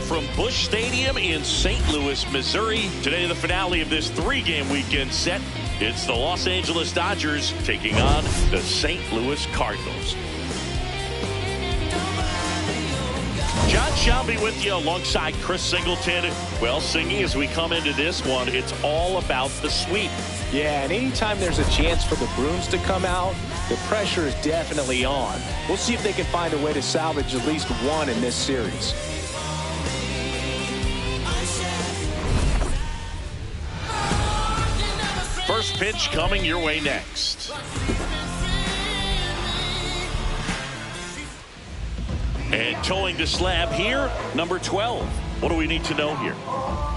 from Busch Stadium in St. Louis, Missouri. Today, the finale of this three-game weekend set. It's the Los Angeles Dodgers taking on the St. Louis Cardinals. John Shelby with you alongside Chris Singleton. Well, Singy, as we come into this one, it's all about the sweep. Yeah, and anytime there's a chance for the Bruins to come out, the pressure is definitely on. We'll see if they can find a way to salvage at least one in this series. First pitch coming your way next. And towing the slab here, number 12. What do we need to know here?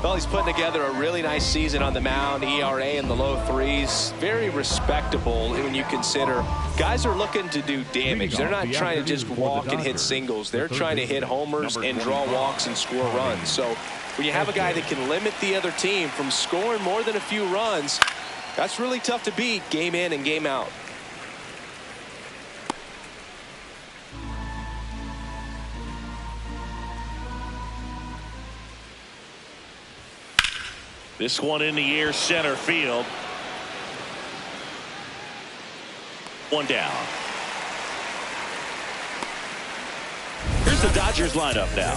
Well, he's putting together a really nice season on the mound. ERA in the low threes. Very respectable when you consider guys are looking to do damage. They're not trying to just walk and hit singles. They're trying to hit homers and draw walks and score runs. So when you have a guy that can limit the other team from scoring more than a few runs, that's really tough to beat game in and game out. This one in the air, center field. One down. Here's the Dodgers lineup now.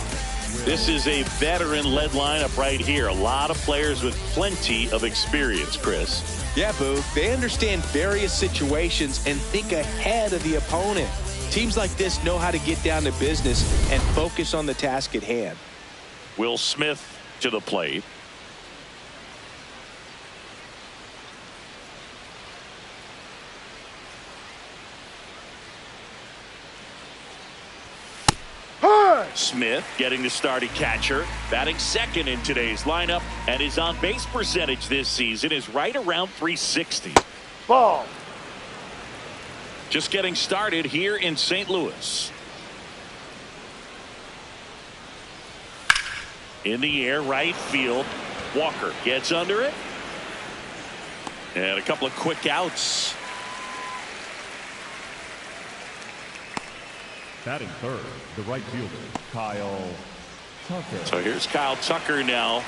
This is a veteran-led lineup right here. A lot of players with plenty of experience, Chris. Yeah, Boo. They understand various situations and think ahead of the opponent. Teams like this know how to get down to business and focus on the task at hand. Will Smith to the plate. Smith getting the starting catcher, batting second in today's lineup, and his on-base percentage this season is right around .360. Ball. Just getting started here in St. Louis. In the air, right field. Walker gets under it. And a couple of quick outs. Batting third, the right fielder, Kyle Tucker. So here's Kyle Tucker now.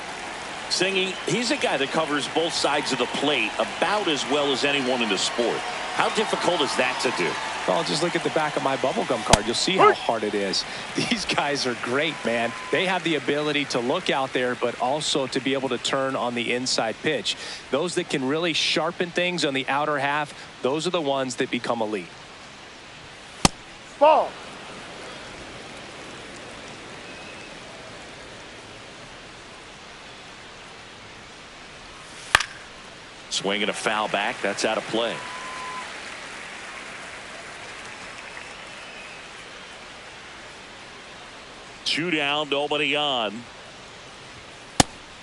Singing, he's a guy that covers both sides of the plate about as well as anyone in the sport. How difficult is that to do? Well, just look at the back of my bubblegum card. You'll see how hard it is. These guys are great, man. They have the ability to look out there, but also to be able to turn on the inside pitch. Those that can really sharpen things on the outer half, those are the ones that become elite. Ball. Swinging a foul back. That's out of play. Two down, nobody on.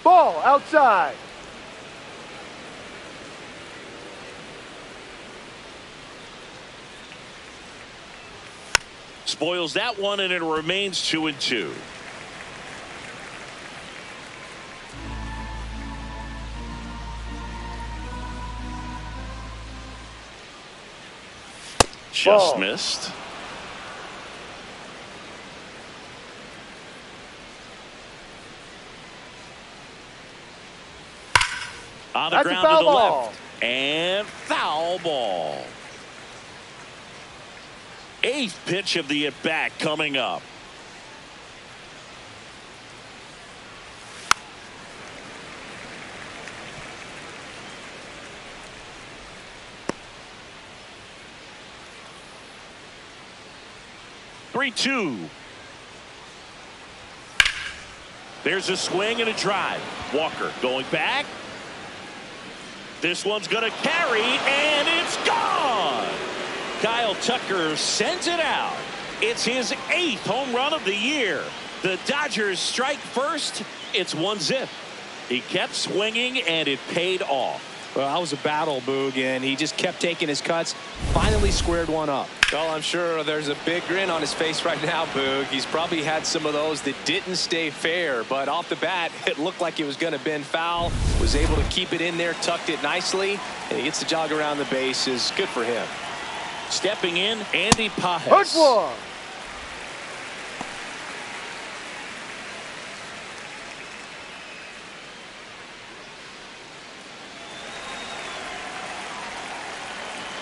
Ball outside. Spoils that one, and it remains 2-2. Just missed. On the ground to the left. And foul ball. Eighth pitch of the at-bat coming up. Three-two. There's a swing and a drive. Walker going back. This one's going to carry, and it's gone. Kyle Tucker sends it out. It's his 8th home run of the year. The Dodgers strike first. It's 1-0. He kept swinging, and it paid off. Well, that was a battle, Boog, and he just kept taking his cuts. Finally squared one up. Well, I'm sure there's a big grin on his face right now, Boog. He's probably had some of those that didn't stay fair, but off the bat, it looked like it was going to bend foul. Was able to keep it in there, tucked it nicely, and he gets the jog around the bases. Good for him. Stepping in, Andy Pajes. Hook one.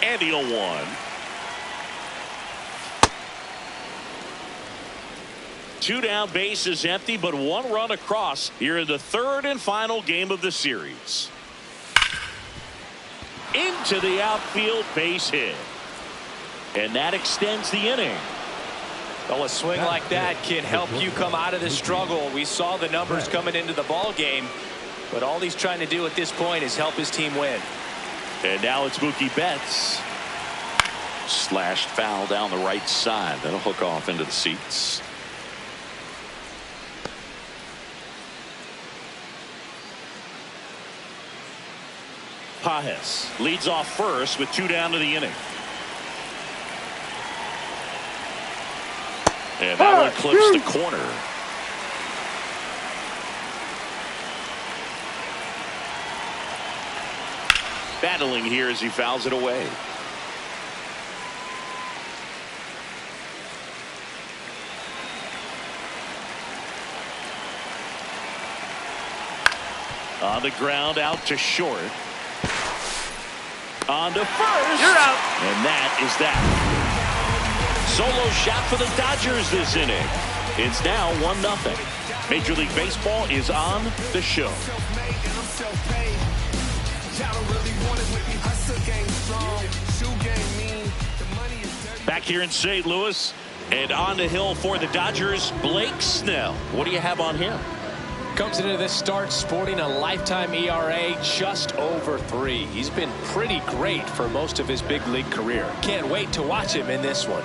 And the 0-1. Two down, bases empty, but one run across here in the third and final game of the series. Into the outfield, base hit. And that extends the inning. Well, a swing like that can help you come out of the struggle. We saw the numbers coming into the ball game, but all he's trying to do at this point is help his team win. And now it's Mookie Betts. Slashed foul down the right side. That'll hook off into the seats. Pages leads off first with two down to the inning. And that one clips the corner. Battling here as he fouls it away. On the ground, out to short. On to first. You're out. And that is that. Solo shot for the Dodgers this inning. It's now 1-0. Major League Baseball is on the show. Back here in St. Louis and on the hill for the Dodgers, Blake Snell. What do you have on him? Comes into this start sporting a lifetime ERA just over 3. He's been pretty great for most of his big league career. Can't wait to watch him in this one.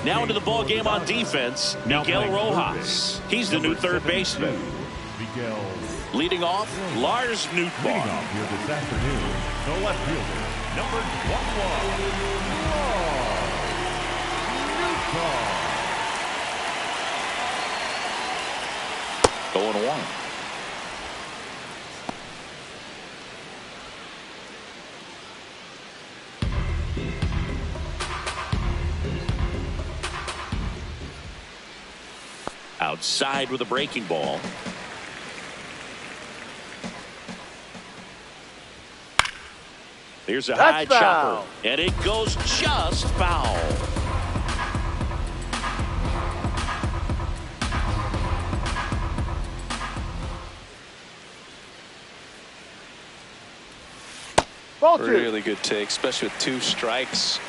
Now into the ball game on defense, Miguel Rojas. He's the new third baseman. Leading off, Lars Nootbaar. Leading off here this afternoon, the left fielder, number 11, 0-1. Outside with a breaking ball. Here's a high chopper, and it goes just foul. Ball 2. Really good take, especially with 2 strikes.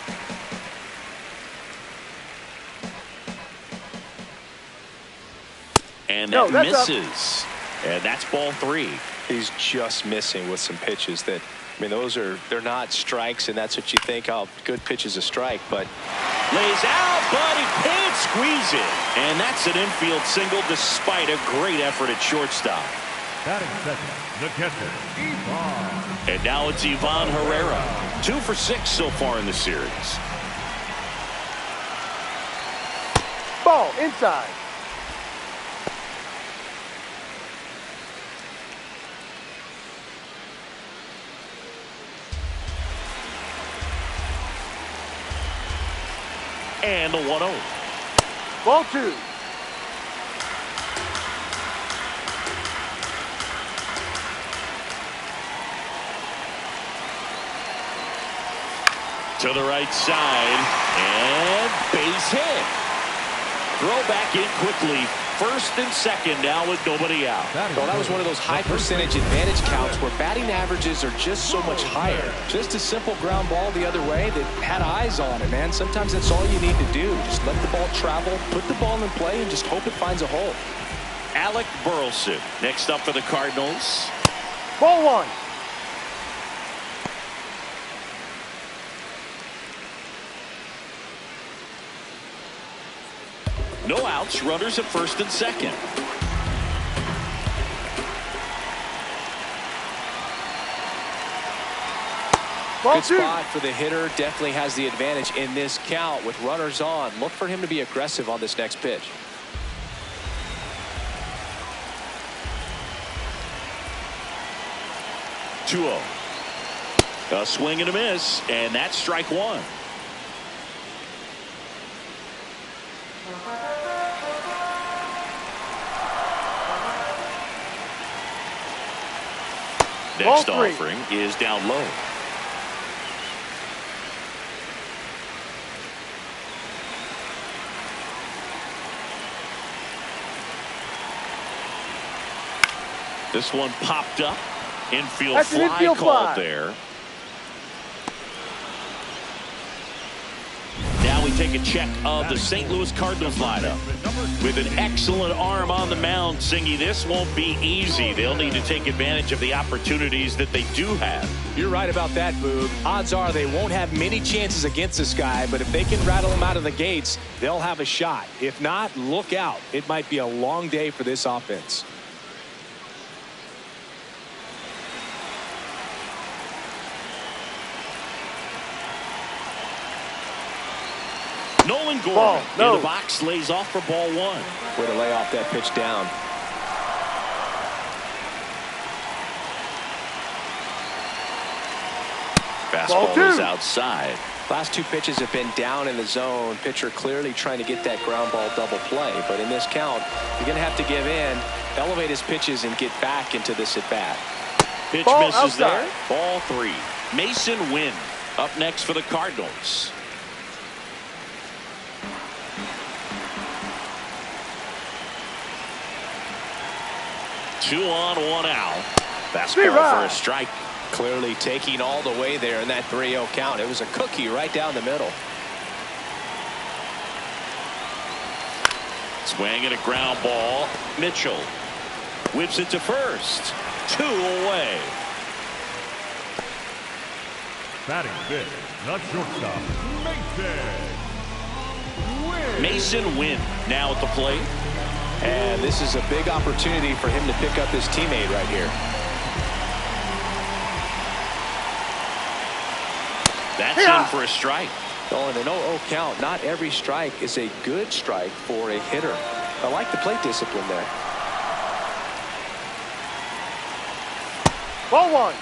And that misses. And that's ball 3. He's just missing with some pitches that, I mean, they're not strikes, and that's what you think, oh, good pitch is a strike, but lays out, but he can't squeeze it. And that's an infield single despite a great effort at shortstop. Batting second, the catcher, Ivan. And now it's Ivan Herrera. 2 for 6 so far in the series. Ball inside. And the 1-0. Ball 2. To the right side. And base hit. Throw back in quickly. First and second now with nobody out. Well, that was one of those high percentage advantage counts where batting averages are just so much higher. Just a simple ground ball the other way that had eyes on it, man. Sometimes that's all you need to do. Just let the ball travel, put the ball in play, and just hope it finds a hole. Alec Burleson next up for the Cardinals. Ball 1. No outs, runners at first and second. Good spot for the hitter. Definitely has the advantage in this count with runners on. Look for him to be aggressive on this next pitch. A swing and a miss, and that's strike 1. Next offering is down low. This one popped up. Infield That's an fly infield called fly. there. Now we take a check of the St. Louis Cardinals lineup. With an excellent arm on the mound, Singy, this won't be easy. They'll need to take advantage of the opportunities that they do have. You're right about that, Boog. Odds are they won't have many chances against this guy, but if they can rattle him out of the gates, they'll have a shot. If not, look out. It might be a long day for this offense. Nolan Gordon in the box, lays off for ball one. Way to lay off that pitch down. Fastball is outside. Last two pitches have been down in the zone. Pitcher clearly trying to get that ground ball double play. But in this count, you're going to have to give in, elevate his pitches, and get back into this at bat. Pitch Ball misses outside. there. Ball three. Mason Wynn up next for the Cardinals. Two on, one out. Fastball for a strike. Clearly taking all the way there in that 3-0 count. It was a cookie right down the middle. Swing and a ground ball. Mitchell whips it to first. Two away. Batting fifth, the shortstop, Mason Wynn now at the plate. And this is a big opportunity for him to pick up his teammate right here. That's in for a strike. Oh, in an 0-0 count, not every strike is a good strike for a hitter. I like the plate discipline there. Ball one.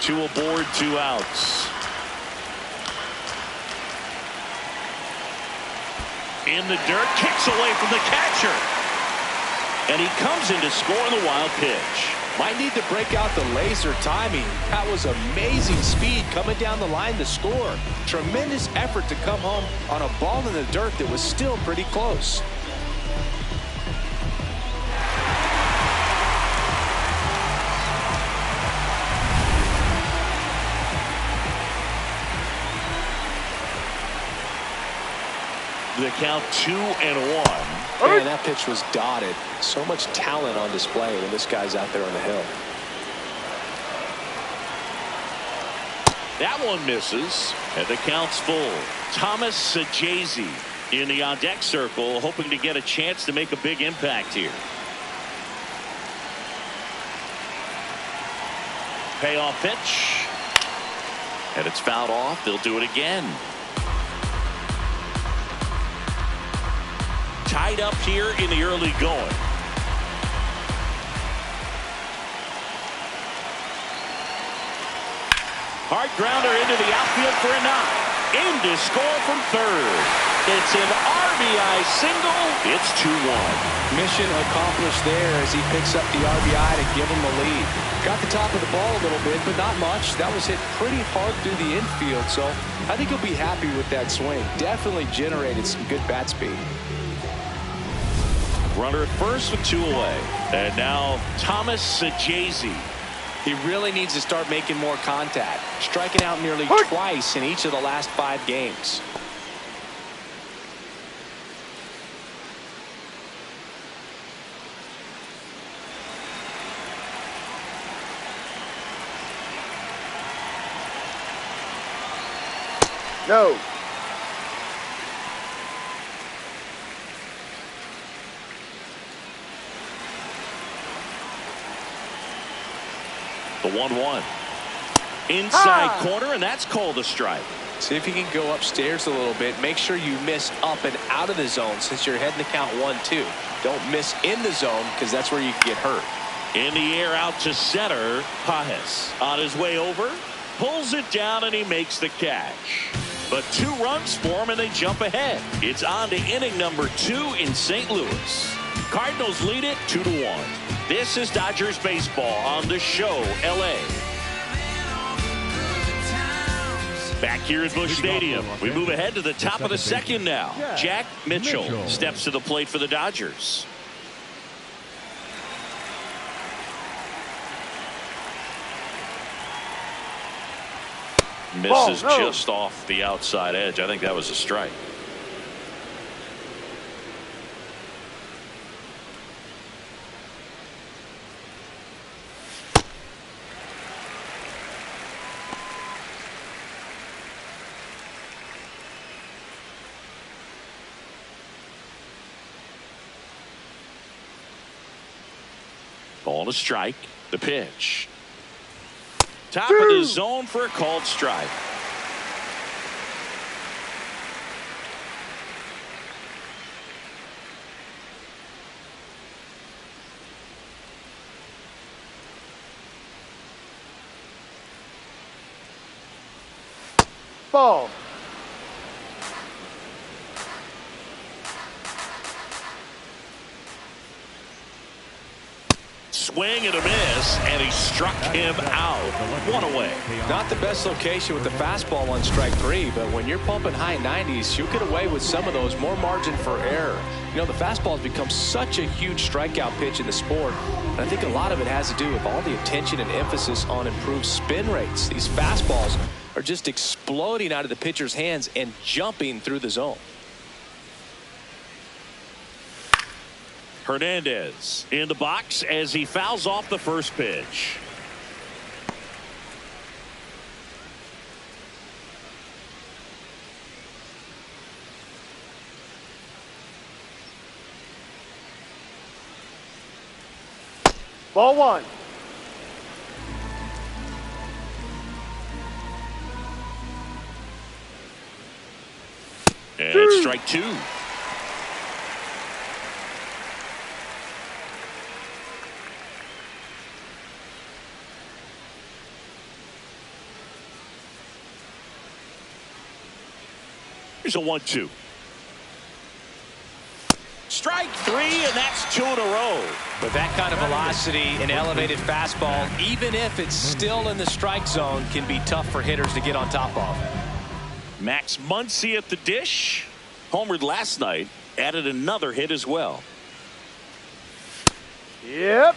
Two aboard, two outs. In the dirt, kicks away from the catcher. And he comes in to score on the wild pitch. Might need to break out the laser timing. That was amazing speed coming down the line to score. Tremendous effort to come home on a ball in the dirt that was still pretty close. The count 2-1. Man, that pitch was dotted. So much talent on display when this guy's out there on the hill. That one misses, and the count's full. Thomas Sajazi in the on-deck circle, hoping to get a chance to make a big impact here. Payoff pitch. And it's fouled off. They'll do it again. Tied up here in the early going. Hard grounder into the outfield for a knock. In to score from third. It's an RBI single. It's 2-1. Mission accomplished there as he picks up the RBI to give him the lead. Got the top of the ball a little bit, but not much. That was hit pretty hard through the infield, so I think he'll be happy with that swing. Definitely generated some good bat speed. Runner at first with two away. And now Thomas Sajazi. He really needs to start making more contact. Striking out nearly twice in each of the last 5 games. No. The 1-1. Inside corner, and that's called a strike. See if you can go upstairs a little bit. Make sure you miss up and out of the zone since you're heading to count 1-2. Don't miss in the zone because that's where you can get hurt. In the air out to center. Pajes on his way over. Pulls it down and he makes the catch. But 2 runs for him and they jump ahead. It's on to inning number 2 in St. Louis. Cardinals lead it 2-1. This is Dodgers baseball on the show LA. Back here at Busch Stadium, we move ahead to the top of the second now. Jack Mitchell steps to the plate for the Dodgers. Misses just off the outside edge. I think that was a strike. Ball to strike. The pitch. Top of the zone for a called strike. Ball. Swing and a miss, and he struck him out. One away. Not the best location with the fastball on strike 3, but when you're pumping high 90s, you'll get away with some of those. More margin for error. You know, the fastball has become such a huge strikeout pitch in the sport, and I think a lot of it has to do with all the attention and emphasis on improved spin rates. These fastballs are just exploding out of the pitcher's hands and jumping through the zone. Hernandez in the box as he fouls off the first pitch. Ball 1. And strike 2. Here's a 1-2. Strike 3, and that's 2 in a row. But that kind of velocity, an elevated fastball, even if it's still in the strike zone, can be tough for hitters to get on top of. Max Muncy at the dish. Homered last night. Added another hit as well. Yep.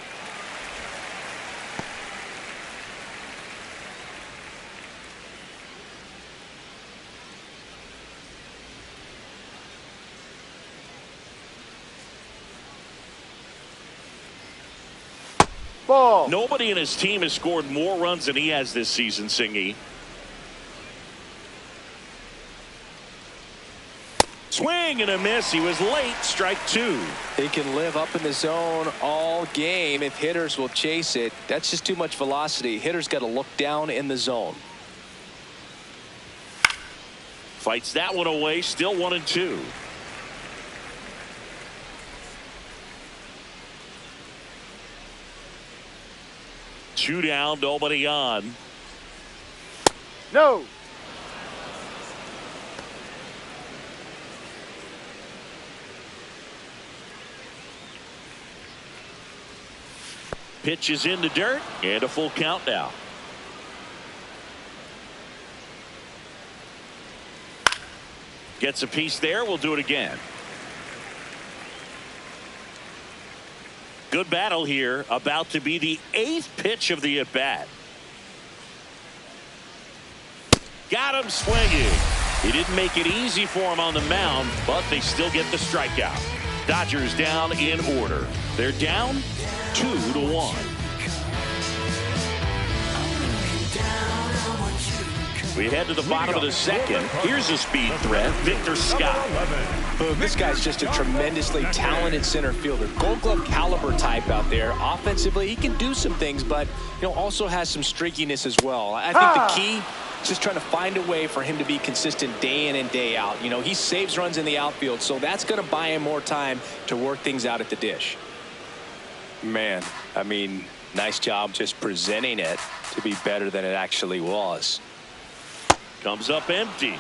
Ball. Nobody in his team has scored more runs than he has this season, Singy. Swing and a miss. He was late. Strike 2. He can live up in the zone all game if hitters will chase it. That's just too much velocity. Hitters got to look down in the zone. Fights that one away. Still 1-2. Two down, nobody on. No. Pitch is in the dirt, and a full count now. Gets a piece there. We'll do it again. Good battle here. About to be the 8th pitch of the at-bat. Got him swinging. He didn't make it easy for him on the mound, but they still get the strikeout. Dodgers down in order. They're down 2-1. We head to the bottom of the second. Here's a speed threat, Victor Scott. This guy's just a tremendously talented center fielder. Gold Glove caliber type out there. Offensively, he can do some things, but also has some streakiness as well. I think the key is just trying to find a way for him to be consistent day in and day out. He saves runs in the outfield, so that's going to buy him more time to work things out at the dish. Man, I mean, nice job just presenting it to be better than it actually was. Comes up empty.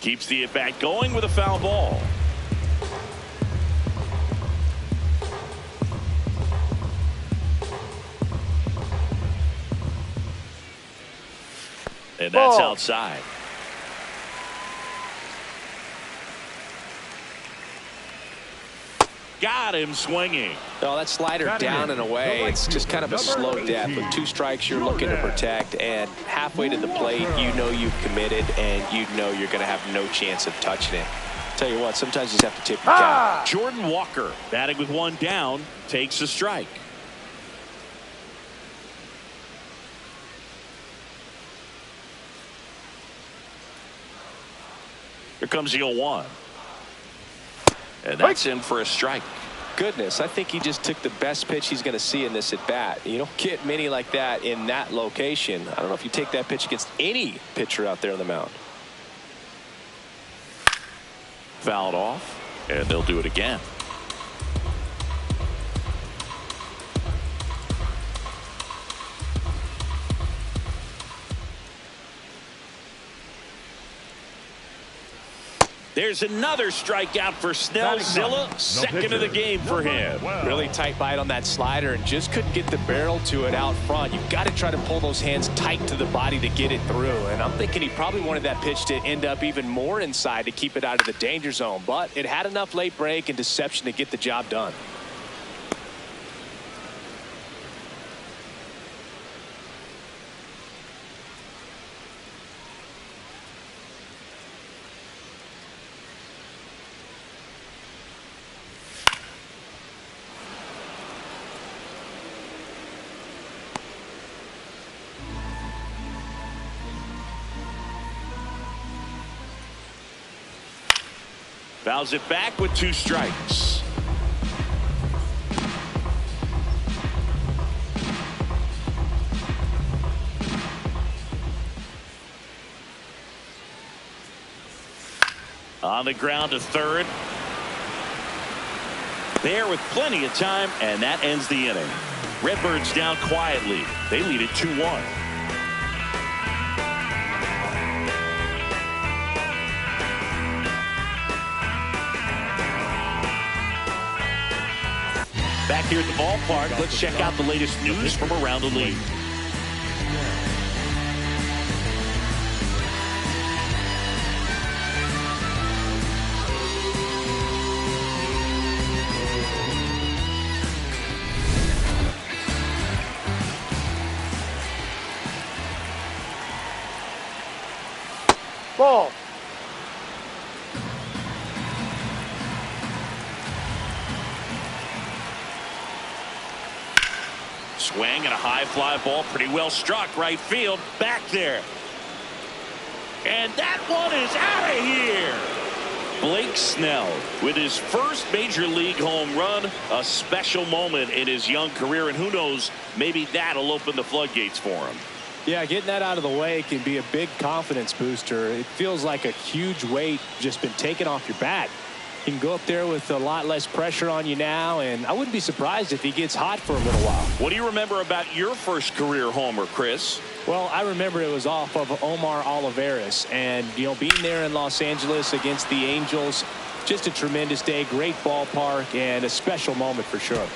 Keeps the at-bat going with a foul ball. And that's outside. Got him swinging. Oh, that slider down and away. It's just kind of a slow death. With 2 strikes, you're looking to protect, and halfway to the plate, you know you've committed, and you know you're going to have no chance of touching it. Tell you what, sometimes you just have to tip your cap. Jordan Walker, batting with 1 down, takes a strike. Here comes the 0-1. And that's in for a strike. Goodness, I think he just took the best pitch he's going to see in this at bat. You don't get many like that in that location. I don't know if you take that pitch against any pitcher out there on the mound. Fouled off, and they'll do it again. There's another strikeout for Snellzilla. Second of the game for him. Really tight bite on that slider and just couldn't get the barrel to it out front. You've got to try to pull those hands tight to the body to get it through. And I'm thinking he probably wanted that pitch to end up even more inside to keep it out of the danger zone. But it had enough late break and deception to get the job done. Fouls it back with 2 strikes. On the ground to third. There with plenty of time, and that ends the inning. Redbirds down quietly. They lead it 2-1. Back here at the ballpark, let's check out the latest news from around the league. Ball. Swing and a high fly ball, pretty well struck right field, back there. And that one is out of here. Blake Snell with his first major league home run, a special moment in his young career, and who knows, maybe that'll open the floodgates for him. Yeah, getting that out of the way can be a big confidence booster. It feels like a huge weight just been taken off your back. You can go up there with a lot less pressure on you now, and I wouldn't be surprised if he gets hot for a little while. What do you remember about your first career homer, Chris? Well, I remember it was off of Omar Olivares, and, you know, being there in Los Angeles against the Angels, just a tremendous day, great ballpark, and a special moment for sure.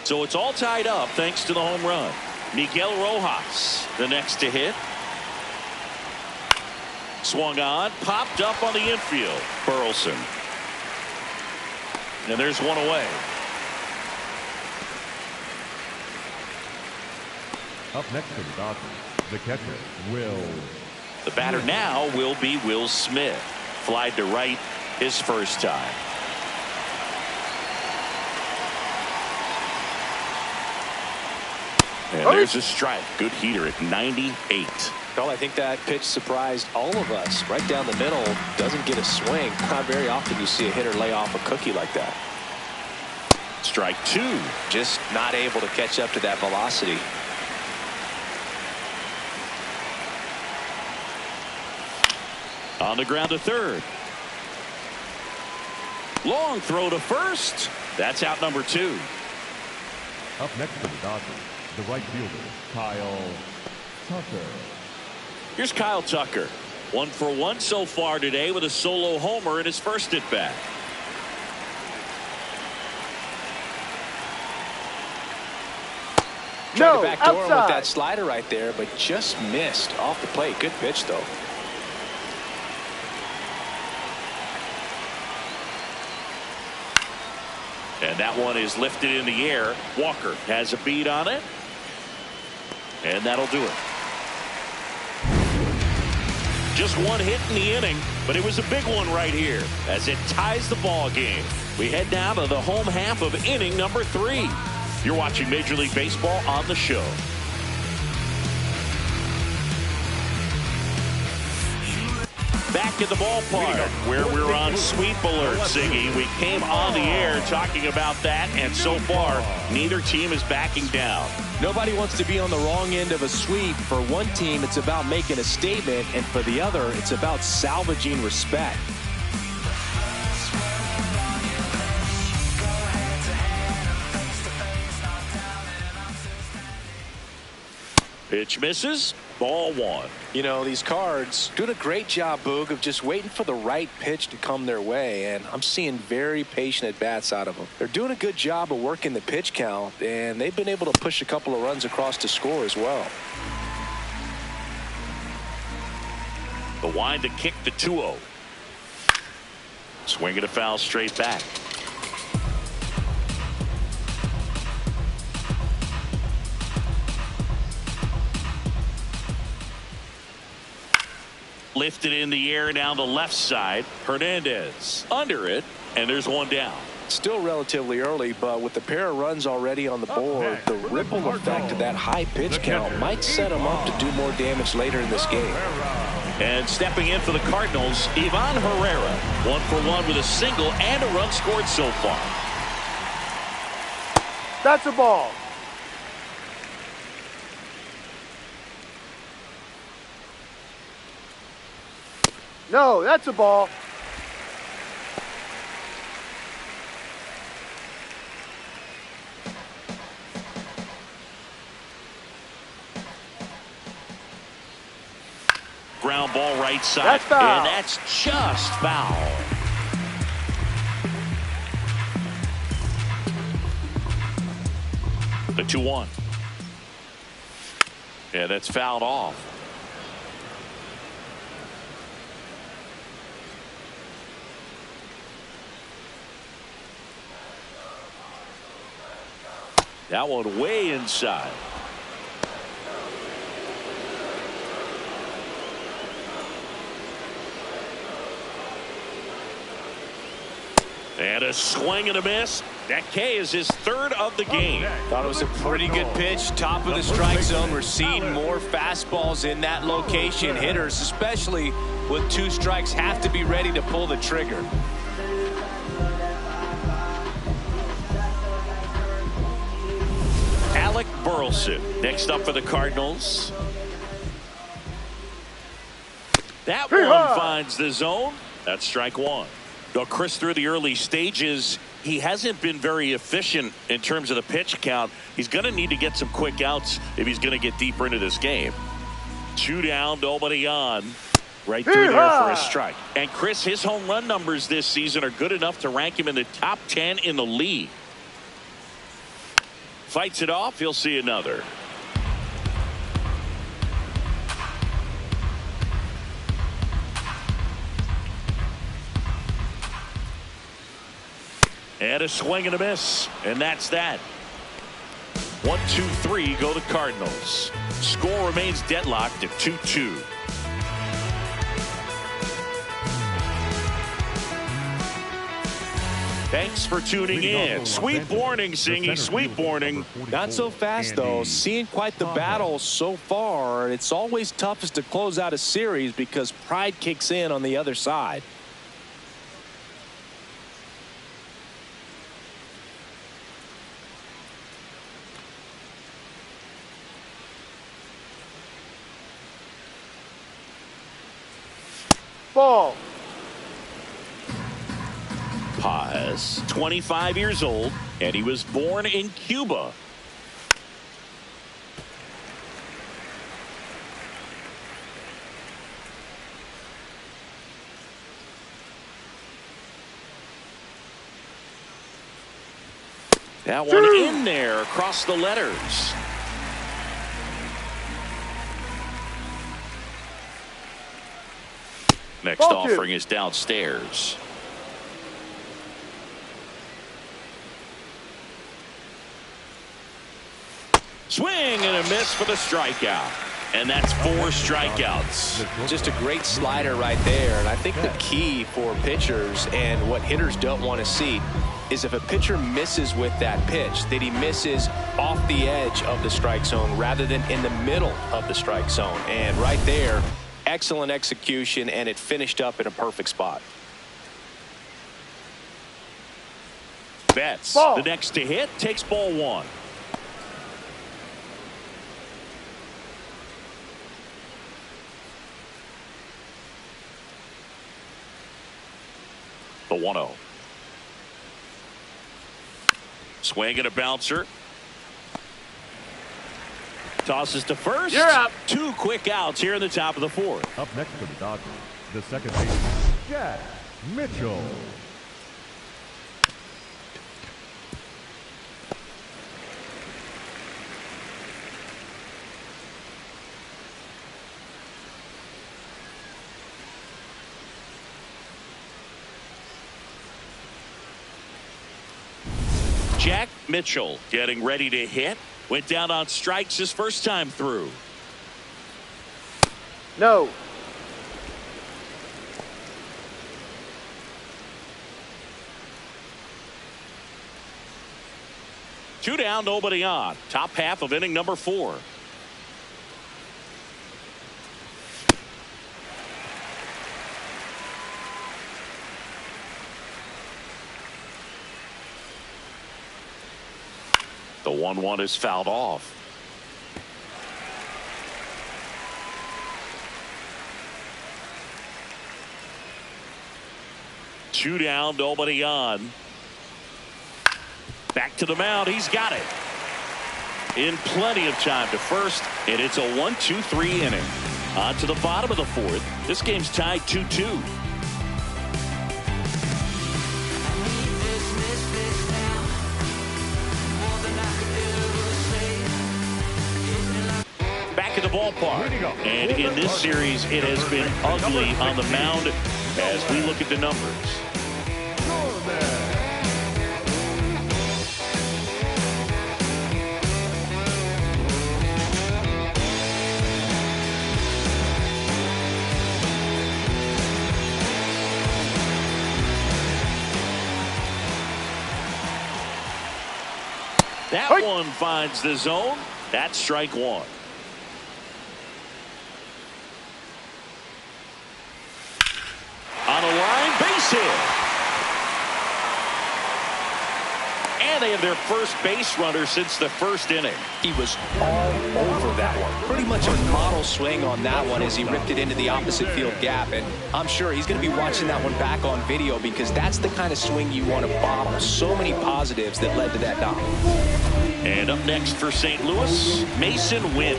So it's all tied up thanks to the home run. Miguel Rojas, the next to hit. Swung on, popped up on the infield. Burleson. And there's one away. Up next for the Dodgers, the catcher, Will. The batter now will be Will Smith. Flied to right his first time. And there's a strike. Good heater at 98. Well, I think that pitch surprised all of us. Right down the middle, doesn't get a swing. Not very often you see a hitter lay off a cookie like that. Strike 2. Just not able to catch up to that velocity. On the ground to third. Long throw to first. That's out number 2. Up next for the Dodgers, the right fielder, Kyle Tucker. Here's Kyle Tucker. 1 for 1 so far today with a solo homer in his first at bat. Tried to backdoor him with that slider right there, but just missed off the plate. Good pitch, though. And that one is lifted in the air. Walker has a beat on it. And that'll do it. Just one hit in the inning, but it was a big one right here as it ties the ball game. We head now to the home half of inning number 3. You're watching Major League Baseball on the show. Back at the ballpark where we're on sweep alert, Siggy. We came on the air talking about that, and so far, neither team is backing down. Nobody wants to be on the wrong end of a sweep. For one team, it's about making a statement, and for the other, it's about salvaging respect. Pitch misses. Ball 1. You know, these Cards doing a great job, Boog, of just waiting for the right pitch to come their way, and I'm seeing very patient at-bats out of them. They're doing a good job of working the pitch count, and they've been able to push a couple of runs across to score as well. The wind to kick the 2-0. Swinging a foul straight back. Lifted in the air down the left side. Hernandez under it, and there's one down. Still relatively early, but with the pair of runs already on the board, the ripple effect of that high pitch count might set them up to do more damage later in this game. And stepping in for the Cardinals, Ivan Herrera. 1 for 1 with a single and a run scored so far. That's a ball. No, that's a ball. Ground ball right side. That's foul. And that's just foul. The 2-1. Yeah, that's fouled off. That one way inside. And a swing and a miss. That K is his 3rd of the game. Thought it was a pretty good pitch. Top of the strike zone. We're seeing more fastballs in that location. Hitters, especially with 2 strikes, have to be ready to pull the trigger. Alec Burleson next up for the Cardinals. That one finds the zone. That's strike 1. Now, Chris, through the early stages, he hasn't been very efficient in terms of the pitch count. He's going to need to get some quick outs if he's going to get deeper into this game. 2 down, nobody on. Right through there for a strike. And Chris, his home run numbers this season are good enough to rank him in the top 10 in the league. Fights it off. He'll see another. And a swing and a miss. And that's that. 1, 2, 3 go the Cardinals. Score remains deadlocked at 2-2. Thanks for tuning in. Sweet morning, Singy. Sweet morning. Not so fast, though. Seeing quite the battle so far. It's always toughest to close out a series because pride kicks in on the other side. Ball. Paz, 25 years old, and he was born in Cuba. That one in there across the letters. Next offering is downstairs. Swing and a miss for the strikeout. And that's 4 strikeouts. Just a great slider right there. And I think the key for pitchers and what hitters don't want to see is if a pitcher misses with that pitch, that he misses off the edge of the strike zone rather than in the middle of the strike zone. And right there, excellent execution, and it finished up in a perfect spot. Betts, the next to hit, takes ball 1. The 1-0. Swing and a bouncer. Tosses to first. You're up. 2 quick outs here in the top of the 4th. Up next for the Dodgers, the second baseman, Jack Mitchell. Jack Mitchell getting ready to hit. Went down on strikes his first time through. No. Two down, nobody on. Top half of inning number 4. The 1-1 is fouled off. Two down, nobody on. Back to the mound. He's got it. In plenty of time to first, and it's a 1-2-3 inning. On to the bottom of the 4th. This game's tied 2-2. Back at the ballpark. And in this series, it has been ugly on the mound as we look at the numbers. That one finds the zone. That's strike 1. On a line, base hit. And they have their first base runner since the first inning. He was all over that one. Pretty much a model swing on that one as he ripped it into the opposite field gap. And I'm sure he's going to be watching that one back on video because that's the kind of swing you want to bottle. So many positives that led to that knock. And up next for St. Louis, Mason Wynn.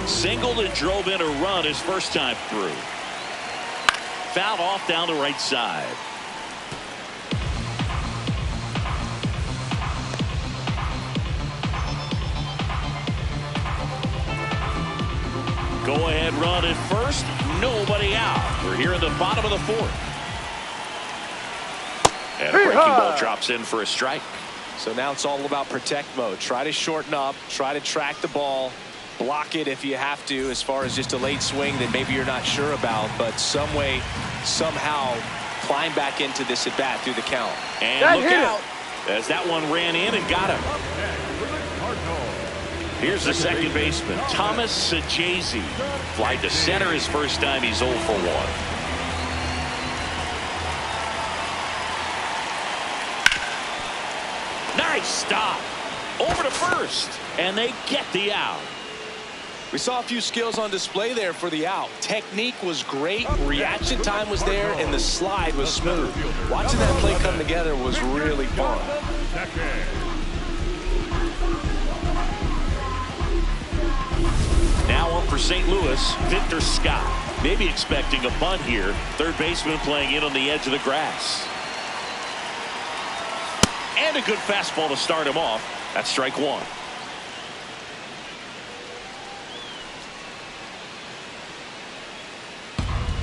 Singled and drove in a run his first time through. Fouled off down the right side. Go ahead run at first. Nobody out. We're here in the bottom of the 4th. And a breaking ball drops in for a strike. So now it's all about protect mode. Try to shorten up. Try to track the ball. Block it if you have to as far as just a late swing that maybe you're not sure about. But some way, somehow climb back into this at bat through the count. And look out as that one ran in and got him. Here's the second baseman, Thomas Sajazi. Flied to center his first time. He's 0 for 1. Nice stop. Over to first. And they get the out. We saw a few skills on display there for the out. Technique was great, reaction time was there, and the slide was smooth. Watching that play come together was really fun. Now up for St. Louis, Victor Scott. Maybe expecting a bunt here. Third baseman playing in on the edge of the grass. And a good fastball to start him off. That's strike one.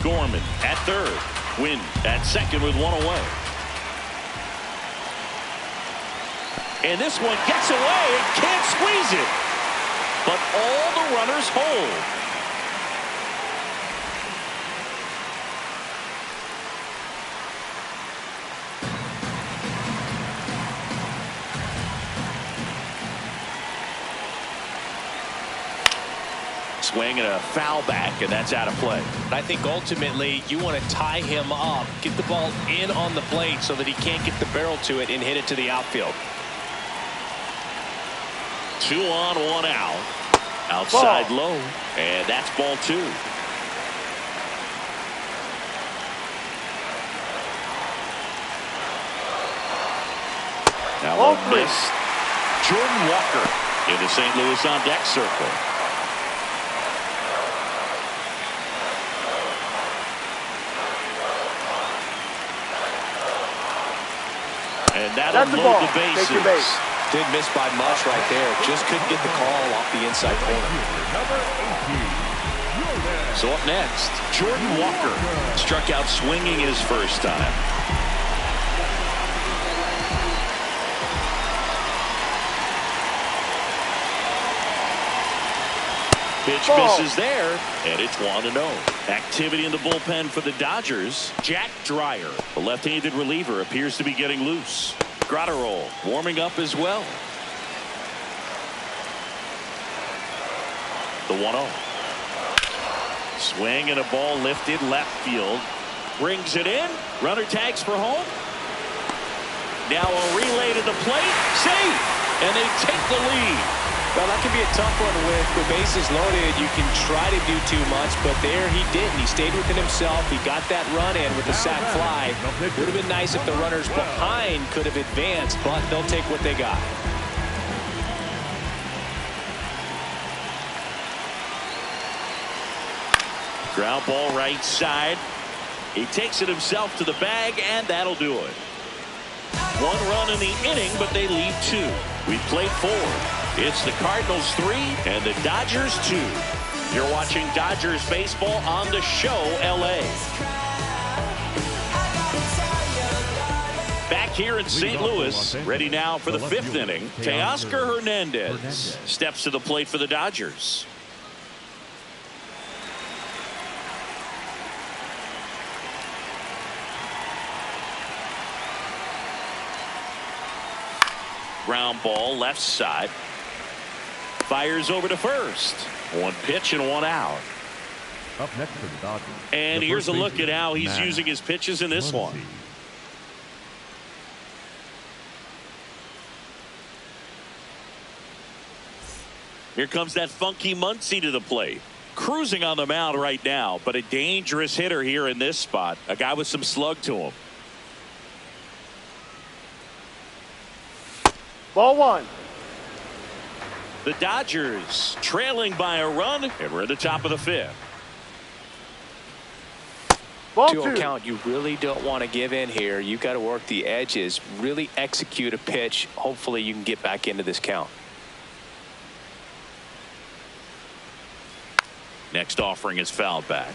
Gorman at third. Wynn at second with one away. And this one gets away and can't squeeze it. But all the runners hold. Swing and a foul back, and that's out of play. I think ultimately you want to tie him up, get the ball in on the plate so that he can't get the barrel to it and hit it to the outfield. 2 on, 1 out. Outside ball. Low, and that's ball 2. Now Ball one 3. missed. Jordan Walker into St. Louis on deck circle. And that'll That's the load ball. the bases. Take your base. Didn't miss by much right there. Just couldn't get the call off the inside corner. So up next, Jordan Walker struck out swinging his first time. Pitch misses there, and it's 1-0. Activity in the bullpen for the Dodgers. Jack Dreyer, the left-handed reliever, appears to be getting loose. Gratterol warming up as well. The 1-0. Swing and a ball lifted left field. Brings it in. Runner tags for home. Now a relay to the plate. Safe. And they take the lead. Well, that can be a tough one with the bases loaded. You can try to do too much, but there he didn't. He stayed within himself. He got that run in with the sac fly. Would have been nice if the runners behind could have advanced, but they'll take what they got. Ground ball right side. He takes it himself to the bag, and that'll do it. 1 run in the inning, but they leave 2. We played 4. It's the Cardinals 3 and the Dodgers 2. You're watching Dodgers baseball on the show LA. Back here in St. Louis, ready now for the 5th inning. Teoscar Hernandez steps to the plate for the Dodgers. Ground ball left side. Fires over to first. 1 pitch and 1 out. Up next for the Dodgers. And here's a look at how he's using his pitches in this one. Here comes that funky Muncy to the plate. Cruising on the mound right now, but a dangerous hitter here in this spot. A guy with some slug to him. Ball 1. The Dodgers trailing by a run, and we're at the top of the 5th. Ball 2-0 2. count. You really don't want to give in here. You've got to work the edges, really execute a pitch. Hopefully you can get back into this count. Next offering is fouled back.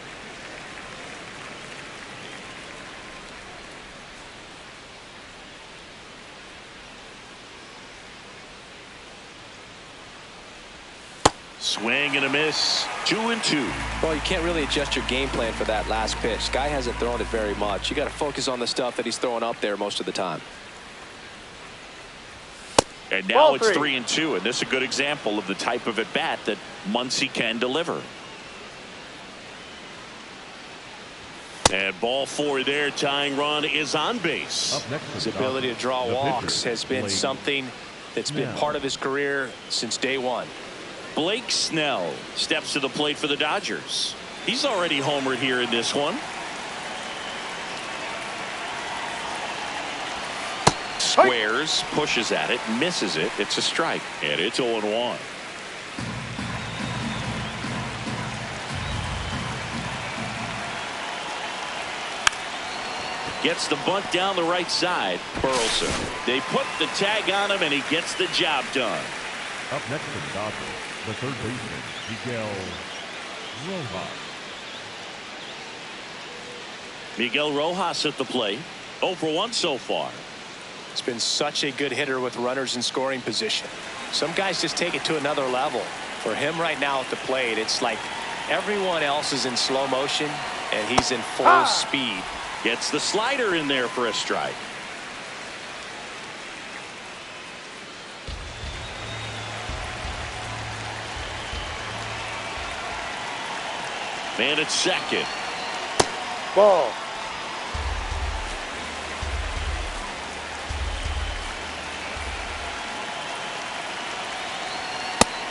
Swing and a miss. 2-2. Well, you can't really adjust your game plan for that last pitch. Guy hasn't thrown it very much. You got to focus on the stuff that he's throwing up there most of the time. And now it's 3-2, and this is a good example of the type of at bat that Muncy can deliver. And ball 4 there. Tying run is on base. His ability to draw walks has been something that's been part of his career since day one. Blake Snell steps to the plate for the Dodgers. He's already homered here in this one. Squares, pushes at it, misses it. It's a strike, and it's 0-1. Gets the bunt down the right side. Burleson. They put the tag on him, and he gets the job done. Up next for the Dodgers, the third baseman, Miguel Rojas. Miguel Rojas at the plate. 0 for 1 so far. It's been such a good hitter with runners in scoring position. Some guys just take it to another level. For him right now at the plate, it's like everyone else is in slow motion, and he's in full speed. Gets the slider in there for a strike. Man at second. Ball.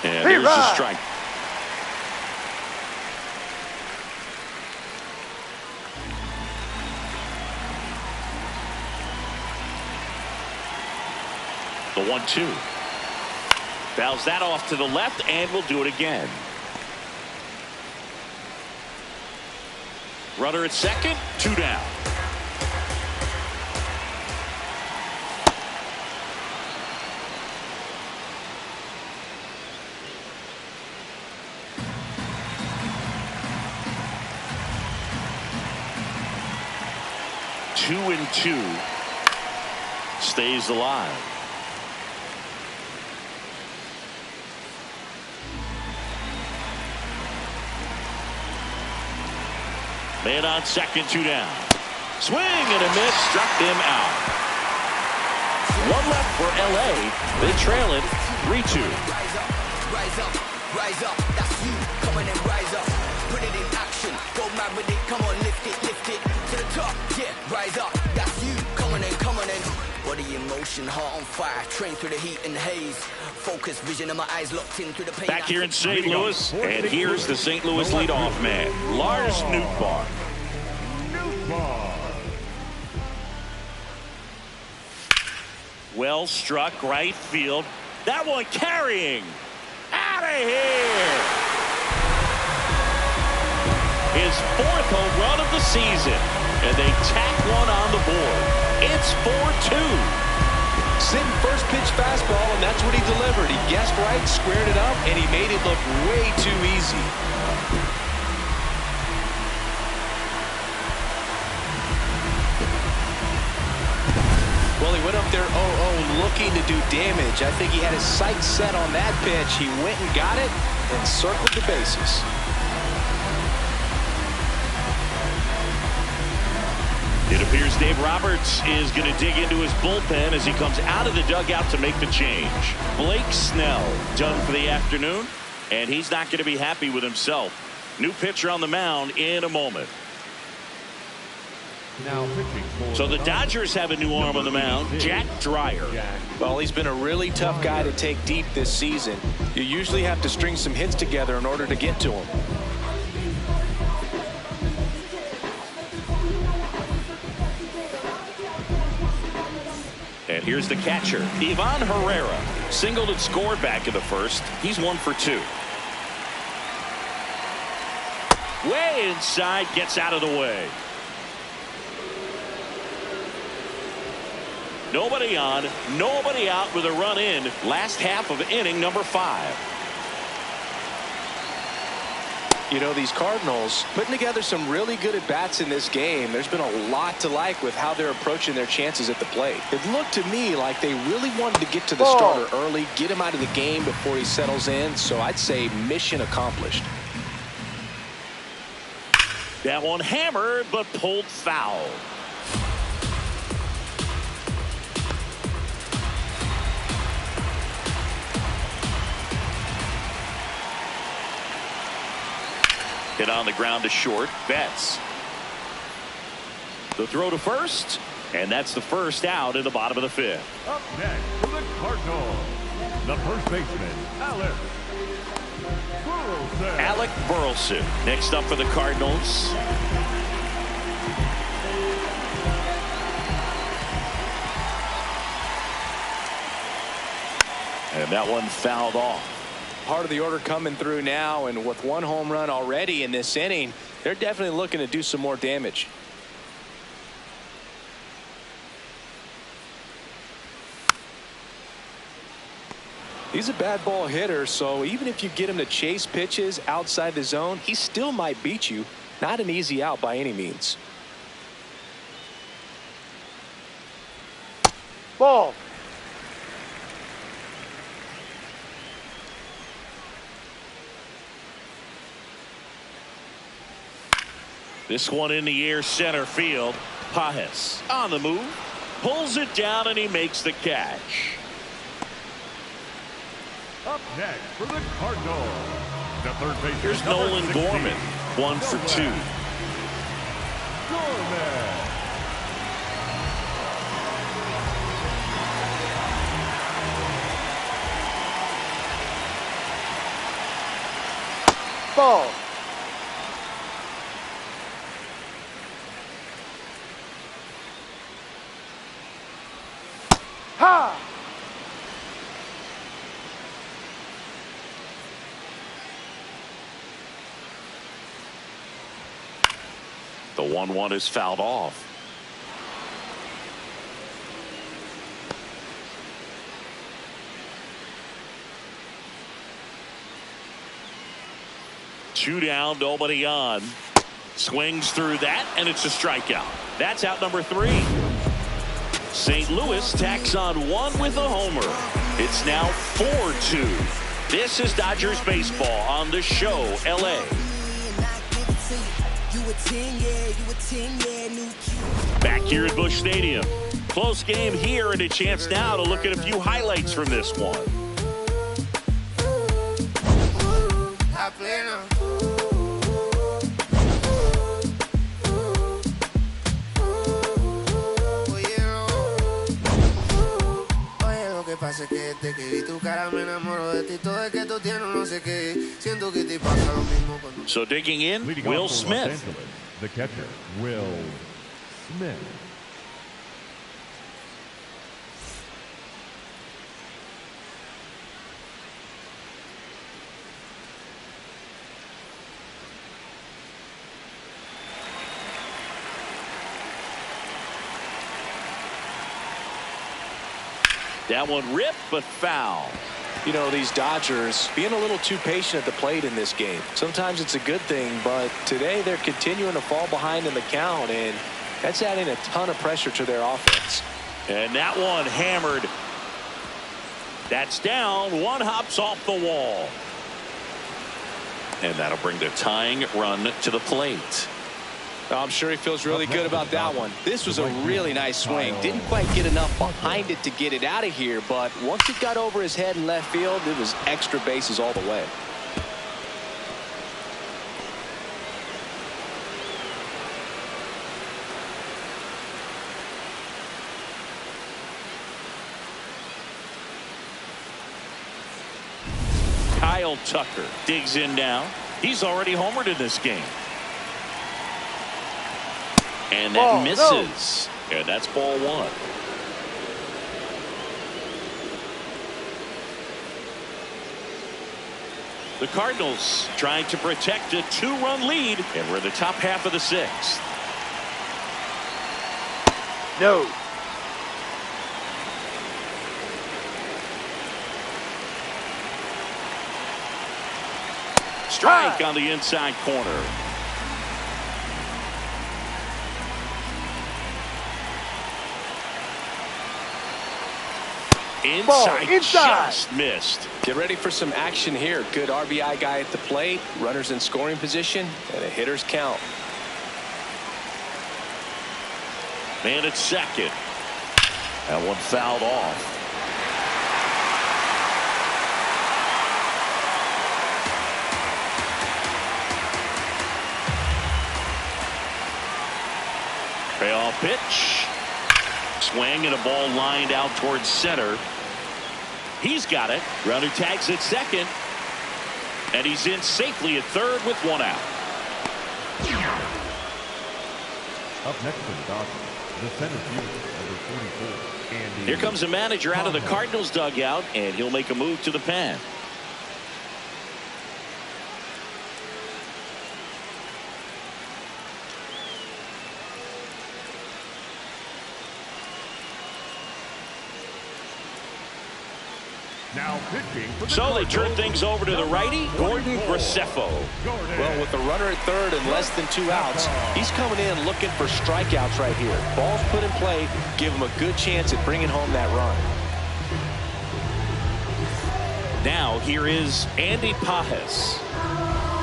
And there's a strike. The 1-2. Fouls that off to the left, and will do it again. Runner at second, 2 down. Two and 2. Stays alive. Man on second, 2 down. Swing and a miss, struck him out. 1 left for LA. They trail it 3-2. Rise up, rise up, rise up. That's you. Come on and rise up. Put it in action. Go mad with it. Come on, lift it to the top. Yeah, rise up. That's you. Come on and come on and. Body in motion, heart on fire. Train through the heat and haze. Focus, vision of my eyes locked in through the pain. Back here in St. Louis, and here's the St. Louis leadoff man, Lars Nootbaar. Well struck, right field. That one carrying. Out of here. His 4th home run of the season. And they tack one on the board. It's 4-2. Sitting first pitch fastball, and that's what he delivered. He guessed right, squared it up, and he made it look way too easy. Well, he went up there 0-0 looking to do damage. I think he had his sights set on that pitch. He went and got it and circled the bases. It appears Dave Roberts is going to dig into his bullpen as he comes out of the dugout to make the change. Blake Snell done for the afternoon, and he's not going to be happy with himself. New pitcher on the mound in a moment. Now pitching for So the Dodgers have a new arm on the mound, Jack Dreyer. Well, he's been a really tough guy to take deep this season. You usually have to string some hits together in order to get to him. And here's the catcher, Ivan Herrera. Singled and scored back in the first. He's 1 for 2. Way inside, gets out of the way. Nobody on, nobody out with a run in. Last half of inning number 5. You know, these Cardinals putting together some really good at-bats in this game. There's been a lot to like with how they're approaching their chances at the plate. It looked to me like they really wanted to get to the starter early, get him out of the game before he settles in. So I'd say mission accomplished. That one hammered, but pulled foul. Hit on the ground to short. Betts. The throw to first, and that's the first out in the bottom of the 5th. Up next for the Cardinals, the first baseman, Alex Alec Burleson next up for the Cardinals. And that one fouled off. Part of the order coming through now, and with one home run already in this inning, they're definitely looking to do some more damage. He's a bad ball hitter, so even if you get him to chase pitches outside the zone, he still might beat you. Not an easy out by any means. Ball. This one in the air, center field. Pajes on the move, pulls it down, and he makes the catch. Up next for the Cardinals, the third baseman. Here's Nolan Gorman, 1 for 2. Gorman. Ball. Ha! The 1-1 is fouled off. Two down, nobody on. Swings through that, and it's a strikeout. That's out number 3. St. Louis tacks on 1 with a homer. It's now 4-2. This is Dodgers baseball on the show, LA. Back here at Busch Stadium. Close game here, and a chance now to look at a few highlights from this one. So digging in, Leading Will off for Los Smith. Angeles, the catcher, Will Smith. That one ripped, but foul. You know, these Dodgers being a little too patient at the plate in this game. Sometimes it's a good thing, but today they're continuing to fall behind in the count, and that's adding a ton of pressure to their offense. And that one hammered. That's down. One hops off the wall. And that'll bring the tying run to the plate. I'm sure he feels really good about that one. This was a really nice swing. Didn't quite get enough behind it to get it out of here, but once it got over his head in left field, it was extra bases all the way. Kyle Tucker digs in now. He's already homered in this game. And that misses. No. And that's ball 1. The Cardinals trying to protect a 2-run lead, and we're in the top half of the 6th. No. Strike on the inside corner. Inside, just missed. Get ready for some action here. Good RBI guy at the plate, runners in scoring position, and a hitter's count. Man at second. That one fouled off. Payoff pitch. Swing and a ball lined out towards center. He's got it. Runner tags at second. And he's in safely at third with one out. Up next for the Dodgers, the center fielder, number 44, Andy. Here comes the manager out of the Cardinals dugout, and he'll make a move to the pen. Now pitching for the So they turn Cardinals, things over to the righty, Gordon 44, Graceffo. Well, with the runner at third and less than 2 outs, he's coming in looking for strikeouts right here. Balls put in play, give him a good chance at bringing home that run. Now here is Andy Pajes.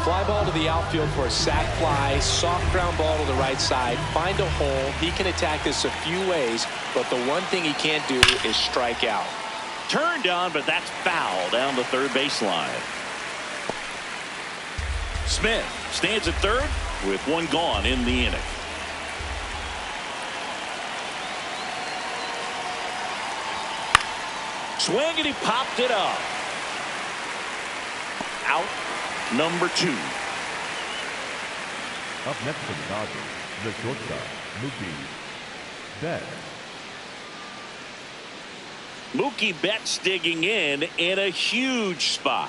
Fly ball to the outfield for a sac fly, soft ground ball to the right side, find a hole. He can attack this a few ways, but the one thing he can't do is strike out. Turned on, but that's foul down the third baseline. Smith stands at third with one gone in the inning. Swing, and he popped it up. Out number 2. Up next for the Dodgers, the shortstop, Mookie Betts. Mookie Betts digging in a huge spot.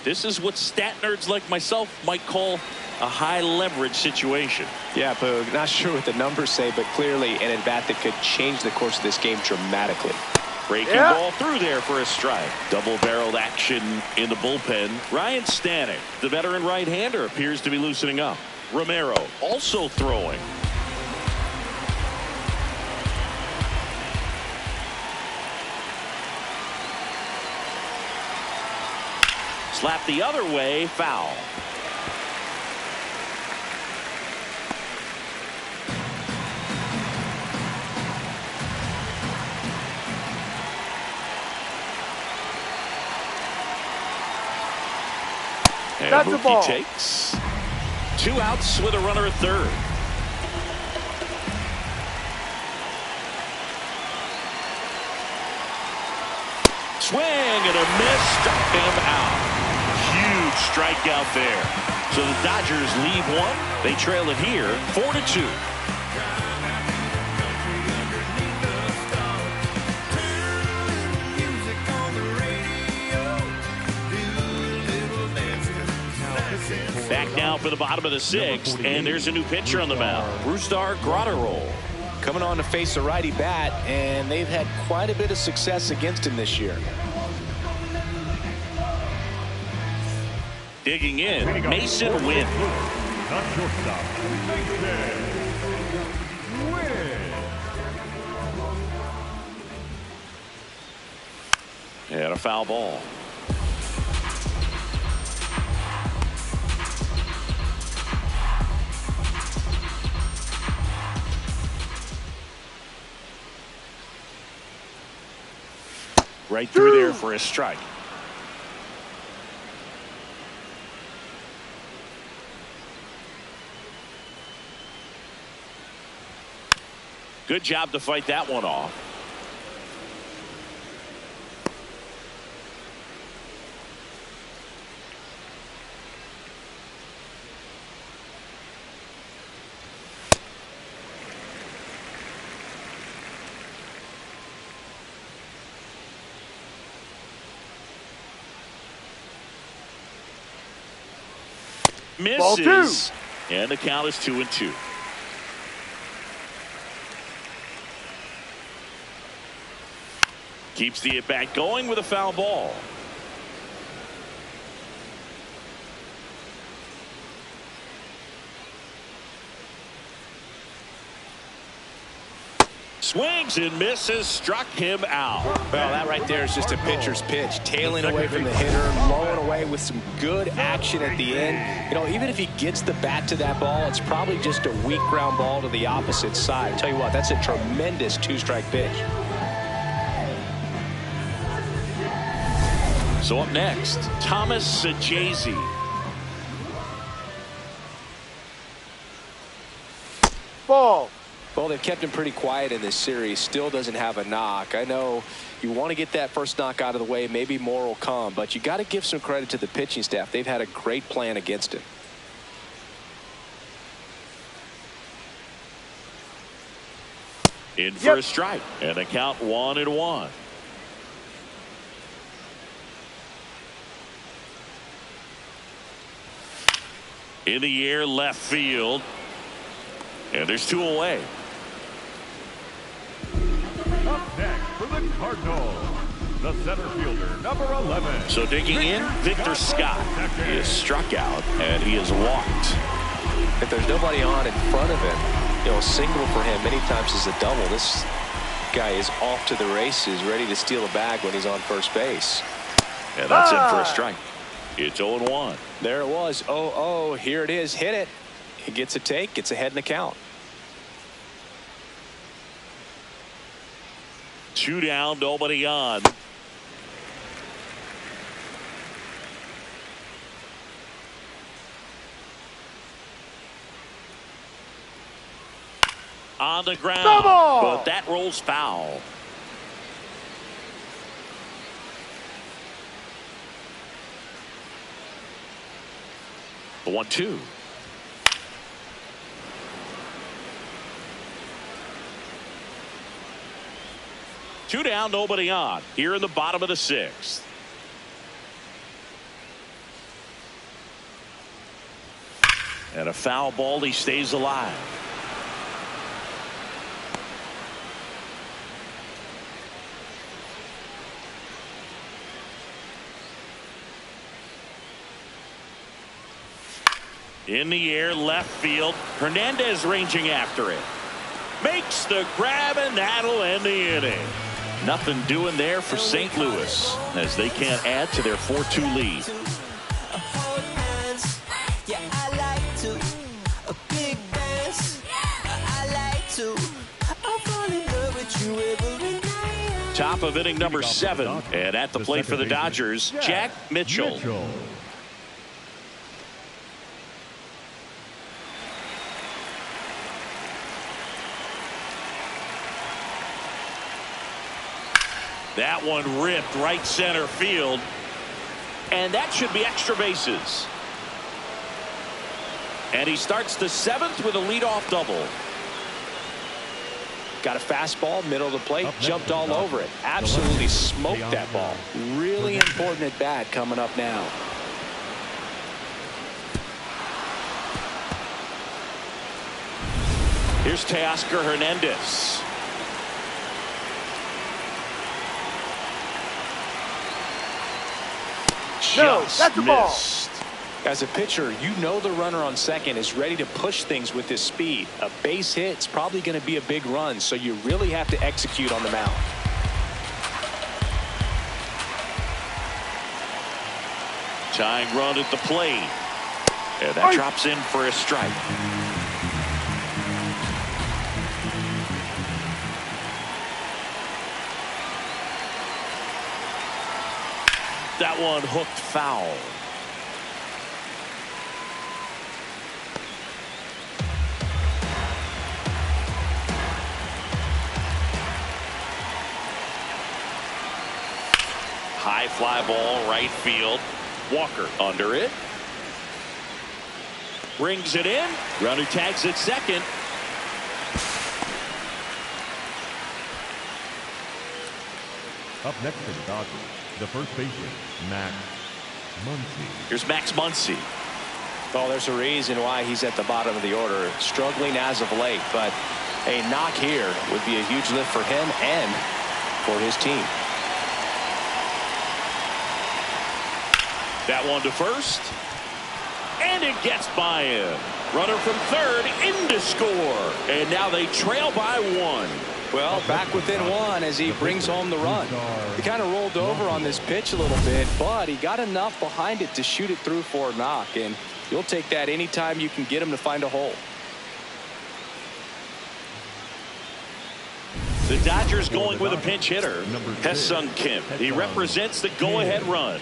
This is what stat nerds like myself might call a high leverage situation. Yeah, Boog, not sure what the numbers say, but clearly an at-bat that could change the course of this game dramatically. Breaking ball through there for a strike. Double-barreled action in the bullpen. Ryan Stanek, the veteran right-hander, appears to be loosening up. Romero also throwing. Slap the other way, foul. And That's the ball. Mookie takes 2 outs with a runner at third. Swing and a miss, struck him out. Huge strikeout there. So the Dodgers leave one. They trail it here 4-2. Back now for the bottom of the 6th, and there's a new pitcher on the mound, Brusdar Graterol. Coming on to face a righty bat, and they've had quite a bit of success against him this year. Digging in, Mason Wynn. The shortstop, Mason Wynn. And a foul ball. Right through there for a strike. Good job to fight that one off. Misses. And the count is 2-2. Keeps the at-bat going with a foul ball. Swings and misses, struck him out. Well, that right there is just a pitcher's pitch. Tailing away from the hitter, blowing away with some good action at the end. You know, even if he gets the bat to that ball, it's probably just a weak ground ball to the opposite side. I'll tell you what, that's a tremendous 2-strike pitch. So up next, Thomas Sajazi. Ball. Well, they've kept him pretty quiet in this series. Still doesn't have a knock. I know you want to get that first knock out of the way. Maybe more will come, but you got to give some credit to the pitching staff. They've had a great plan against him. In for a strike, and the count 1-1. In the air, left field, and there's 2 away. Up next for the Cardinals, the center fielder, number 11. So digging in, Victor Scott. He is struck out, and he is walked. If there's nobody on in front of him, a single for him many times is a double. This guy is off to the races, ready to steal a bag when he's on first base. And that's in for a strike. It's 0-1. There it was. 0-0. Here it is. Hit it. He gets a take. Gets ahead in the count. 2 down, nobody on. On the ground, but that rolls foul. The 1-2. Two down, nobody on. Here in the bottom of the 6th. And a foul ball. He stays alive. In the air, left field. Hernandez ranging after it. Makes the grab, and that'll end the inning. Nothing doing there for St. Louis as they can't add to their 4-2 lead. Top of inning number 7, and at the plate for the Dodgers, Jack Mitchell. That one ripped right center field, and that should be extra bases. And he starts the 7th with a leadoff double. Got a fastball, middle of the plate, jumped all over it. Absolutely smoked that ball. Really important at bat coming up now. Here's Teoscar Hernandez. That's the ball. As a pitcher, you know the runner on second is ready to push things with his speed. A base hit's probably going to be a big run, so you really have to execute on the mound. Tying run at the plate, and that drops in for a strike. That one hooked foul. High fly ball, right field. Walker under it. Brings it in. Runner tags at second. Up next for the Dodgers, the first baseman, Max Muncy. Here's Max Muncy. Well, there's a reason why he's at the bottom of the order. Struggling as of late, but a knock here would be a huge lift for him and for his team. That one to first. And it gets by him. Runner from third in to score. And now they trail by 1. Well, back within 1 as he brings home the run. He kind of rolled over on this pitch a little bit, but he got enough behind it to shoot it through for a knock. And you'll take that anytime you can get him to find a hole. The Dodgers going with a pinch hitter, Hesung Kim. He represents the go-ahead run.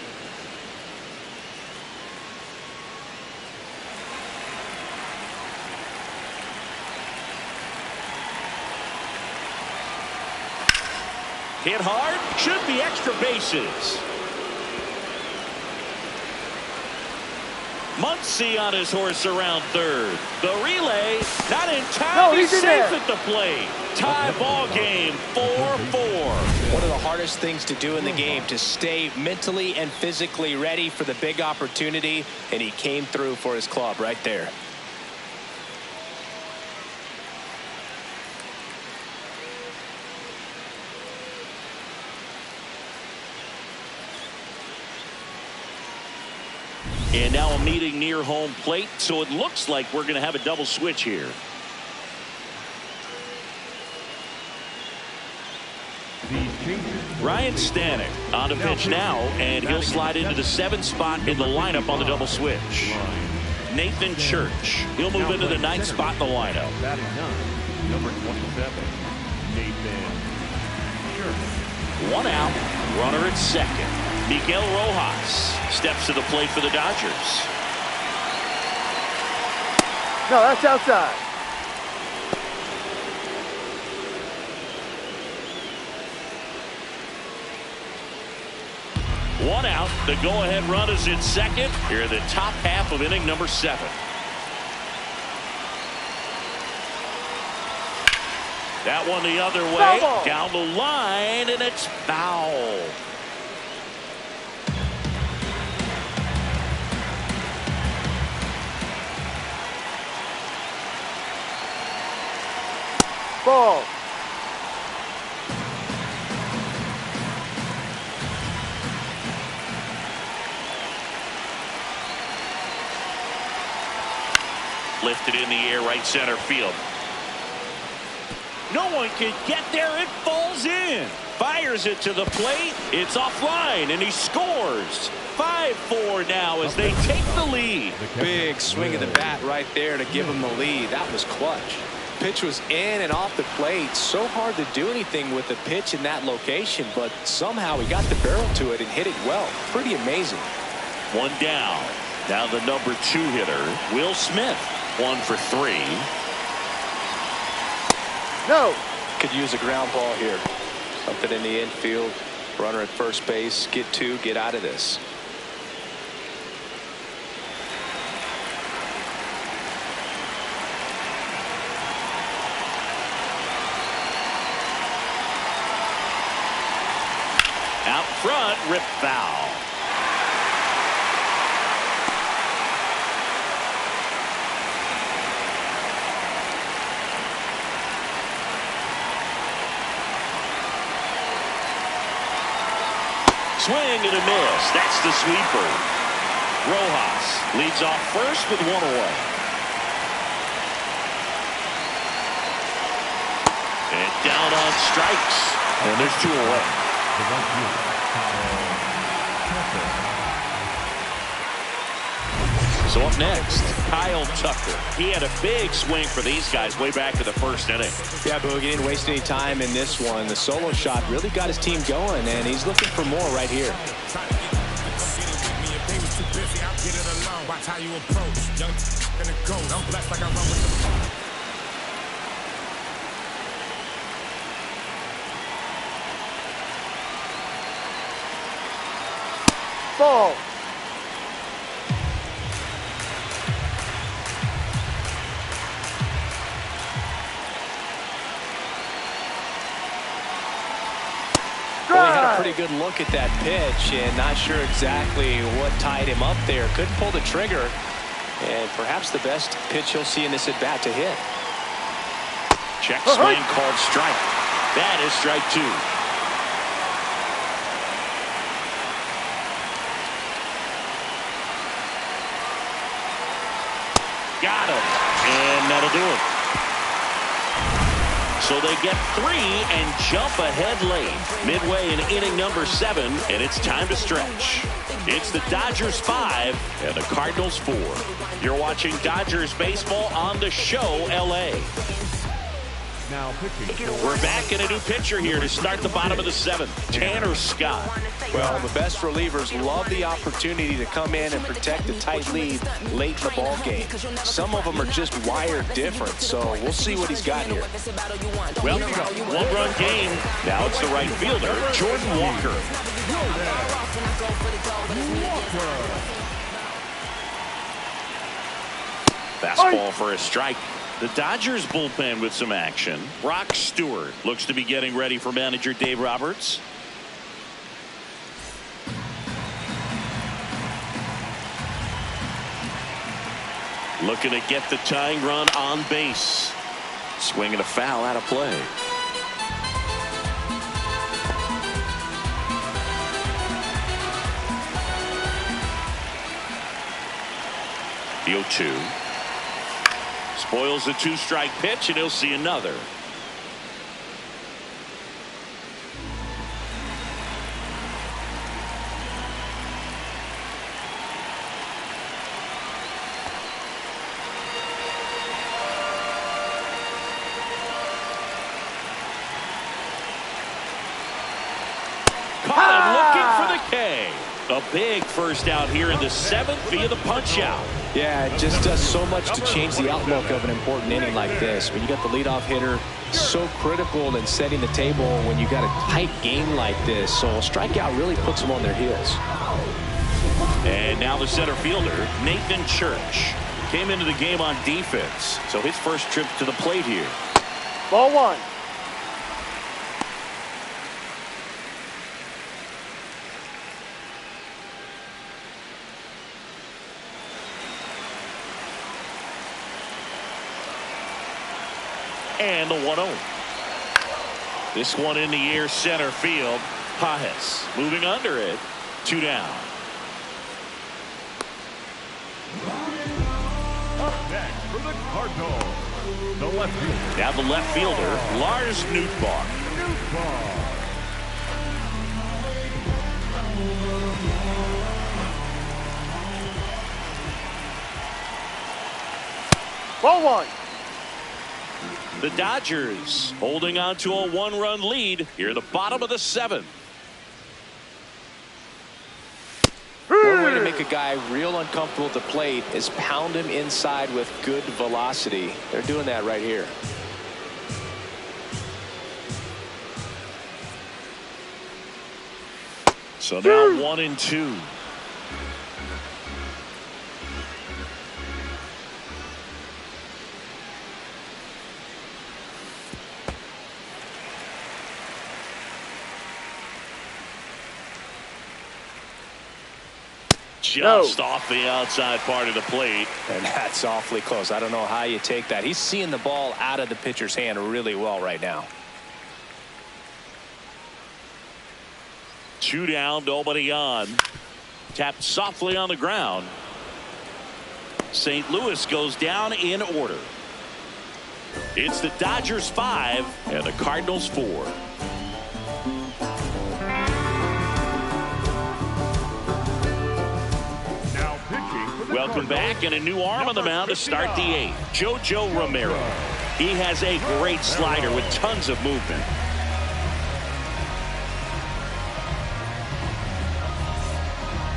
Hit hard. Should be extra bases. Muncy on his horse around third. The relay not in time. No, he's in safe there. at the plate. Tie ball game 4-4. One of the hardest things to do in the game, to stay mentally and physically ready for the big opportunity, and he came through for his club right there. And now a meeting near home plate, so it looks like we're going to have a double switch here. Ryan Stanek on the pitch now, and he'll slide into the 7th spot in the lineup on the double switch. Nathan Church, he'll move into the 9th spot in the lineup. Number 27, Nathan Church. 1 out, runner at second. Miguel Rojas steps to the plate for the Dodgers. No, that's outside. One out. The go-ahead run is in second here in the top half of inning number 7. That one the other way. Foul. Down the line, and it's foul. Ball. Lifted in the air, right center field. No one can get there. It falls in. Fires it to the plate. It's offline, and he scores. 5-4 now as they take the lead. Big swing of the bat right there to give him the lead. That was clutch. Pitch was in and off the plate. So hard to do anything with the pitch in that location, but somehow he got the barrel to it and hit it well. Pretty amazing. 1 down. Now the number 2 hitter, Will Smith. 1 for 3. No. Could use a ground ball here. Something in the infield. Runner at first base. Get 2. Get out of this. Out front, rip foul. Swing and a miss. That's the sweeper. Rojas leads off first with 1 away. And down on strikes. And there's 2 away. So up next, Kyle Tucker. He had a big swing for these guys way back to the 1st inning. Yeah, Boog, he didn't waste any time in this one. The solo shot really got his team going, and he's looking for more right here. Ball. Well, he had a pretty good look at that pitch and not sure exactly what tied him up there. Couldn't pull the trigger, and perhaps the best pitch he'll see in this at-bat to hit. Check swing called strike. That is strike 2. Got him. And that'll do it. So they get 3 and jump ahead late. Midway in inning number 7, and it's time to stretch. It's the Dodgers 5 and the Cardinals 4. You're watching Dodgers baseball on the show LA. Now pitching. We're back in a new pitcher here to start the bottom of the 7th. Tanner Scott. Well, the best relievers love the opportunity to come in and protect a tight lead late in the ball game. Some of them are just wired different, so we'll see what he's got here. Well, one-run game. Now it's the right fielder, Jordan Walker. Fastball for a strike. The Dodgers bullpen with some action. Rock Stewart looks to be getting ready for manager Dave Roberts. Looking to get the tying run on base. Swinging a foul out of play. The 0-2. Spoils the 2-strike pitch, and he'll see another. Caught him looking for the K. A big first out here in the 7th via the punch out. Yeah, it just does so much to change the outlook of an important inning like this. When you got the leadoff hitter, so critical in setting the table when you got a tight game like this. So a strikeout really puts them on their heels. And now the center fielder, Nathan Church, came into the game on defense. So his first trip to the plate here. Ball 1. And the 1-0. This one in the air, center field. Pajes moving under it. 2 down. Up next for the Cardinals, the left fielder. Now the left fielder, Lars Nootbaar. Ball 1. The Dodgers holding on to a 1-run lead here at the bottom of the 7th. One way to make a guy real uncomfortable at the plate is pound him inside with good velocity. They're doing that right here. So now 1-2. Just off the outside part of the plate. And that's awfully close. I don't know how you take that. He's seeing the ball out of the pitcher's hand really well right now. 2 down, nobody on. Tapped softly on the ground. St. Louis goes down in order. It's the Dodgers 5 and the Cardinals 4. Welcome back, and a new arm on the mound to start the 8th. JoJo Romero. He has a great slider with tons of movement.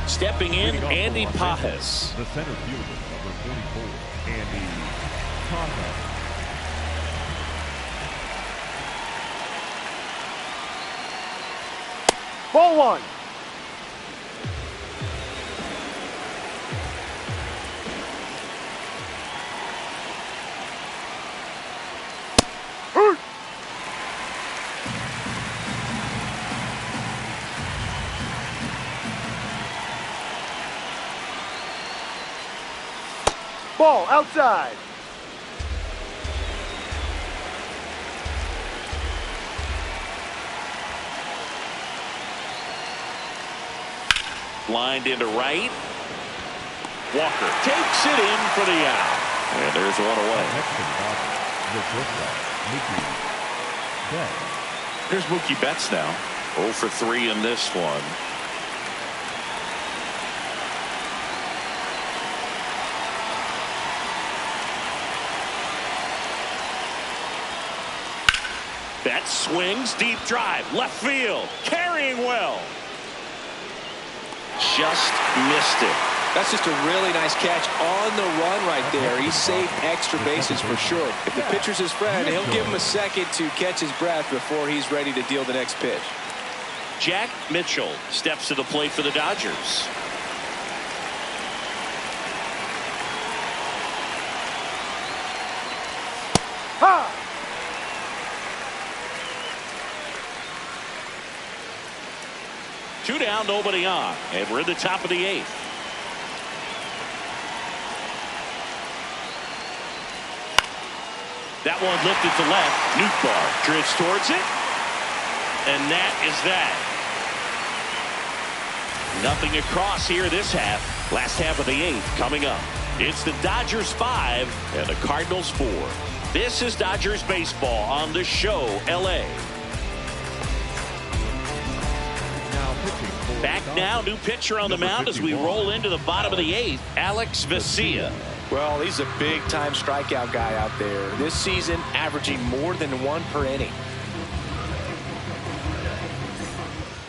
Stepping in, Andy Pajes. The center fielder, number 44, Andy Pajes. Ball 1. Ball outside. Lined into right. Walker takes it in for the out. And there's one away. Here's Mookie Betts now. 0 for 3 in this one. Betts swings, deep drive, left field, carrying well. Just missed it. That's just a really nice catch on the run right there. He saved extra bases for sure. If the pitcher's his friend, he'll give him a second to catch his breath before he's ready to deal the next pitch. Jack Mitchell steps to the plate for the Dodgers. Ha! Two down, nobody on, and we're in the top of the 8th. That one lifted to left. Nootbaar drifts towards it, and that is that. Nothing across here this half. Last half of the 8th coming up. It's the Dodgers 5 and the Cardinals 4. This is Dodgers baseball on the show LA. Back now, new pitcher on the mound as we roll into the bottom of the 8th, Alex Vesia. Well, he's a big-time strikeout guy out there. This season, averaging more than 1 per inning.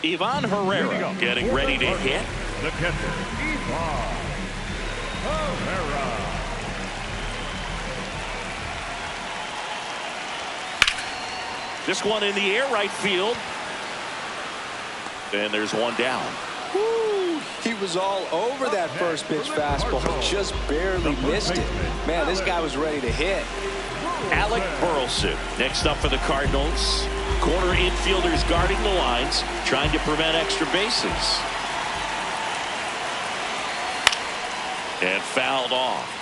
Ivan Herrera getting ready to hit. The catcher, Ivan Herrera. This one in the air, right field. And there's one down. Woo, he was all over that first pitch fastball. Just barely missed it. Man, this guy was ready to hit. Alec Burleson next up for the Cardinals. Corner infielders guarding the lines, trying to prevent extra bases. And fouled off.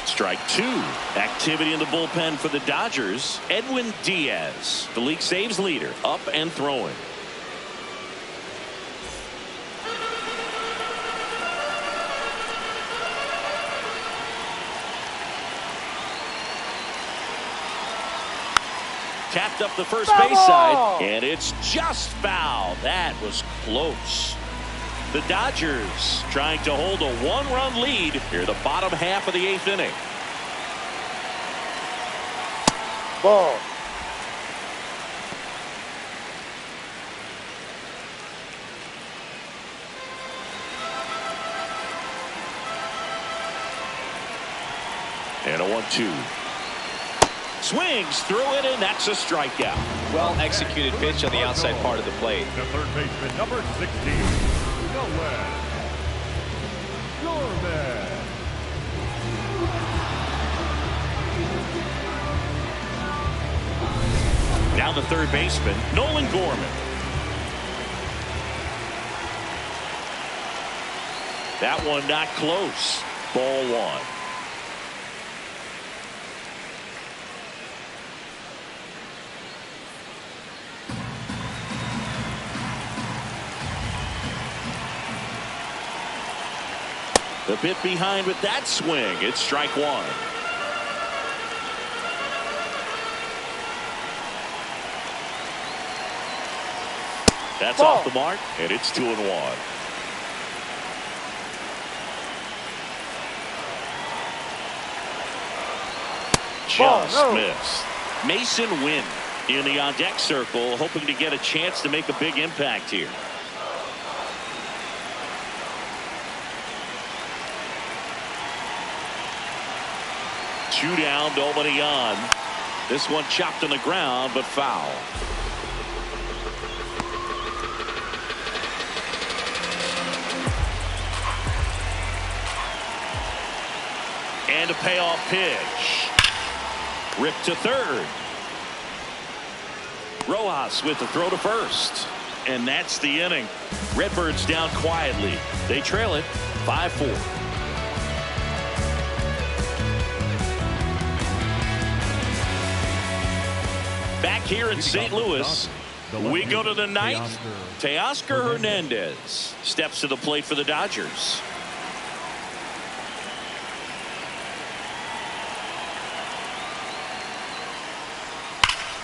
Strike 2. Activity in the bullpen for the Dodgers. Edwin Diaz, the league saves leader, up and throwing. Tapped up the first base side, and it's just foul. That was close. The Dodgers trying to hold a 1-run lead here, the bottom half of the 8th inning. Ball. And a 1-2. Swings through it, and that's a strikeout. Well executed pitch on the outside part of the plate. The third baseman, number 16, Nolan Gorman. Down the third baseman, Nolan Gorman. That one not close. Ball 1. The bit behind with that swing. It's strike 1. That's off the mark, and it's 2-1. Just missed. Mason Wynn in the on-deck circle, hoping to get a chance to make a big impact here. Two down, nobody on. This one chopped on the ground, but foul. And a payoff pitch. Ripped to third. Rojas with the throw to first. And that's the inning. Redbirds down quietly. They trail it 5-4. Back here in St. Louis, we go to the 9th. Teoscar Hernandez steps to the plate for the Dodgers.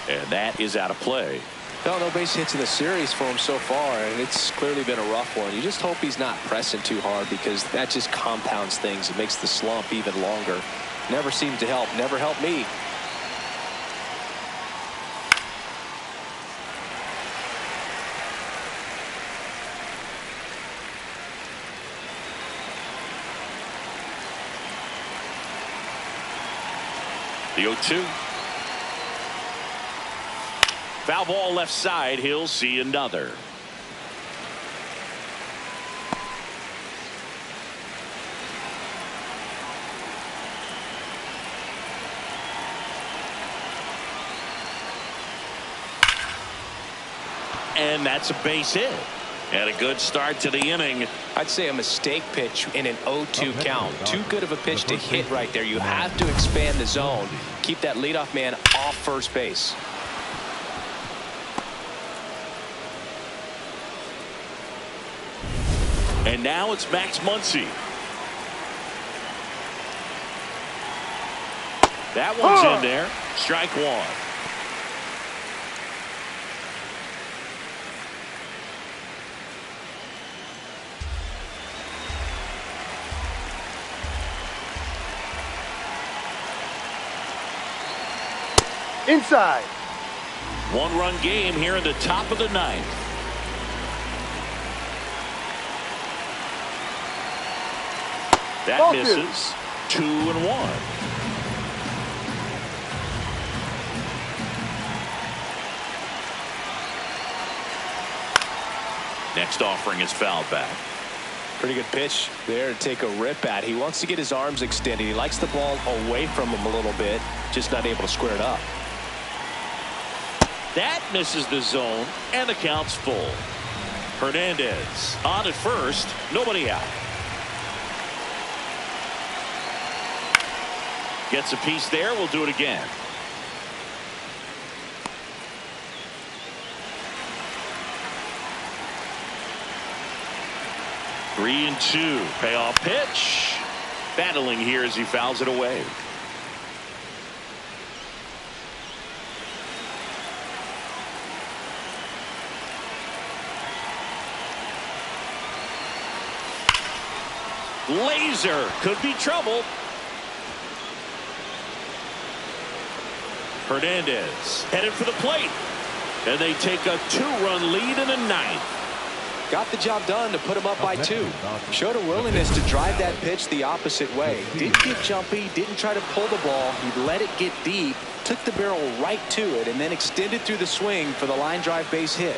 And that is out of play. No base hits in the series for him so far, and it's clearly been a rough one. You just hope he's not pressing too hard, because that just compounds things. It makes the slump even longer. Never seems to help. Never helped me. The 0-2. Foul ball left side. He'll see another. And that's a base hit. And a good start to the inning. I'd say a mistake pitch in an 0-2 count. Too good of a pitch to hit right there. You have to expand the zone. Keep that leadoff man off first base. And now it's Max Muncy. That one's in there. Strike one. Inside. One-run game here in the top of the ninth. That misses. 2-1. Next offering is fouled back. Pretty good pitch there to take a rip at. He wants to get his arms extended. He likes the ball away from him a little bit, just not able to square it up. That misses the zone, and the count's full. Hernandez on at first, nobody out. Gets a piece there. We'll do it again. Three and two. Payoff pitch. Battling here as he fouls it away. Laser could be trouble. Hernandez headed for the plate, and they take a 2-run lead in the ninth. Got the job done to put him up by 2. Showed a willingness to drive that pitch the opposite way. Didn't get jumpy, didn't try to pull the ball. He let it get deep, took the barrel right to it, and then extended through the swing for the line drive base hit.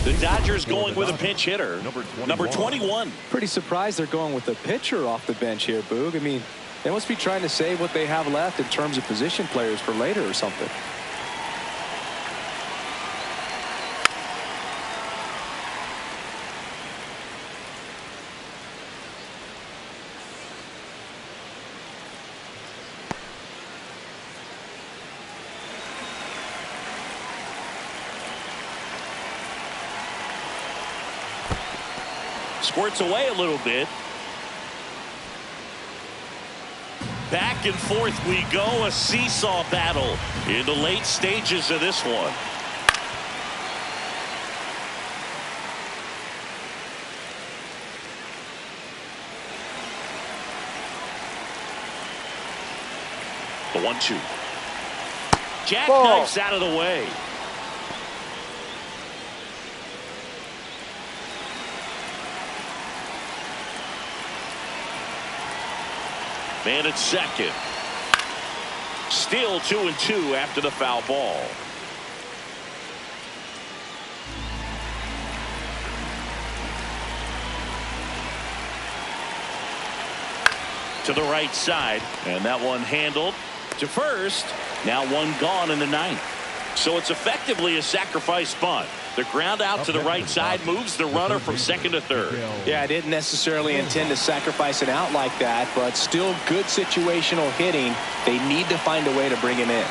The Dodgers going with a pinch hitter, number 21. Pretty surprised they're going with a pitcher off the bench here, Boog. I mean, they must be trying to save what they have left in terms of position players for later or something. Squirts away a little bit. Back and forth we go, a seesaw battle in the late stages of this one. The 1-2. Jackknifes out of the way. Man at second. Still 2-2 after the foul ball. To the right side, and that one handled to first. Now one gone in the ninth. So it's effectively a sacrifice bunt. The ground out to the right side moves the runner from second to third. Yeah, I didn't necessarily intend to sacrifice an out like that, but still good situational hitting. They need to find a way to bring him in.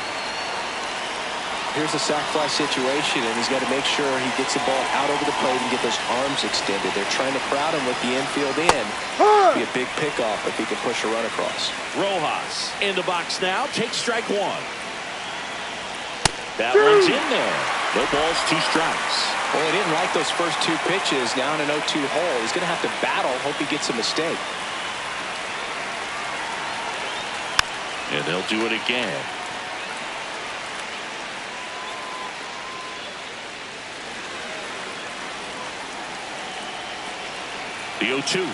Here's a sac fly situation, and he's got to make sure he gets the ball out over the plate and get those arms extended. They're trying to crowd him with the infield in. Be a big pickoff if he can push a run across. Rojas in the box now. Takes strike one. That one's in there. No balls, 2 strikes. Well, he didn't like those first 2 pitches. Now in an 0-2 hole. He's going to have to battle. Hope he gets a mistake. And they'll do it again. The 0-2.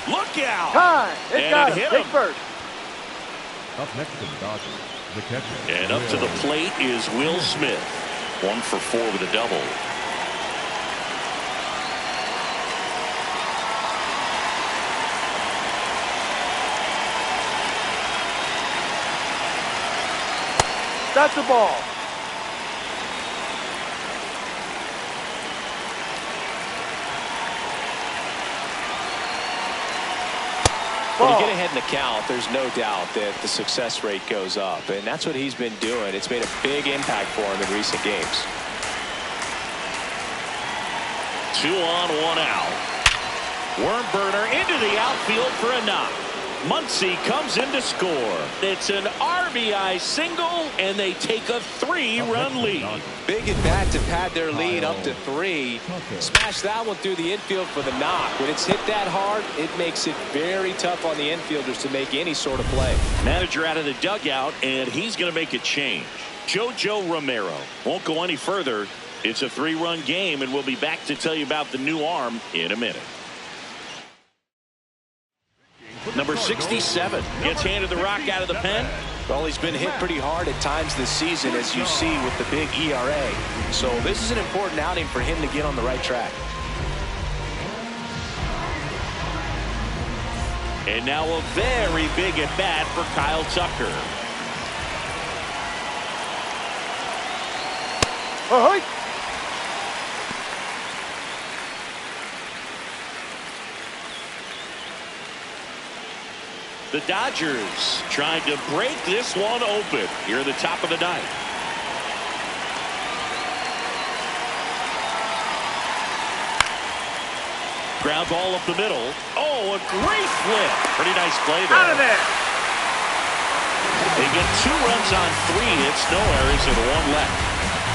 Look out! Time. It got it hit him. him. Take first. Up next to the Dodgers, the catcher. And up to the plate is Will Smith. 1 for 4 with a double. That's the ball. When you get ahead in the count, there's no doubt that the success rate goes up, and that's what he's been doing. It's made a big impact for him in recent games. 2 on, 1 out. Worm burner into the outfield for a knock. Muncy comes in to score. It's an RBI single, and they take a 3-run lead. Big at bat to pad their lead up to 3. Smash that one through the infield for the knock. When it's hit that hard, it makes it very tough on the infielders to make any sort of play. Manager out of the dugout, and he's going to make a change. JoJo Romero won't go any further. It's a 3-run game, and we'll be back to tell you about the new arm in a minute. Number 67 gets handed the rock out of the pen. Well, he's been hit pretty hard at times this season, as you see with the big ERA. So this is an important outing for him to get on the right track. And now a very big at bat for Kyle Tucker. Ahoy! The Dodgers trying to break this one open here at the top of the ninth. Ground ball up the middle. Oh, a great flip. Pretty nice play there. Out of there. They get 2 runs on 3 hits, no errors, and 1 left.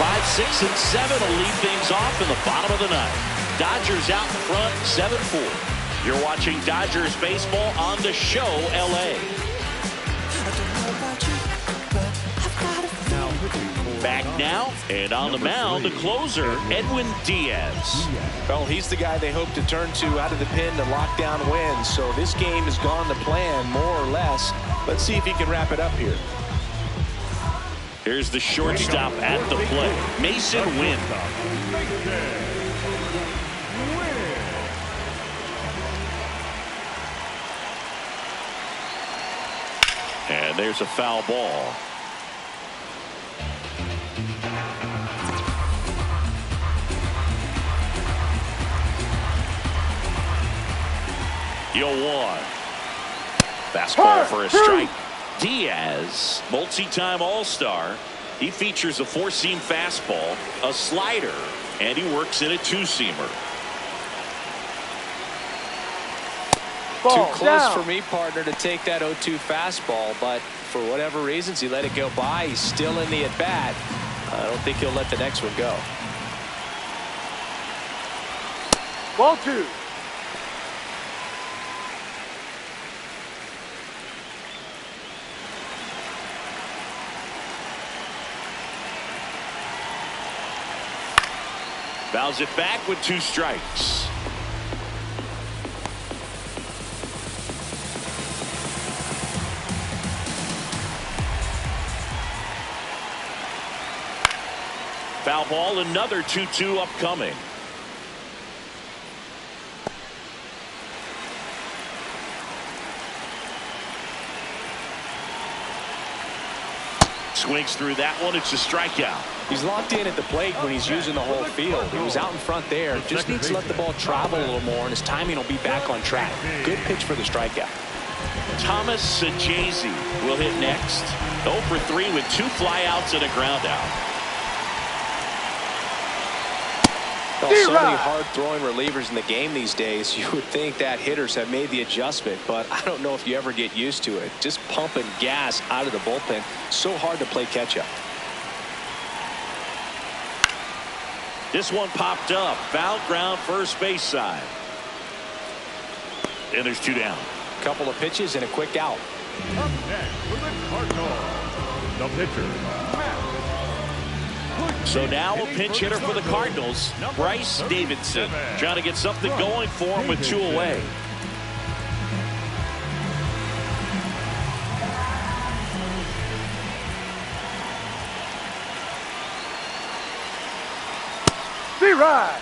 5, 6, and 7 will lead things off in the bottom of the ninth. Dodgers out in front, 7-4. You're watching Dodgers baseball on the show LA. Back now, and on the mound, the closer, Edwin Diaz. Well, he's the guy they hope to turn to out of the pen to lock down wins. So this game has gone to plan, more or less. Let's see if he can wrap it up here. Here's the shortstop at the plate, Mason Wynn. And there's a foul ball. Yo, 1. Fastball for a strike. Diaz, multi-time All-Star. He features a 4-seam fastball, a slider, and he works in a 2-seamer. Too close for me, partner, to take that 0-2 fastball, but for whatever reasons, he let it go by. He's still in the at-bat. I don't think he'll let the next one go. Ball 2. Fouls it back with 2 strikes. Foul ball, another 2-2 upcoming. Swings through that one. It's a strikeout. He's locked in at the plate when he's using the whole field. He was out in front there. Just needs to let the ball travel a little more, and his timing will be back on track. Good pitch for the strikeout. Thomas Sajazi will hit next. 0 for 3 with 2 flyouts and a ground out. Well, so many hard-throwing relievers in the game these days, you would think that hitters have made the adjustment, but I don't know if you ever get used to it. Just pumping gas out of the bullpen, so hard to play catch-up. This one popped up. Foul ground, first base side. And there's 2 down. Couple of pitches and a quick out. Up next for the Cardinals, the pitcher. So now a pinch hitter for the Cardinals, Bryce Davidson, trying to get something going for him with 2 away. Be right.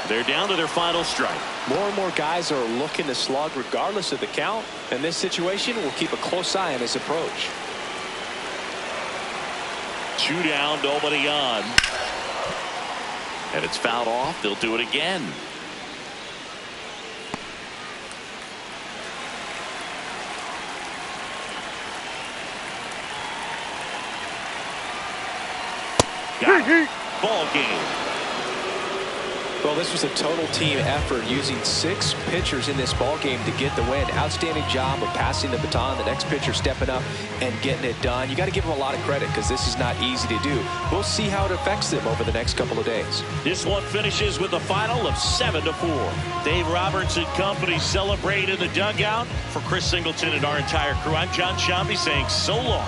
They're down to their final strike. More and more guys are looking to slug regardless of the count. In this situation, we'll keep a close eye on his approach. 2 down, nobody on. And it's fouled off. They'll do it again. Got it. Ball game. Well, this was a total team effort, using 6 pitchers in this ball game to get the win. Outstanding job of passing the baton, the next pitcher stepping up and getting it done. You got to give them a lot of credit because this is not easy to do. We'll see how it affects them over the next couple of days. This one finishes with a final of 7-4. Dave Roberts and company celebrate in the dugout. For Chris Singleton and our entire crew, I'm John Shambi saying so long.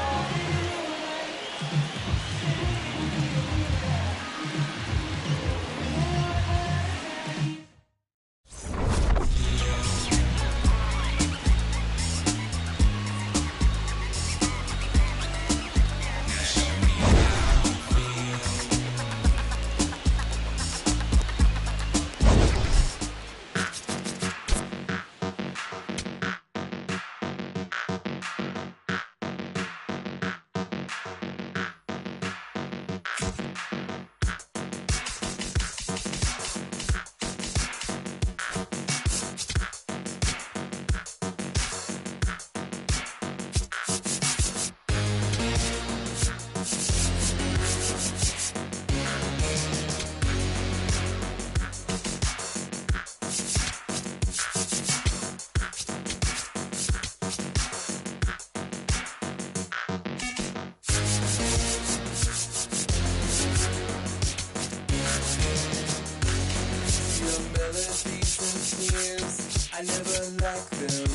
I never liked them.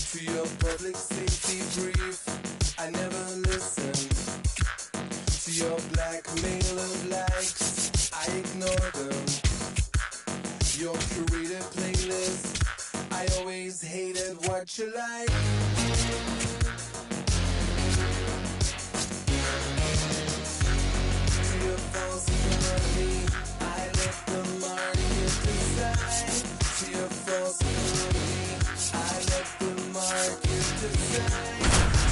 To your public safety brief, I never listened. To your blackmail of likes, I ignore them. Your curated playlist, I always hated what you like. To your false economy, I let the market decide. To your false economy, I let the market decide.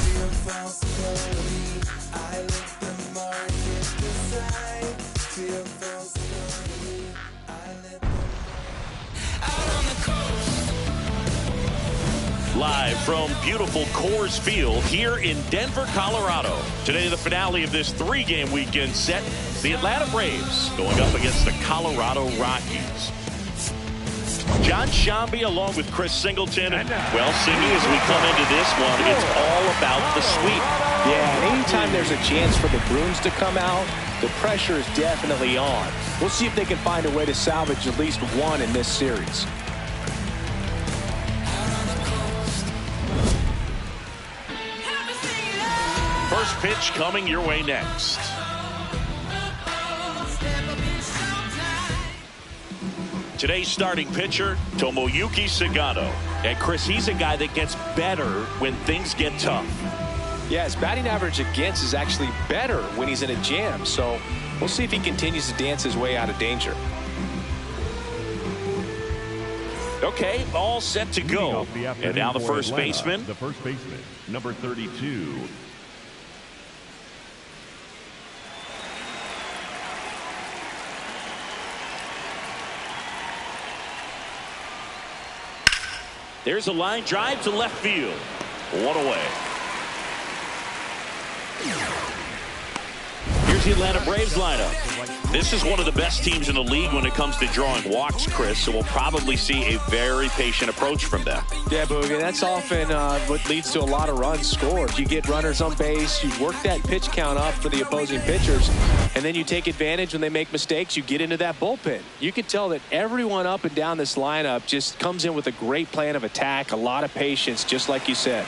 To your false economy, I let the market decide. To your false economy, I let the out on the coast. Live from beautiful Coors Field here in Denver, Colorado. Today, the finale of this 3-game weekend set. The Atlanta Braves going up against the Colorado Rockies. John Shambi along with Chris Singleton. And, well, Singy, as we come into this one, it's all about the sweep. Yeah, and anytime there's a chance for the Bruins to come out, the pressure is definitely on. We'll see if they can find a way to salvage at least one in this series. First pitch coming your way next. Today's starting pitcher, Tomoyuki Sagano. And Chris, he's a guy that gets better when things get tough. Yeah, his batting average against is actually better when he's in a jam. So we'll see if he continues to dance his way out of danger. Okay, all set to go. And now the first Atlanta, baseman. The first baseman, number 32. There's a line drive to left field. One away. Here's the Atlanta Braves lineup. This is one of the best teams in the league when it comes to drawing walks, Chris, so we'll probably see a very patient approach from them. Yeah, Boogie, that's often what leads to a lot of runs scored. You get runners on base, you work that pitch count up for the opposing pitchers, and then you take advantage when they make mistakes. You get into that bullpen. You can tell that everyone up and down this lineup just comes in with a great plan of attack, a lot of patience, just like you said.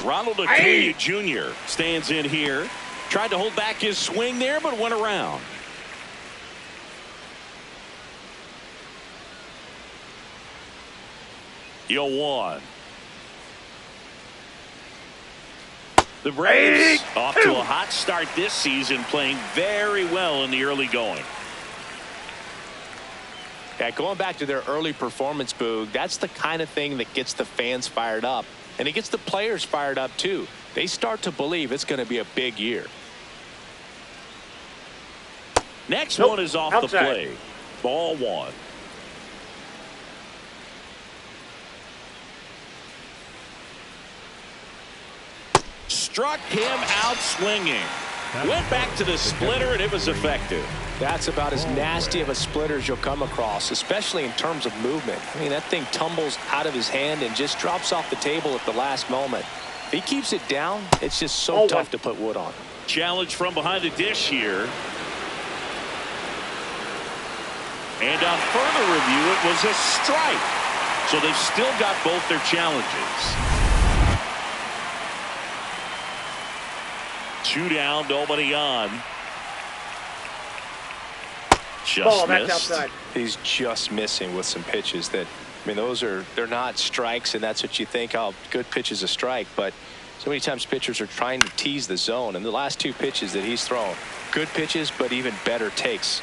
Ronald Acuna Jr. stands in here. Tried to hold back his swing there, but went around. The 0-1. The Braves off to a hot start this season, playing very well in the early going. Yeah, going back to their early performance, Boog, that's the kind of thing that gets the fans fired up. And it gets the players fired up, too. They start to believe it's going to be a big year. Next one is off the play. Ball 1. Struck him out swinging. Went back to the splitter, and it was effective. That's about as nasty of a splitter as you'll come across, especially in terms of movement. I mean, that thing tumbles out of his hand and just drops off the table at the last moment. If he keeps it down, it's just so tough to put wood on. Challenge from behind the dish here. And on further review, it was a strike. So they've still got both their challenges. 2 down, nobody on. Just that's missed. outside. He's just missing with some pitches that, I mean, they're not strikes, and that's what you think, oh, good pitch is a strike. But so many times pitchers are trying to tease the zone, and the last 2 pitches that he's thrown, good pitches, but even better takes.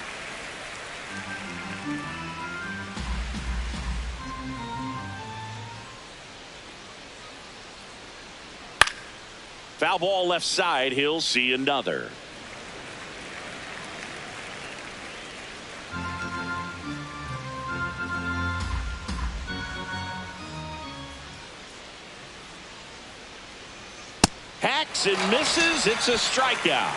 Foul ball left side. He'll see another. Hacks and misses. It's a strikeout.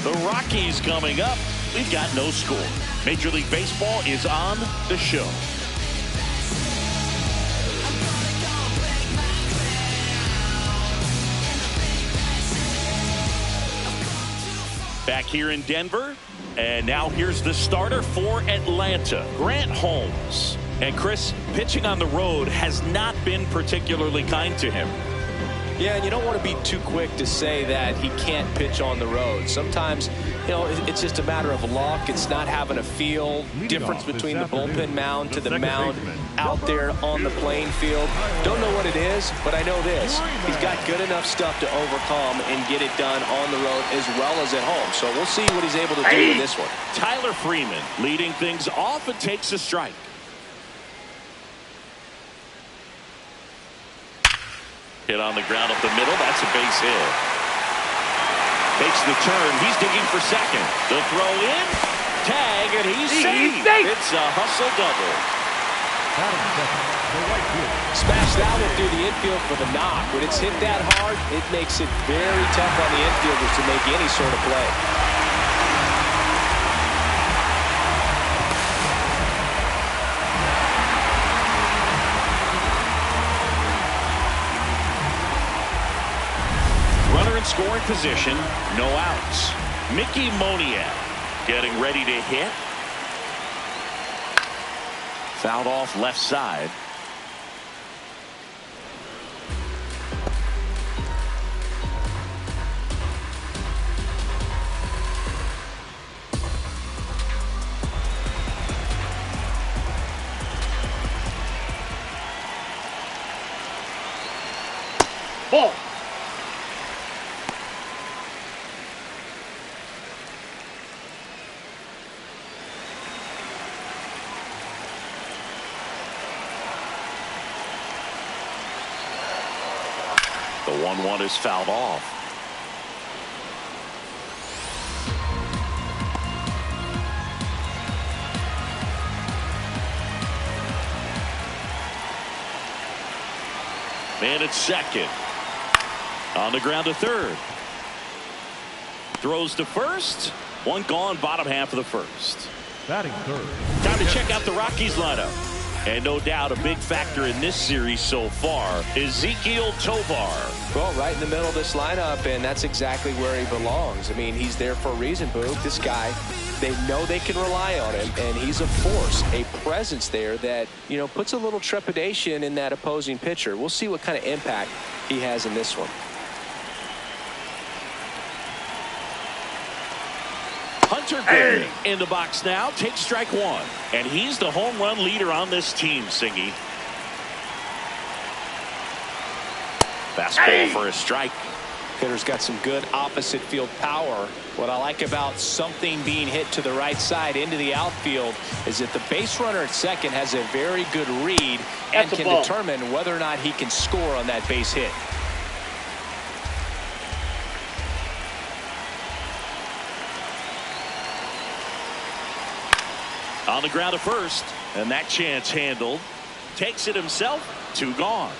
The Rockies coming up. We've got no score. Major League Baseball is on the show. Back here in Denver, and now here's the starter for Atlanta, Grant Holmes. And Chris, pitching on the road has not been particularly kind to him. Yeah, and you don't want to be too quick to say that he can't pitch on the road. Sometimes, you know, it's just a matter of luck. It's not having a feel difference between the bullpen mound to the mound out there on the playing field. Don't know what it is, but I know this. He's got good enough stuff to overcome and get it done on the road as well as at home. So we'll see what he's able to do in this one. Tyler Freeman leading things off and takes a strike. Hit on the ground up the middle. That's a base hit. Takes the turn. He's digging for second. The throw in. Tag, and he's safe. It's a hustle double. Smash that one through the infield for the knock. When it's hit that hard, it makes it very tough on the infielders to make any sort of play. Runner in scoring position, no outs. Mickey Moniak getting ready to hit. Fouled off left side. Ball. The 1-1 is fouled off. And it's second. On the ground to third. Throws to first. One gone, bottom half of the first. Batting third. Time to check out the Rockies lineup. And no doubt a big factor in this series so far, Ezequiel Tovar. Well, right in the middle of this lineup, and that's exactly where he belongs. I mean, he's there for a reason, Boog. This guy, they know they can rely on him, and he's a force, a presence there that, you know, puts a little trepidation in that opposing pitcher. We'll see what kind of impact he has in this one. Hunter Gray in the box now, takes strike one. And he's the home run leader on this team, Singy. Fastball for a strike. Hitter's got some good opposite field power. What I like about something being hit to the right side into the outfield is that the base runner at second has a very good read and can determine whether or not he can score on that base hit. On the ground to first, and that chance handled. Takes it himself. 2 gone.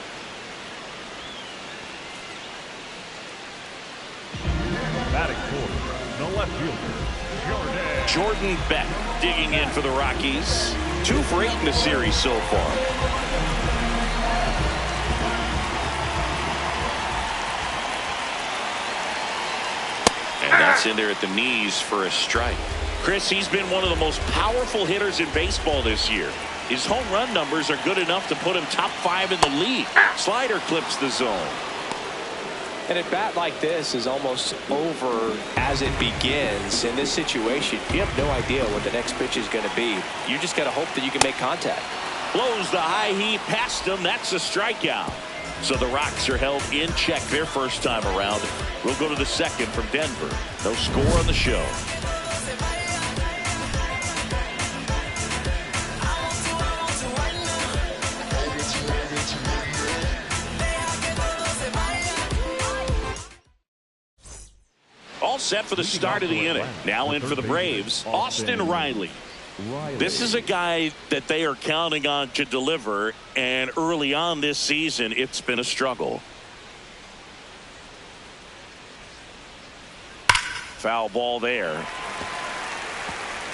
Batting fourth, the left fielder, Jordan Beck digging in for the Rockies. 2 for 8 in the series so far. And that's in there at the knees for a strike. Chris, he's been one of the most powerful hitters in baseball this year. His home run numbers are good enough to put him top 5 in the league. Slider clips the zone. And a bat like this is almost over as it begins. In this situation, you have no idea what the next pitch is going to be. You just got to hope that you can make contact. Blows the high heat past him. That's a strikeout. So the Rocks are held in check their first time around. We'll go to the second from Denver. No score on the show. All set for the start of the inning. Now in for the Braves, Austin Riley. This is a guy that they are counting on to deliver, and early on this season, it's been a struggle. Foul ball there.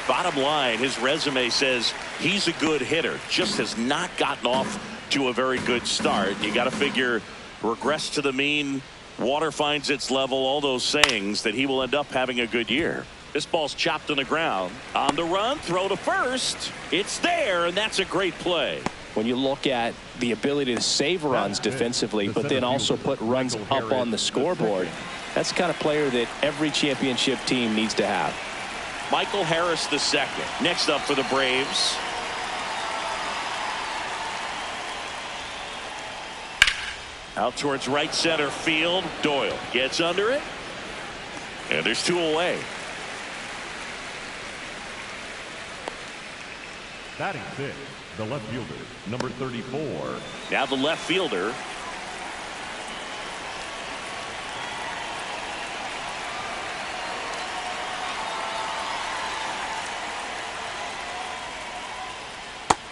Bottom line, his resume says he's a good hitter, just has not gotten off to a very good start. You got to figure regress to the mean, water finds its level, all those sayings, that he will end up having a good year. This ball's chopped on the ground. On the run, throw to first. It's there, and that's a great play. When you look at the ability to save runs defensively, but then also put runs up on the scoreboard, that's the kind of player that every championship team needs to have. Michael Harris the second. Next up for the Braves. Out towards right center field. Doyle gets under it. And there's 2 away. batting sixth, the left fielder, number 34. Now the left fielder.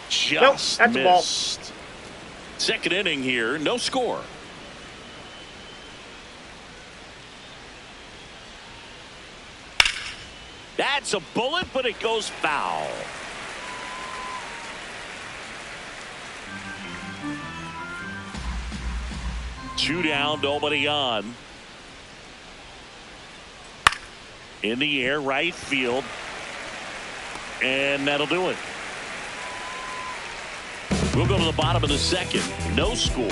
Just that's missed. A ball. Second inning here, no score. That's a bullet, but it goes foul. Two down, nobody on. In the air, right field. And that'll do it. We'll go to the bottom of the second. No score.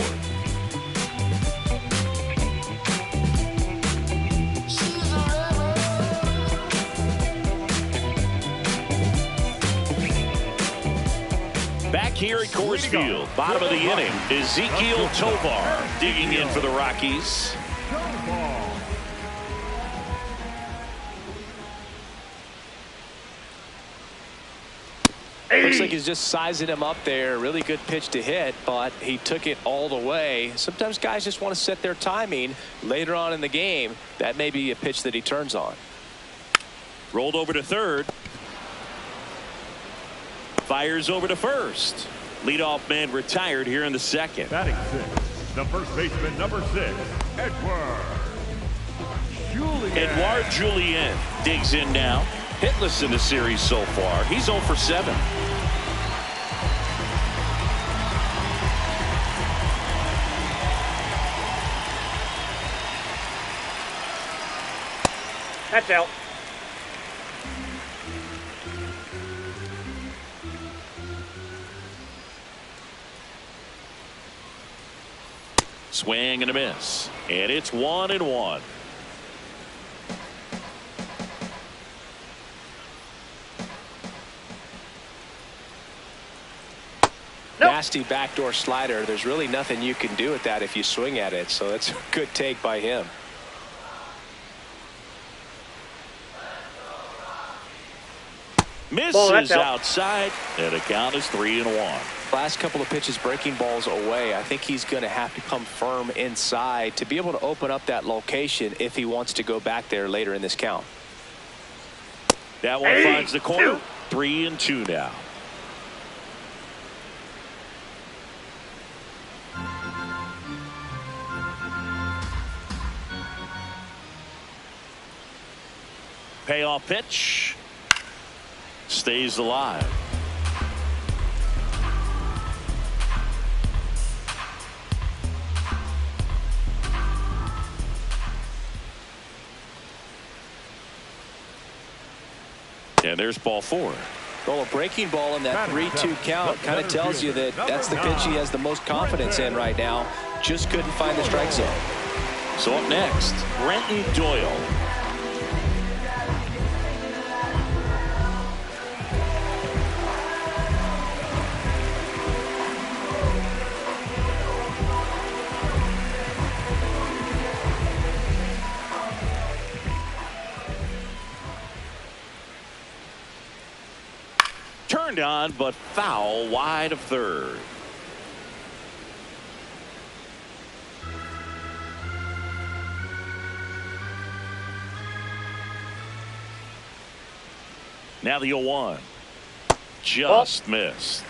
Back here at Coors Field, bottom of the inning, Ezequiel Tovar digging in for the Rockies. Looks like he's just sizing him up there. Really good pitch to hit, but he took it all the way. Sometimes guys just want to set their timing later on in the game. That may be a pitch that he turns on. Rolled over to third. Fires over to first. Leadoff man retired here in the second. Batting sixth, The first baseman, number 6, Edward Julien. Edouard Julien digs in now. Hitless in the series so far. He's 0 for 7. That's out. Swing and a miss. And it's 1-1. Nasty backdoor slider. There's really nothing you can do with that if you swing at it. So that's a good take by him. Misses outside. And the count is 3-1. Last couple of pitches breaking balls away. I think he's going to have to come firm inside to be able to open up that location if he wants to go back there later in this count. That one finds the corner. 3-2 now. Payoff pitch. Stays alive. And there's ball 4. Well, a breaking ball in that 3-2 count kind of tells you that that's the pitch he has the most confidence in right now. Just couldn't find the strike zone. So up next, Brenton Doyle. Turned on, but foul wide of third. Now the 0-1. Just missed.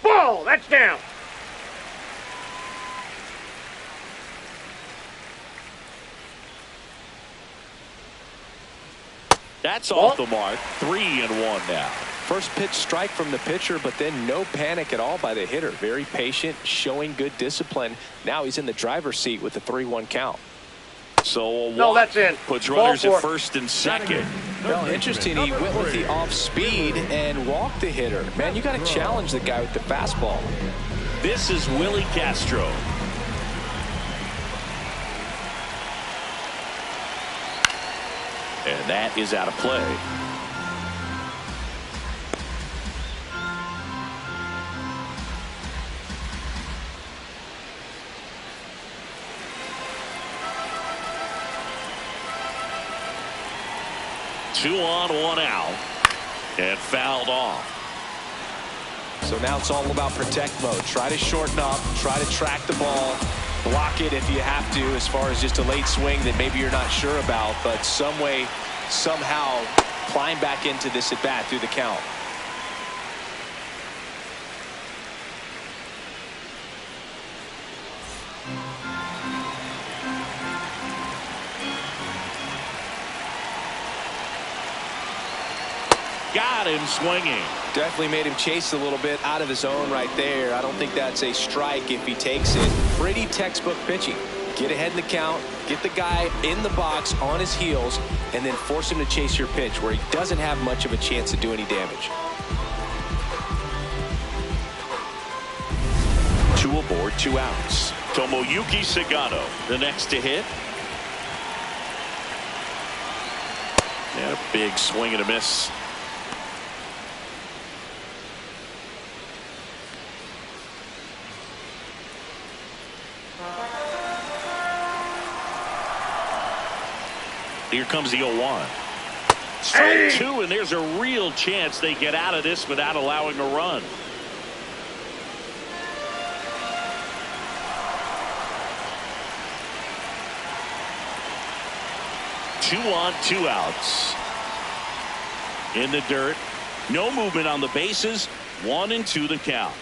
Ball, that's down. That's off the mark. 3-1 now. First pitch strike from the pitcher, but then no panic at all by the hitter. Very patient, showing good discipline. Now he's in the driver's seat with the 3-1 count. So that's in. Puts runners at first and second. Well, interesting. He went with the off speed and walked the hitter. Man, you got to challenge the guy with the fastball. This is Willie Castro. And that is out of play. Two on, one out. And fouled off. So now it's all about protect mode. Try to shorten up. Try to track the ball. Block it if you have to, as far as just a late swing that maybe you're not sure about, but some way, somehow climb back into this at bat through the count. Got him swinging. Definitely made him chase a little bit out of his zone right there. I don't think that's a strike if he takes it. Pretty textbook pitching. Get ahead in the count, get the guy in the box on his heels, and then force him to chase your pitch where he doesn't have much of a chance to do any damage. 2 aboard, 2 outs. Tomoyuki Sagano, the next to hit. And a big swing and a miss. Here comes the 0-1. Strike 2, and there's a real chance they get out of this without allowing a run. Two on, 2 outs. in the dirt. No movement on the bases. 1-2 the count.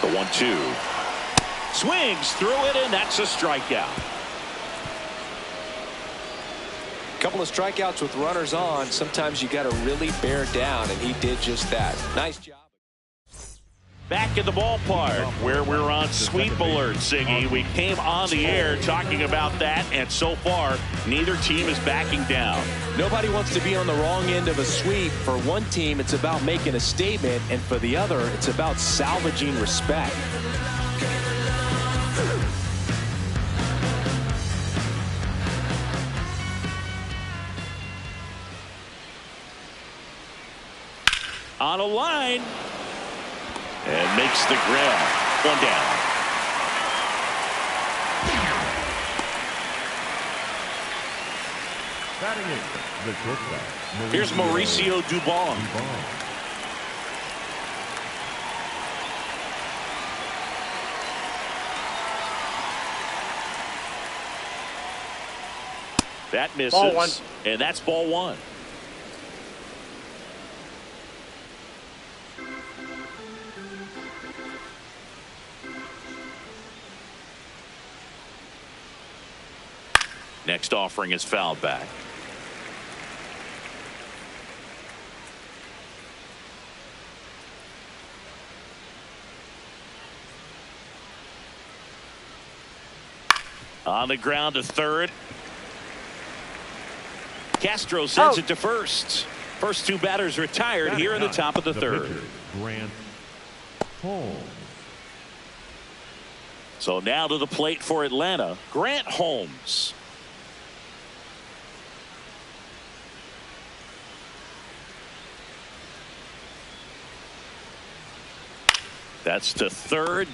The 1-2. Swings through it, and that's a strikeout. Couple of strikeouts with runners on. Sometimes you got to really bear down, and he did just that. Nice job. Back in the ballpark where we're on sweep alert, Siggy. We came on the air talking about that, and so far, neither team is backing down. Nobody wants to be on the wrong end of a sweep. For one team, it's about making a statement, and for the other, it's about salvaging respect. On a line. And makes the grab. One down. Batting in, the shortstop. Here's Mauricio Dubon. That misses. Ball one. And that's ball one. Next offering is fouled back. On the ground to third. Castro sends it to first. First two batters retired here in the top of the third. Pitcher, Grant Holmes. So now to the plate for Atlanta, Grant Holmes. That's to third.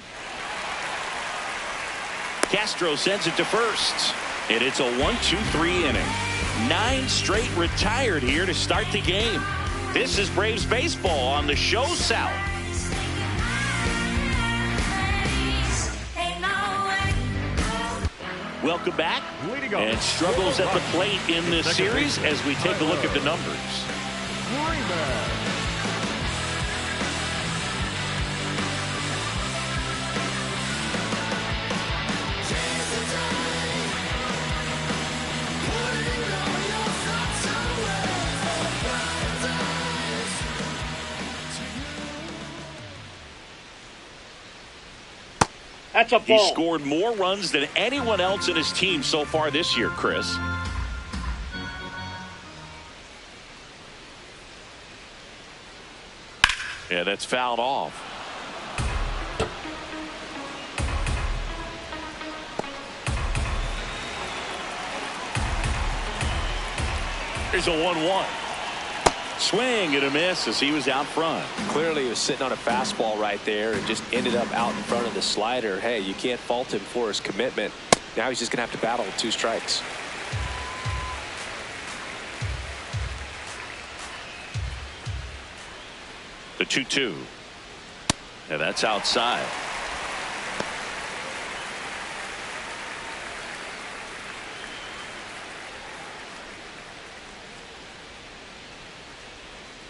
Castro sends it to first. And it's a 1-2-3 inning. 9 straight retired here to start the game. This is Braves baseball on the show South. Welcome back. And struggles at the plate in this series as we take a look at the numbers. That's a He ball. scored more runs than anyone else in his team so far this year, Chris. Yeah, that's fouled off. Here's a 1-1. Swing and a miss as he was out front. Clearly he was sitting on a fastball right there and just ended up out in front of the slider. Hey, you can't fault him for his commitment. Now he's just going to have to battle with 2 strikes. The 2-2. And that's outside.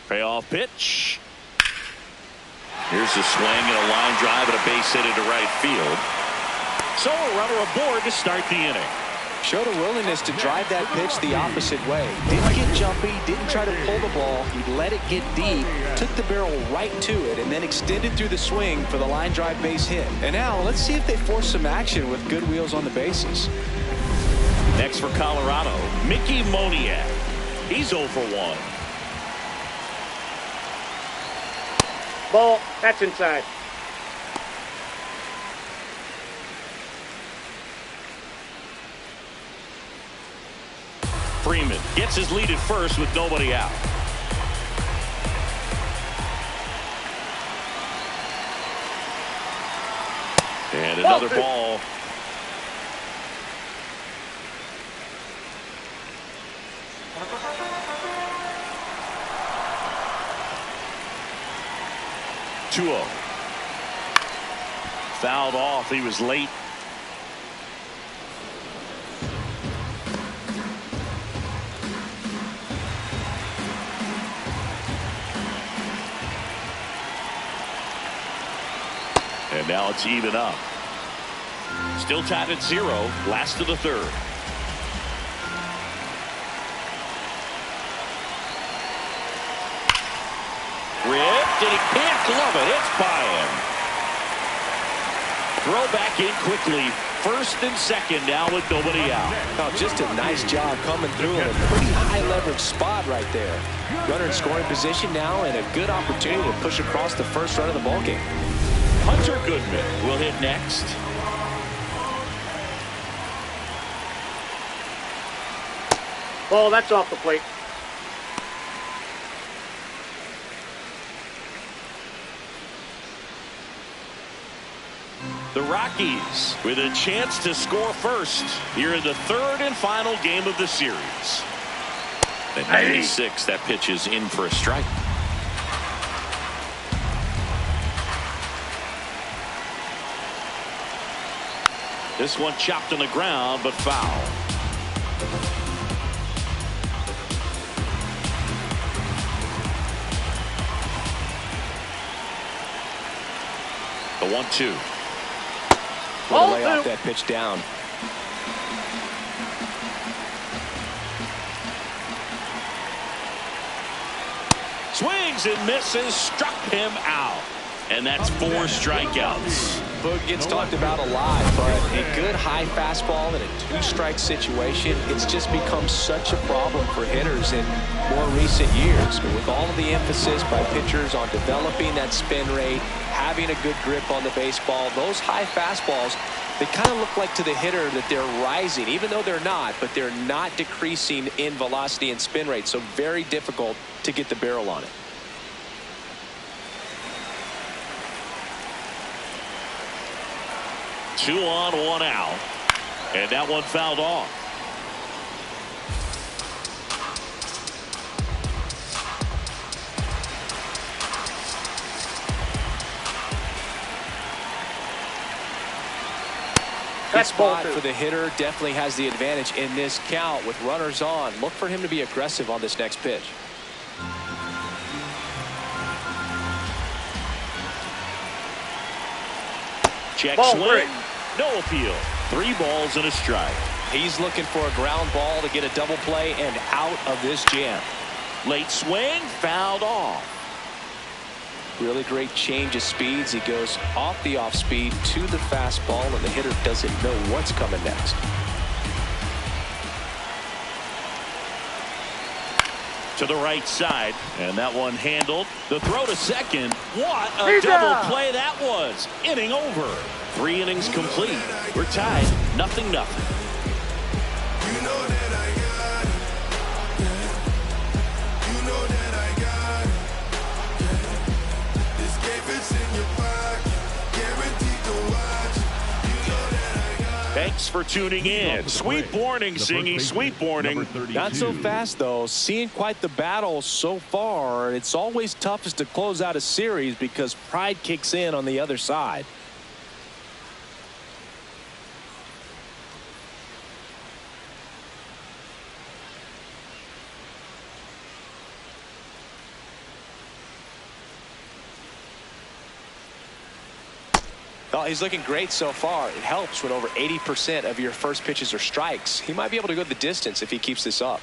Payoff pitch. Here's a swing and a line drive and a base hit into right field. So a runner aboard to start the inning. Showed a willingness to drive that pitch the opposite way. Didn't get jumpy, didn't try to pull the ball. He let it get deep, took the barrel right to it, and then extended through the swing for the line drive base hit. And now let's see if they force some action with good wheels on the bases. Next for Colorado, Mickey Moniak. He's 0 for 1. Ball. That's inside. Freeman gets his lead at first with nobody out. And another ball. 2-0. Fouled off. He was late. And now it's even up. Still tied at 0. Last of the third. Ripped, and he can't glove it. It's by him. Throw back in quickly. First and second now with nobody out. Oh, just a nice job coming through in a pretty high leverage spot right there. Runner in scoring position now and a good opportunity to push across the first run of the ballgame. Hunter Goodman will hit next. Ball, that's off the plate. The Rockies with a chance to score first here in the third and final game of the series. At 96, that pitch is in for a strike. This one chopped on the ground, but foul. The 1-2. Way to lay off that pitch down. Swings and misses, struck him out. And that's 4 strikeouts. Boog gets talked about a lot, but a good high fastball in a 2-strike situation, it's just become such a problem for hitters in more recent years. But with all of the emphasis by pitchers on developing that spin rate, having a good grip on the baseball, those high fastballs, they kind of look like to the hitter that they're rising, even though they're not, but they're not decreasing in velocity and spin rate. So very difficult to get the barrel on it. Two on, 1 out. And that one fouled off. That spot for the hitter definitely has the advantage in this count with runners on. Look for him to be aggressive on this next pitch. Check swing. No appeal. 3 balls and a strike. He's looking for a ground ball to get a double play and out of this jam. Late swing, fouled off. Really great change of speeds. He goes off the off speed to the fastball, and the hitter doesn't know what's coming next. To the right side, and that one handled. The throw to second. What a double play that was. Inning over. 3 innings complete. We're tied 0-0. Thanks for tuning in. Sweet morning, Singy. Sweet morning. Not so fast, though. Seeing quite the battle so far. It's always toughest to close out a series because pride kicks in on the other side. Oh, he's looking great so far. It helps when over 80% of your first pitches are strikes. He might be able to go the distance if he keeps this up.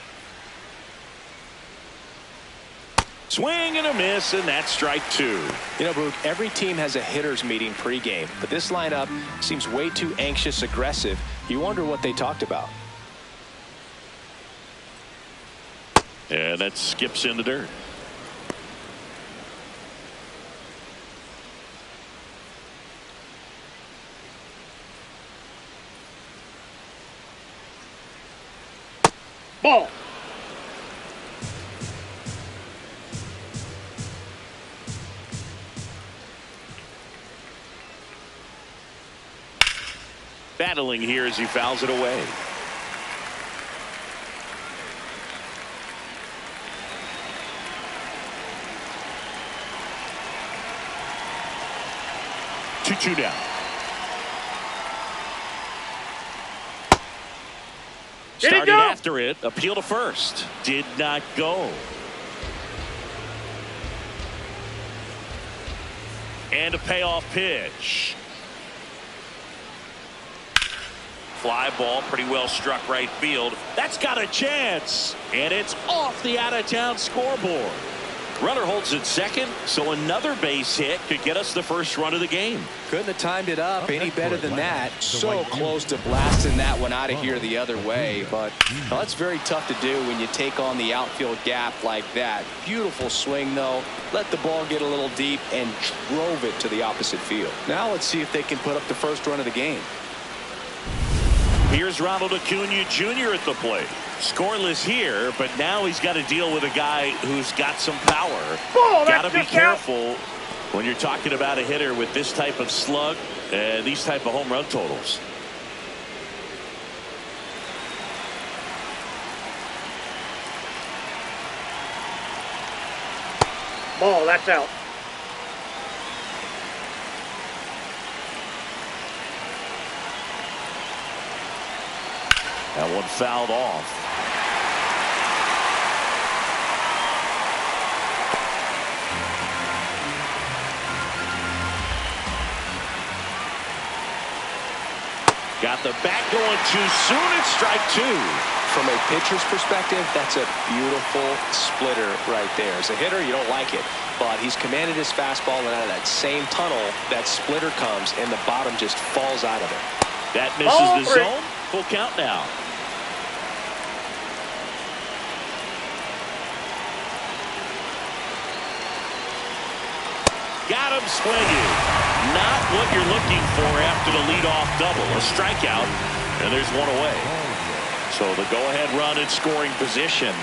Swing and a miss, and that's strike 2. You know, Boog, every team has a hitters meeting pregame, but this lineup seems way too anxious, aggressive. You wonder what they talked about. And that skips in the dirt. Ball. Battling here as he fouls it away. 2 down. Started after it. Appeal to first. Did not go. And a payoff pitch. Fly ball, pretty well struck right field. That's got a chance. And it's off the out-of-town scoreboard. Runner holds at second, so another base hit could get us the first run of the game. Couldn't have timed it up any better than that. So close to blasting that one out of here the other way, but that's very tough to do when you take on the outfield gap like that. Beautiful swing, though. Let the ball get a little deep and drove it to the opposite field. Now let's see if they can put up the first run of the game. Here's Ronald Acuna Jr. at the plate. Scoreless here, but now he's got to deal with a guy who's got some power. Got to be careful when you're talking about a hitter with this type of slug and these type of home run totals. Ball, that's out. That one fouled off. Got the bat going too soon. It's strike 2. From a pitcher's perspective, that's a beautiful splitter right there. As a hitter, you don't like it, but he's commanded his fastball, and out of that same tunnel, that splitter comes, and the bottom just falls out of it. That misses the zone. Full count now. Got him swinging. Not what you're looking for after the leadoff double. A strikeout, and there's one away. So the go-ahead run in scoring position.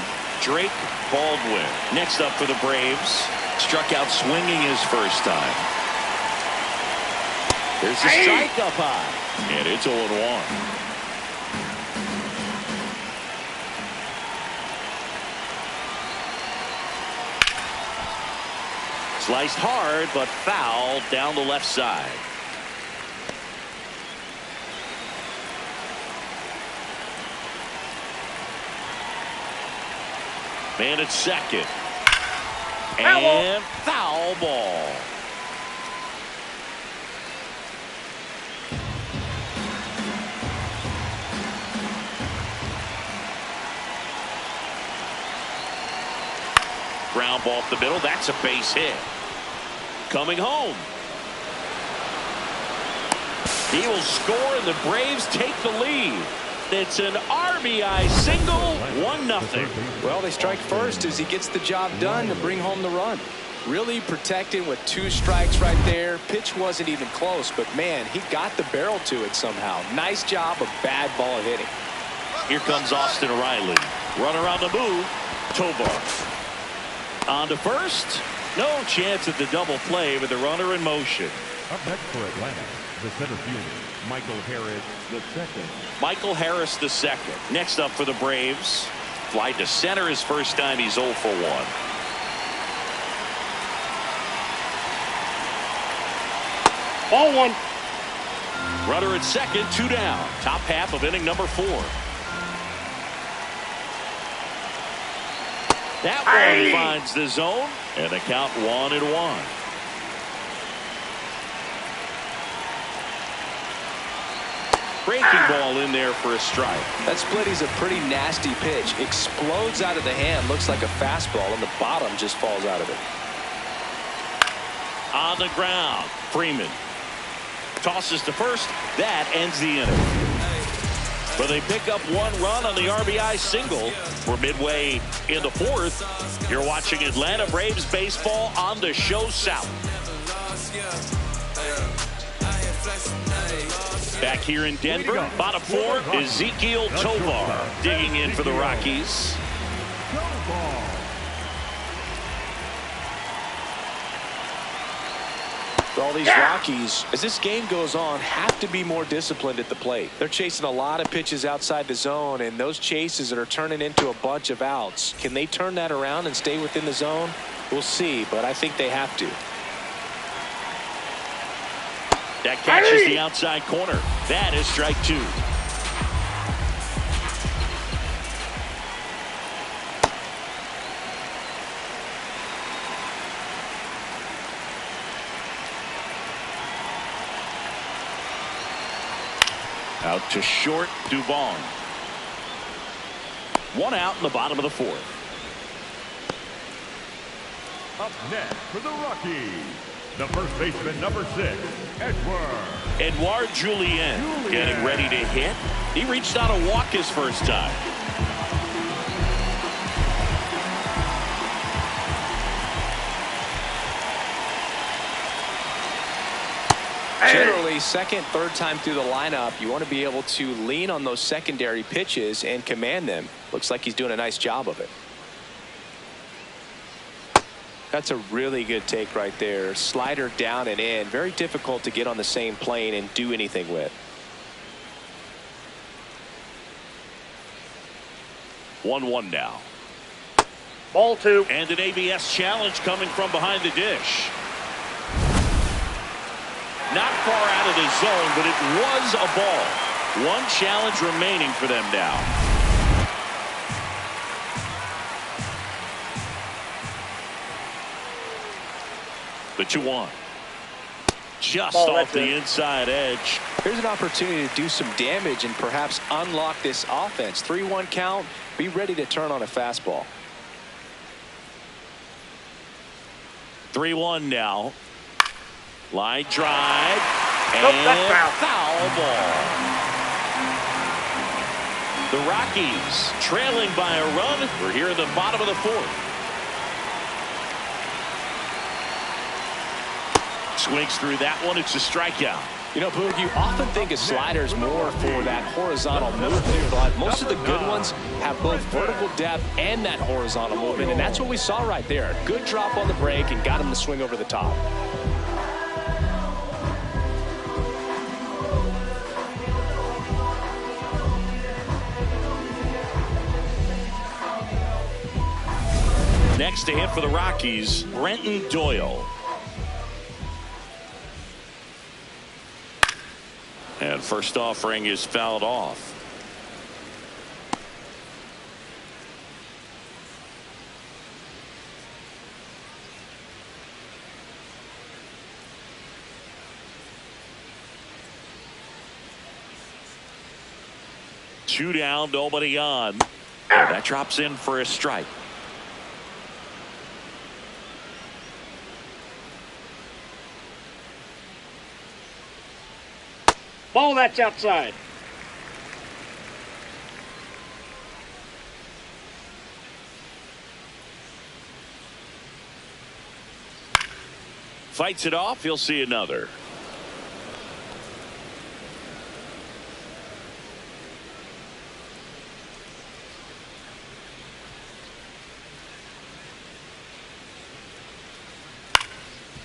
Drake Baldwin next up for the Braves. Struck out swinging his first time. There's the strike up high, and it's 0-1. Sliced hard, but foul down the left side. Man at second. And foul ball. Ground ball up the middle. That's a base hit. Coming home. He will score, and the Braves take the lead. It's an RBI single, 1-0. Well, they strike first as he gets the job done to bring home the run. Really protecting with 2 strikes right there. Pitch wasn't even close, but man, he got the barrel to it somehow. Nice job of bad ball hitting. Here comes Austin Riley. Runner on the move. Tovar. On to first. No chance at the double play with the runner in motion. Up next for Atlanta, the center fielder, Michael Harris II. Michael Harris II. Next up for the Braves. Fly to center his first time. He's 0 for 1. Ball 1. Runner at second, 2 down. Top half of inning number 4. That one finds the zone, and the count 1-1. Breaking ball in there for a strike. That splitty's a pretty nasty pitch. Explodes out of the hand, looks like a fastball, and the bottom just falls out of it. On the ground, Freeman tosses to first. That ends the inning. But they pick up 1 run on the RBI single. We're midway in the 4th. You're watching Atlanta Braves baseball on the Show South. Back here in Denver, bottom 4, Ezequiel Tovar digging in for the Rockies. All these Rockies, as this game goes on, have to be more disciplined at the plate. They're chasing a lot of pitches outside the zone, and those chases are turning into a bunch of outs. Can they turn that around and stay within the zone? We'll see, but I think they have to. That catches the outside corner. That is strike 2. Out to short, Dubon. 1 out in the bottom of the 4th. Up next for the Rockies, the first baseman, number 6, Edouard Julien getting ready to hit. He reached out a walk his first time. Generally, second, third time through the lineup, you want to be able to lean on those secondary pitches and command them. Looks like he's doing a nice job of it. That's a really good take right there. Slider down and in. Very difficult to get on the same plane and do anything with. 1-1 now. Ball 2. And an ABS challenge coming from behind the dish. Not far out of the zone, but it was a ball. 1 challenge remaining for them now. The 2-1. Just off the inside edge. Here's an opportunity to do some damage and perhaps unlock this offense. 3-1 count. Be ready to turn on a fastball. 3-1 now. Line drive. And foul ball. The Rockies trailing by a run. We're here in the bottom of the 4th. Swings through that one. It's a strikeout. You know, Boog, you often think of sliders more for that horizontal movement, but most of the good ones have both vertical depth and that horizontal movement, and that's what we saw right there. Good drop on the break and got him to swing over the top. Next to hit for the Rockies, Brenton Doyle. And first offering is fouled off. Two down, nobody on. That drops in for a strike. Ball, that's outside. Fights it off. He'll see another.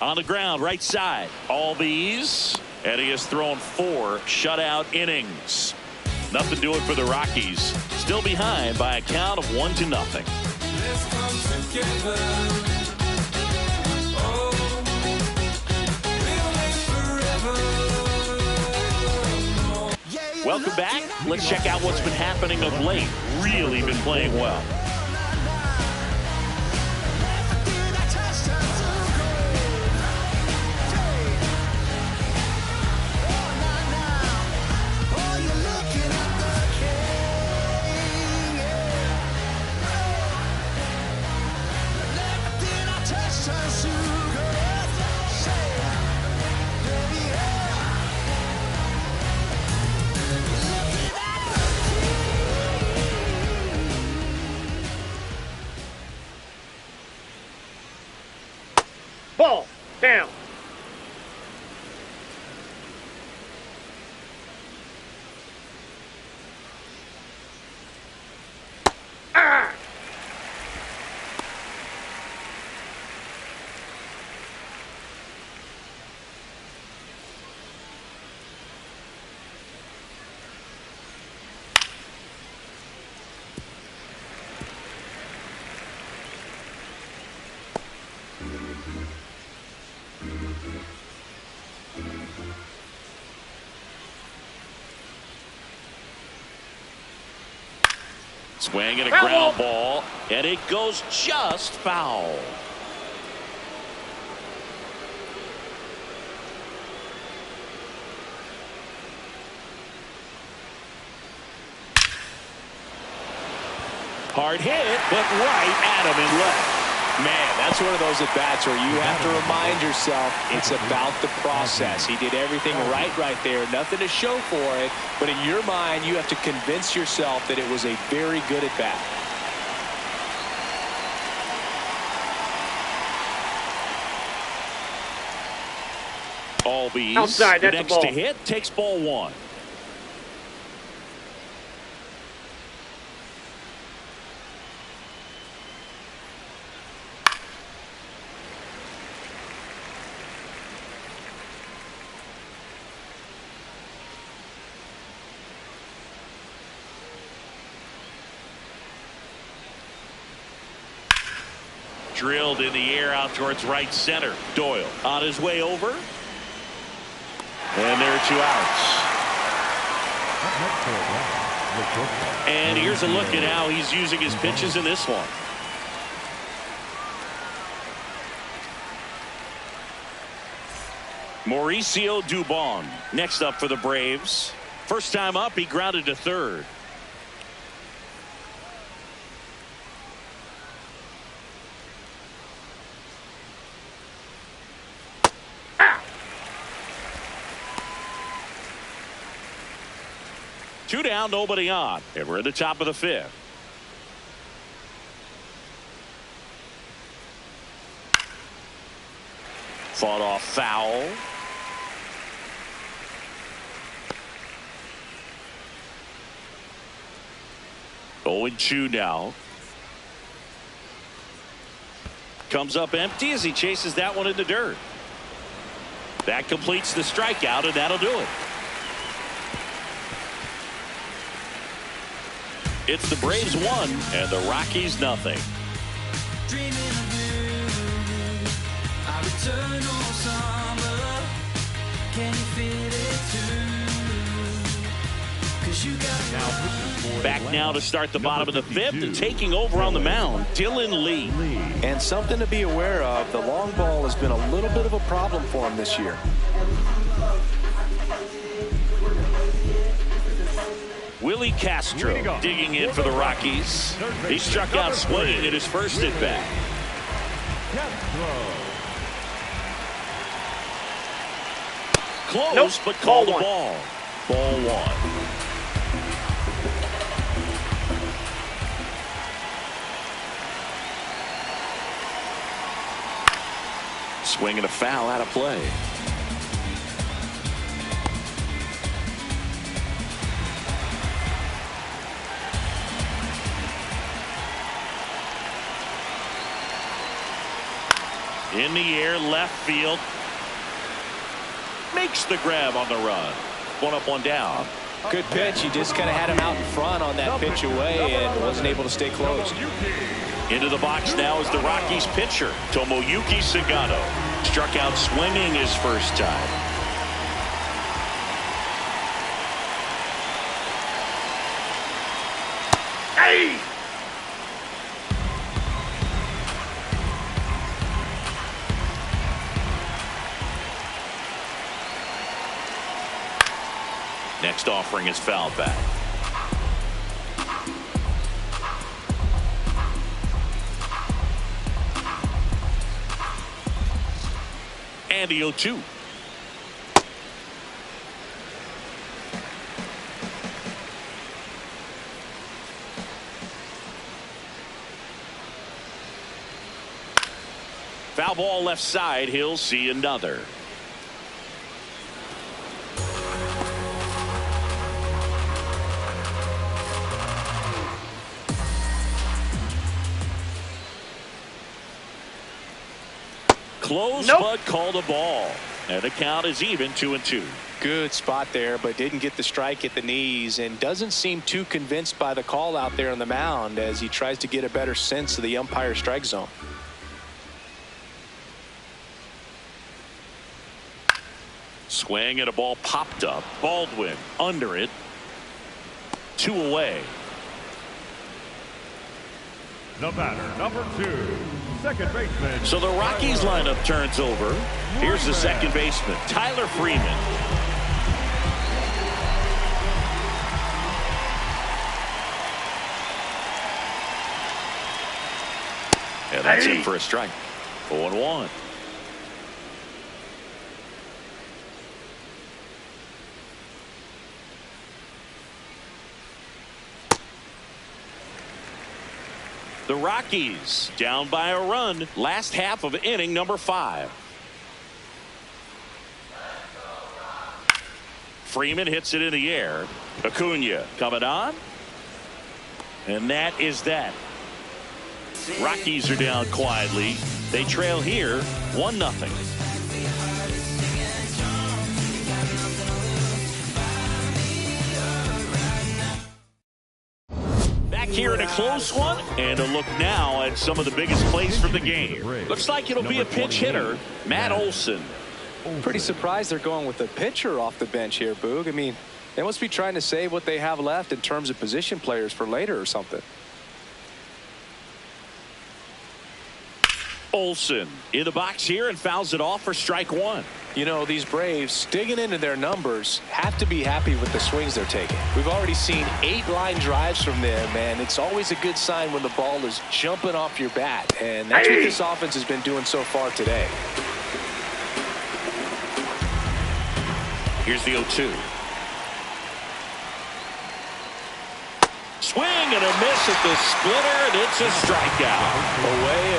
On the ground, right side. All these. And he has thrown 4 shutout innings. Nothing doing for the Rockies. Still behind by a count of 1-0. Let's come together. Oh, we'll live forever. Welcome back. Let's check out what's been happening of late. Really been playing well. Swing and a ground ball, and it goes just foul. Hard hit, but right at him and left. Man, that's one of those at-bats where you have to remind yourself it's about the process. He did everything right there. Nothing to show for it. But in your mind, you have to convince yourself that it was a very good at-bat. Albies, outside, the that's a next ball. to hit, takes ball one. Drilled in the air out towards right center. Doyle on his way over. And there are 2 outs. And here's a look at how he's using his pitches in this one. Mauricio Dubon next up for the Braves. First time up, he grounded to third. Two down, nobody on. And we're at the top of the 5th. Fought off foul. Going 2 now. Comes up empty as he chases that one in the dirt. That completes the strikeout, and that'll do it. It's the Braves 1 and the Rockies nothing. Back now to start the bottom of the 5th and taking over on the mound, Dylan Lee. And something to be aware of, the long ball has been a little bit of a problem for him this year. Willie Castro digging in for the Rockies. He struck out swinging at his first at bat. Close, but called a ball. Ball 1. Swing and a foul out of play. In the air, left field. Makes the grab on the run. 1 up, 1 down. Good pitch. He just kind of had him out in front on that pitch away and wasn't able to stay close. Into the box now is the Rockies pitcher, Tomoyuki Sagano. Struck out swinging his first time. Hey! Next offering is fouled back. And the 0-2. Foul ball left side. He'll see another. Close, but called a ball. And the count is even 2-2. Good spot there, but didn't get the strike at the knees and doesn't seem too convinced by the call out there on the mound as he tries to get a better sense of the umpire strike zone. Swing and a ball popped up. Baldwin under it. 2 away. The batter, number 2, second baseman. So the Rockies lineup turns over. Here's the second baseman, Tyler Freeman. And that's it for a strike. 0-1. The Rockies down by a run. Last half of inning number 5. Freeman hits it in the air. Acuna coming on. And that is that. Rockies are down quietly. They trail here 1-0. Back here in a close one, and a look now at some of the biggest plays from the game. Looks like it'll be a pinch hitter, Matt Olson. Pretty surprised they're going with a pitcher off the bench here, Boog. I mean, they must be trying to save what they have left in terms of position players for later or something. Olson in the box here and fouls it off for strike 1. You know, these Braves, digging into their numbers, have to be happy with the swings they're taking. We've already seen 8 line drives from them, and it's always a good sign when the ball is jumping off your bat, and that's what this offense has been doing so far today. Here's the 0-2. Swing and a miss at the splitter, and it's a strikeout. Away.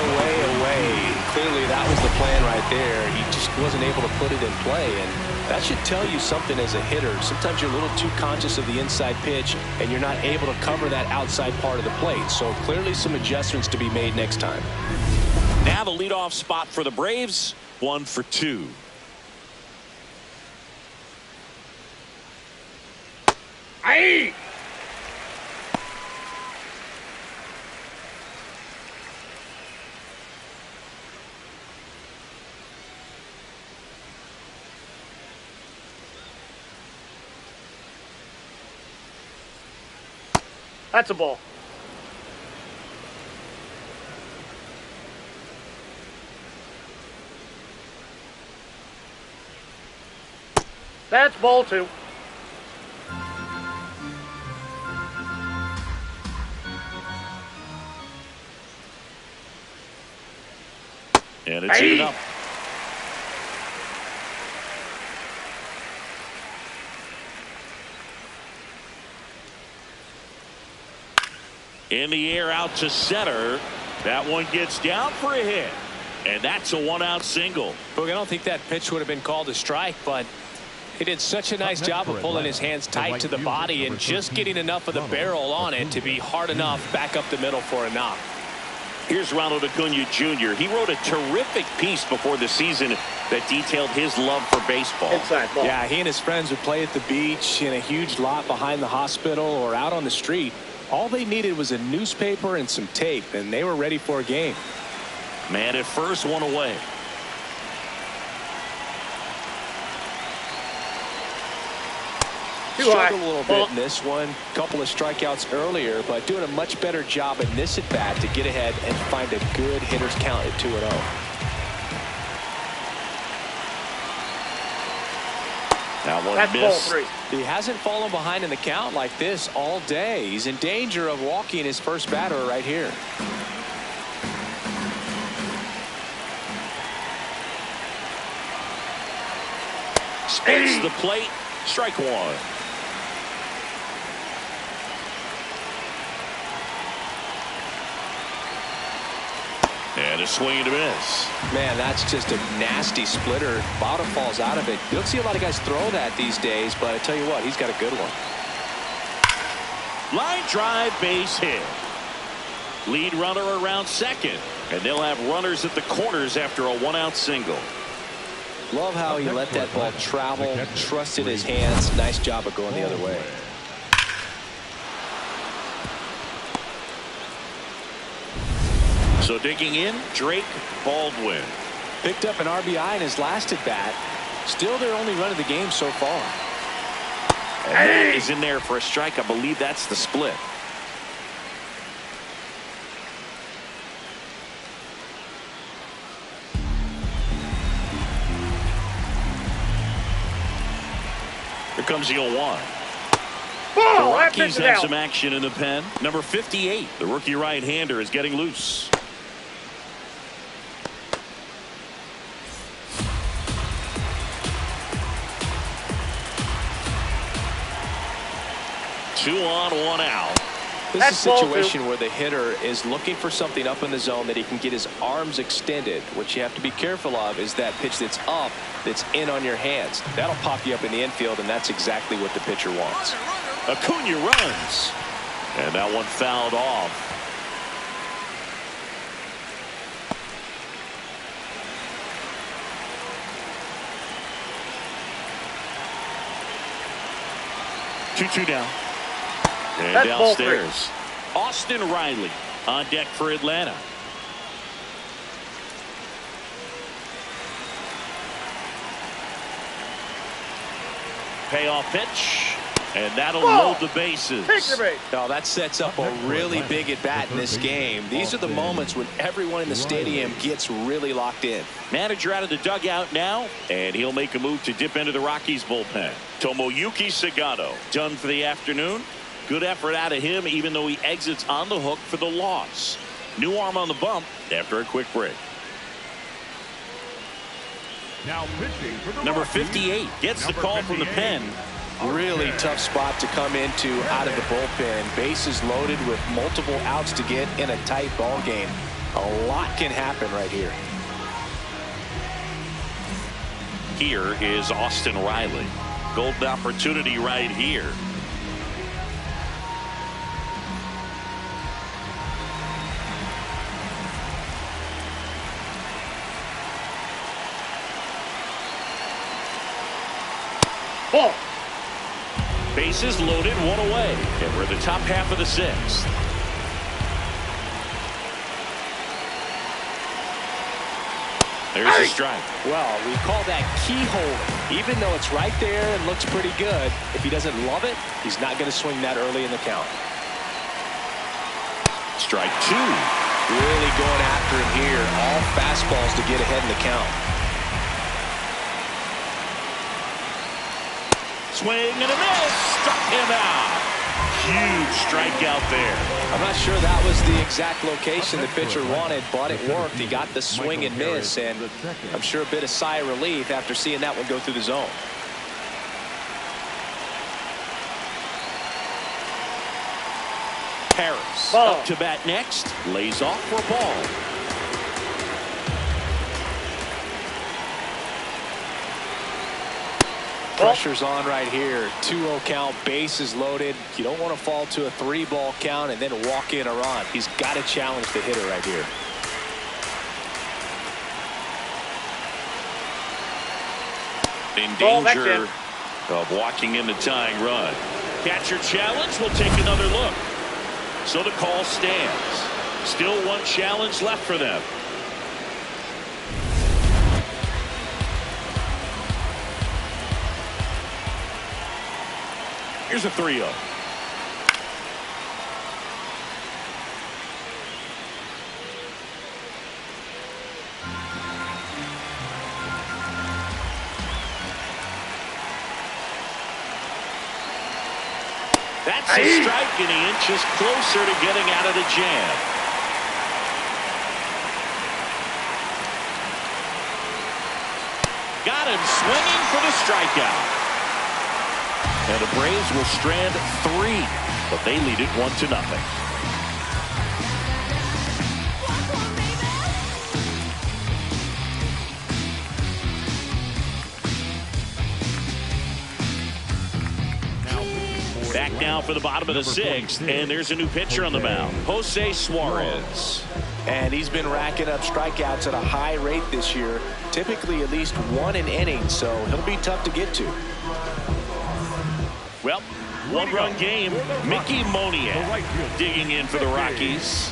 Clearly that was the plan right there. He just wasn't able to put it in play, and that should tell you something as a hitter. Sometimes you're a little too conscious of the inside pitch, and you're not able to cover that outside part of the plate. So clearly some adjustments to be made next time. Now the leadoff spot for the Braves, 1 for 2. Aye! That's a ball. That's ball 2. And it's even up. In the air out to center. That one gets down for a hit. And that's a 1-out single. Look, I don't think that pitch would have been called a strike, but he did such a nice job of pulling his hands tight to the body and just getting enough of the barrel on it to be hard enough back up the middle for a knock. Here's Ronald Acuna Jr. He wrote a terrific piece before the season that detailed his love for baseball. Inside ball. Yeah, he and his friends would play at the beach, in a huge lot behind the hospital, or out on the street. All they needed was a newspaper and some tape, and they were ready for a game. Man at first, 1 away. Struggled a little bit in this one. Couple of strikeouts earlier, but doing a much better job in this at bat to get ahead and find a good hitter's count at 2-0. That one That's missed. ball 3. He hasn't fallen behind in the count like this all day. He's in danger of walking his first batter right here. Spins the plate. Strike 1. And a swing and a miss. Man, that's just a nasty splitter. Bottom falls out of it. You don't see a lot of guys throw that these days, but I tell you what, he's got a good one. Line drive, base hit. Lead runner around second. And they'll have runners at the corners after a 1-out single. Love how he let that ball travel, trusted his hands. Nice job of going the other way. So digging in, Drake Baldwin. Picked up an RBI in his last at bat. Still their only run of the game so far. And that is in there for a strike. I believe that's the split. comes the 0-1. The Ball! That Rockies pitch is have out. some action in the pen. Number 58, the rookie right-hander, is getting loose. Two on, one out. This is a situation where the hitter is looking for something up in the zone that he can get his arms extended. What you have to be careful of is that pitch that's up, that's in on your hands. That'll pop you up in the infield, and that's exactly what the pitcher wants. Acuna runs. And that one fouled off. Two down. And That's downstairs, Austin Riley on deck for Atlanta. Payoff pitch, and that'll load the bases. Now that sets up a really big at bat in this game. These are the moments when everyone in the stadium gets really locked in. Manager out of the dugout now, and he'll make a move to dip into the Rockies bullpen. Tomoyuki Sagano done for the afternoon. Good effort out of him, even though he exits on the hook for the loss. New arm on the bump after a quick break. Now pitching for the Number Rockies, 58 gets the call from the pen. Really tough spot to come into out of the bullpen. Bases loaded with multiple outs to get in a tight ball game. A lot can happen right here. Here is Austin Riley. Golden opportunity right here. Ball. Bases loaded, one away, and we're the top half of the sixth. There's a strike. Well, we call that keyhole. Even though it's right there and looks pretty good, if he doesn't love it, he's not going to swing that early in the count. Strike two. Really going after him here. All fastballs to get ahead in the count. Swing and a miss. Struck him out. Huge strikeout there. I'm not sure that was the exact location the pitcher wanted, but it worked. He got the swing and miss, and I'm sure a bit of sigh of relief after seeing that one go through the zone. Harris Ball. up to bat next. Lays off for a ball. Pressure's on right here. 2-0 count, bases loaded. You don't want to fall to a 3-ball count and then walk in a run. He's got to challenge the hitter right here. In danger of walking in the tying run. Catcher challenge will take another look. So the call stands. Still one challenge left for them. Here's a 3-0. That's a strike, and he inches closer to getting out of the jam. Got him swinging for the strikeout. And the Braves will strand 3, but they lead it 1-0. Back now for the bottom of the sixth, and there's a new pitcher on the mound, Jose Suarez. And he's been racking up strikeouts at a high rate this year, typically at least 1 an inning, so he'll be tough to get to. Well, one-run game. Mickey Moniak digging in for the Rockies.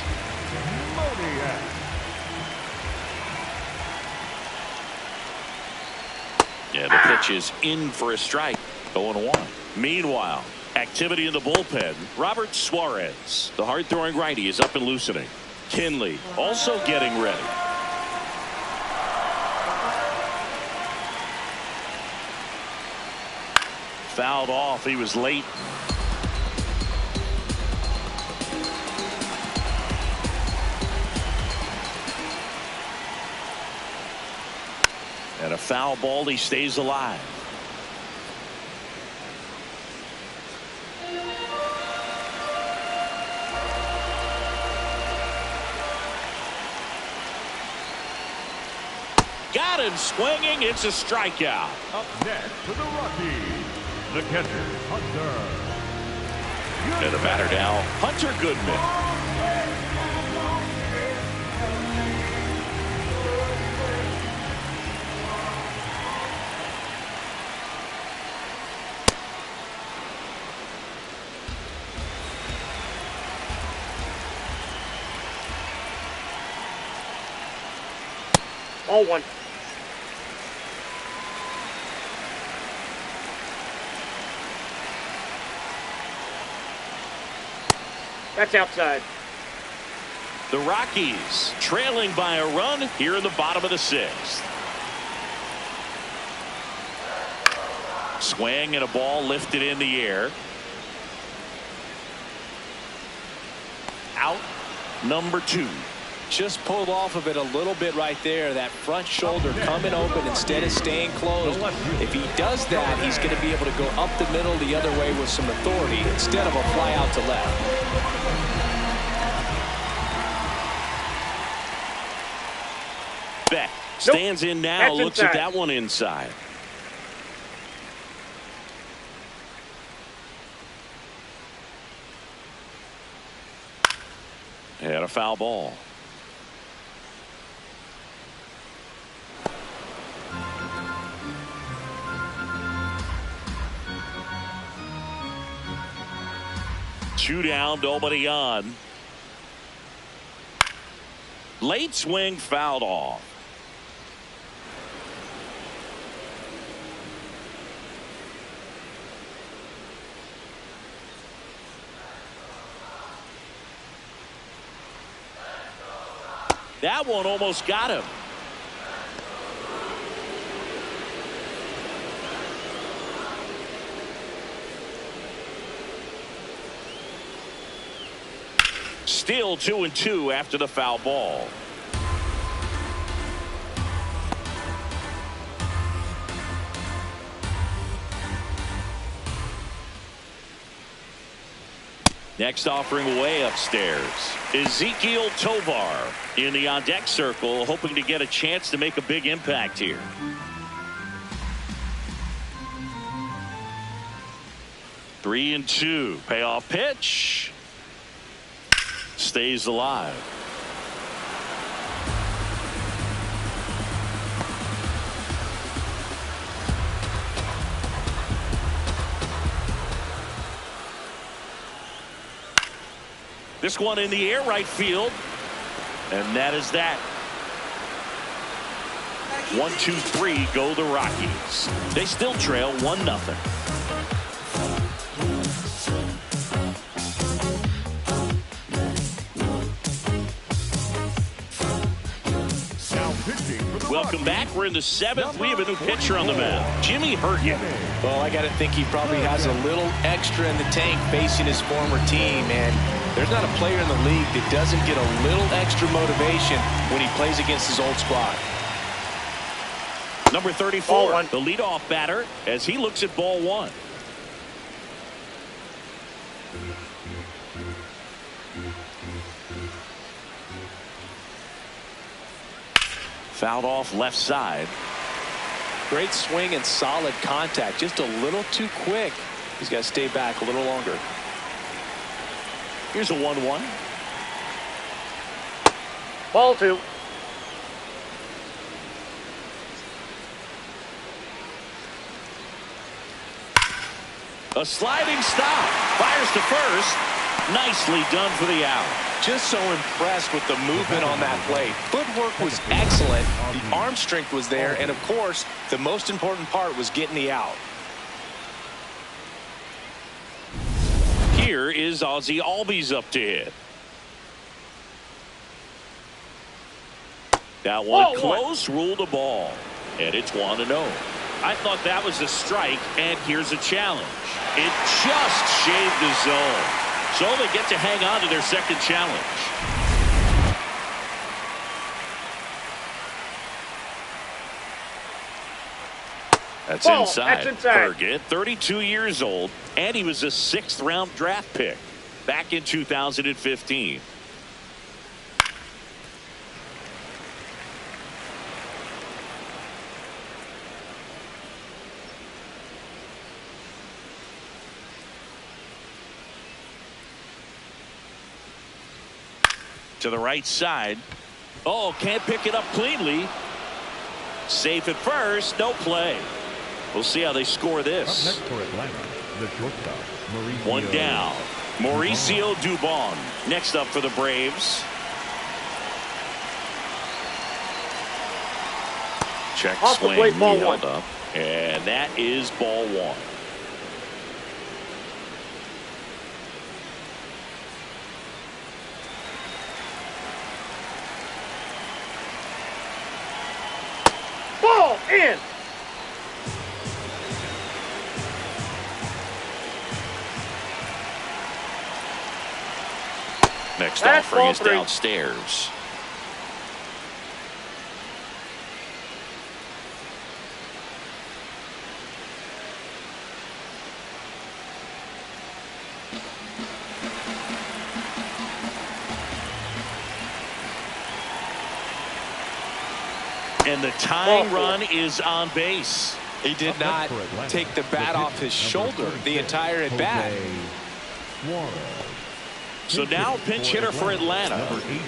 Yeah, the pitch is in for a strike. 0-1. Meanwhile, activity in the bullpen. Robert Suarez, the hard-throwing righty, is up and loosening. Kinley also getting ready. Fouled off. He was late. And a foul ball. He stays alive. Got him swinging. It's a strikeout. Up next for the Rockies, the catcher, Hunter. And the batter now, Hunter Goodman. All one. That's outside. The Rockies trailing by a run here in the bottom of the sixth. Swing and a ball lifted in the air. Out number 2. Just pulled off of it a little bit right there. That front shoulder coming open instead of staying closed. If he does that, he's going to be able to go up the middle the other way with some authority instead of a fly out to left. Beck stands in now. That's looks inside. at that one inside. And a foul ball. Two down, nobody on. Late swing, fouled off. That one almost got him. Still 2-2 after the foul ball. Next offering way upstairs. Ezekiel Tovar in the on-deck circle, hoping to get a chance to make a big impact here. Three and 2. Payoff pitch. Stays alive. This one in the air, right field. And that is that. 1-2-3 go the Rockies. They still trail 1-0. Welcome back. We're in the 7th. We have a new pitcher on the mound, Jimmy Hergen. Well, I got to think he probably has a little extra in the tank facing his former team, and there's not a player in the league that doesn't get a little extra motivation when he plays against his old squad. Number 34, the leadoff batter, as he looks at ball 1. Fouled off left side. Great swing and solid contact. Just a little too quick. He's got to stay back a little longer. Here's a 1-1. Ball 2. A sliding stop. Fires to first. Nicely done for the out. Just so impressed with the movement on that play. Footwork was excellent. The arm strength was there. And, of course, the most important part was getting the out. Here is Ozzie Albies up to hit. That one close, ruled a ball. And it's 1-0. I thought that was a strike, and here's a challenge. It just shaved the zone. So they get to hang on to their second challenge. That's Ball. inside. That's inside. Berget, 32 years old, and he was a 6th-round draft pick back in 2015. To the right side. Oh, can't pick it up cleanly. Safe at first, no play. We'll see how they score this. Up next for Atlanta, the shortstop, Mauricio. One down. Mauricio Dubon next up for the Braves. Check Off the swing. plate, ball Held one. up. And that is ball one. Ball in. Next That's offering ball is three. downstairs. And the tying run is on base. He did not take the bat off his shoulder the entire at bat. So now pinch hitter for Atlanta,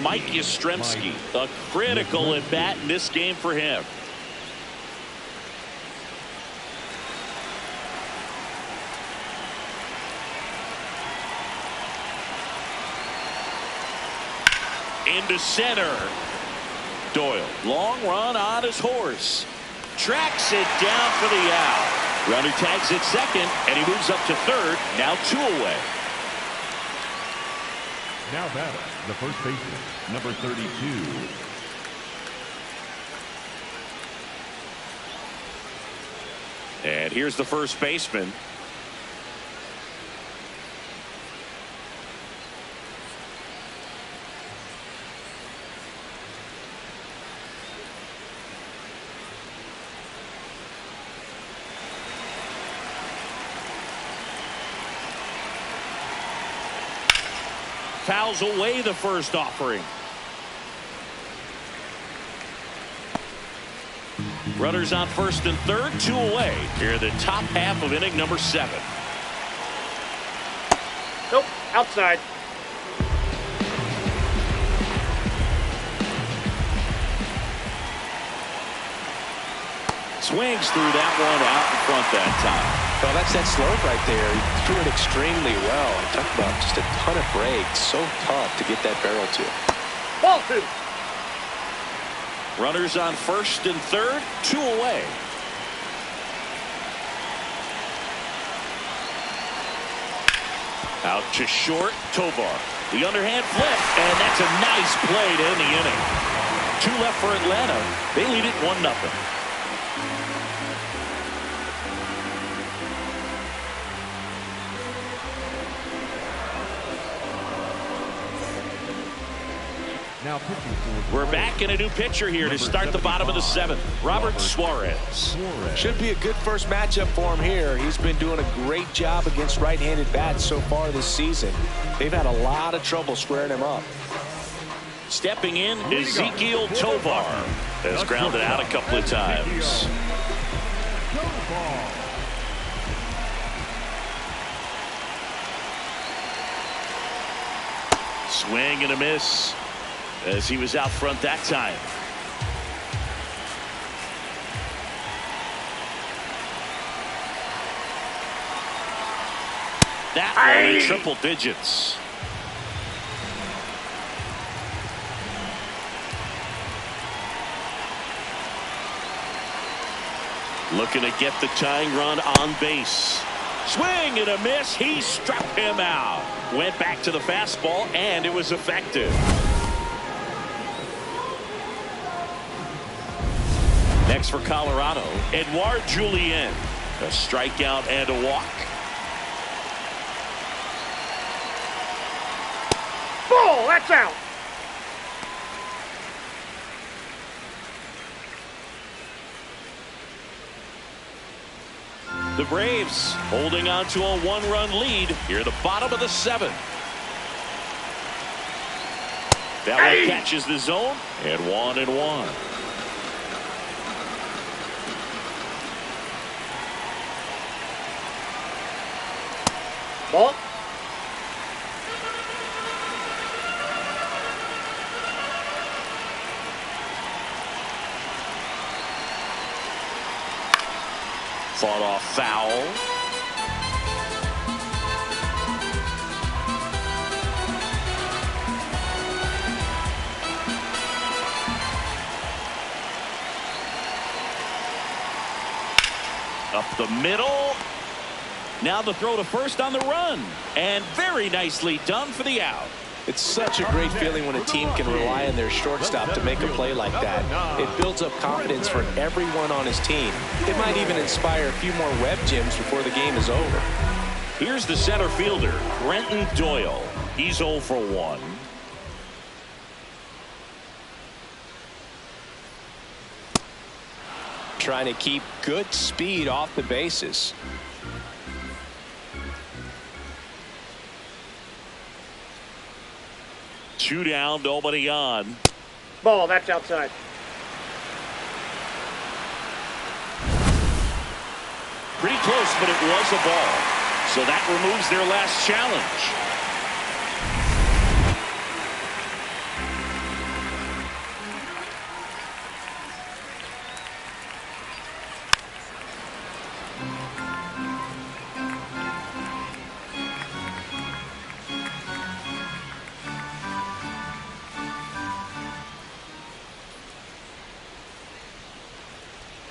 Mike Yastrzemski. A critical at bat in this game for him. Into center. Doyle, long run on his horse. Tracks it down for the out. Runner tags at second, and he moves up to third. Now 2 away. Now batting, the first baseman, number 32. And here's the first baseman. Fouls away the first offering. Runners on first and third, 2 away. Here the top half of inning number 7. Nope. Outside. Swings through that one out in front that time. Well, that's that slope right there. He threw it extremely well. Talk about just a ton of breaks. So tough to get that barrel to. Ball 2. Runners on first and third, 2 away. Out to short, Tovar. The underhand flip, and that's a nice play to end the inning. 2 left for Atlanta. They lead it 1-0. Now pitching for We're back in a new pitcher here to start the bottom of the 7th. Robert Suarez. Should be a good first matchup for him here. He's been doing a great job against right-handed bats so far this season. They've had a lot of trouble squaring him up. Stepping in, Ezekiel Tovar has grounded out a couple of times. Swing and a miss as he was out front that time. That one in triple digits. Looking to get the tying run on base. Swing and a miss. He struck him out. Went back to the fastball, and it was effective. Next for Colorado, Edouard Julien. A strikeout and a walk. Ball, that's out. The Braves holding on to a one-run lead here at the bottom of the 7th. That one catches the zone, and 1-1. Ball. Fought off foul. Up the middle. Now the throw to first on the run. And very nicely done for the out. It's such a great feeling when a team can rely on their shortstop to make a play like that. It builds up confidence for everyone on his team. It might even inspire a few more web gyms before the game is over. Here's the center fielder, Brenton Doyle. He's 0 for 1. Trying to keep good speed off the bases. Two down, nobody on. Ball, that's outside. Pretty close, but it was a ball. So that removes their last challenge.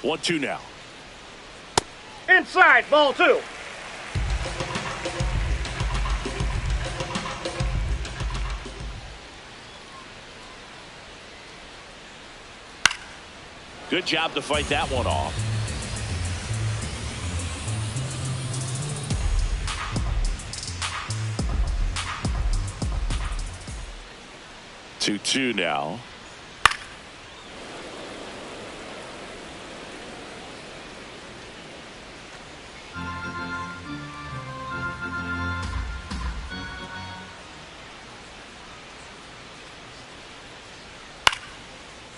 One, two now. Inside, ball 2. Good job to fight that one off. Two now.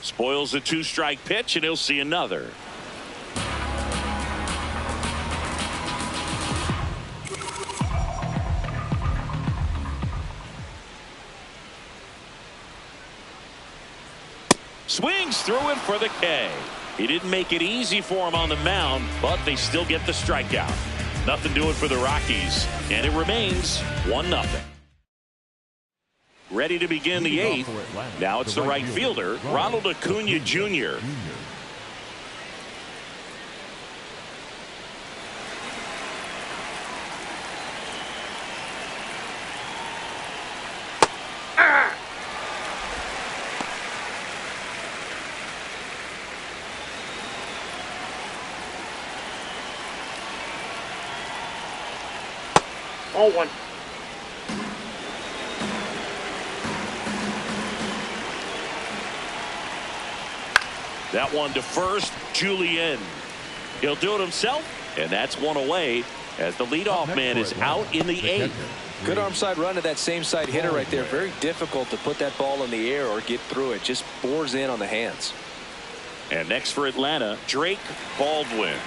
Spoils a 2-strike pitch, and he'll see another. Swings through it for the K. He didn't make it easy for him on the mound, but they still get the strikeout. Nothing doing for the Rockies, and it remains 1-0. Ready to begin the 8th. Now it's the right fielder, Ronald Acuna Jr. All 1. That one to first, Julien. He'll do it himself, and that's one away as the leadoff man is out in the 8th. Good arm side run to that same side hitter right there. Very difficult to put that ball in the air or get through it. Just bores in on the hands. And next for Atlanta, Drake Baldwin.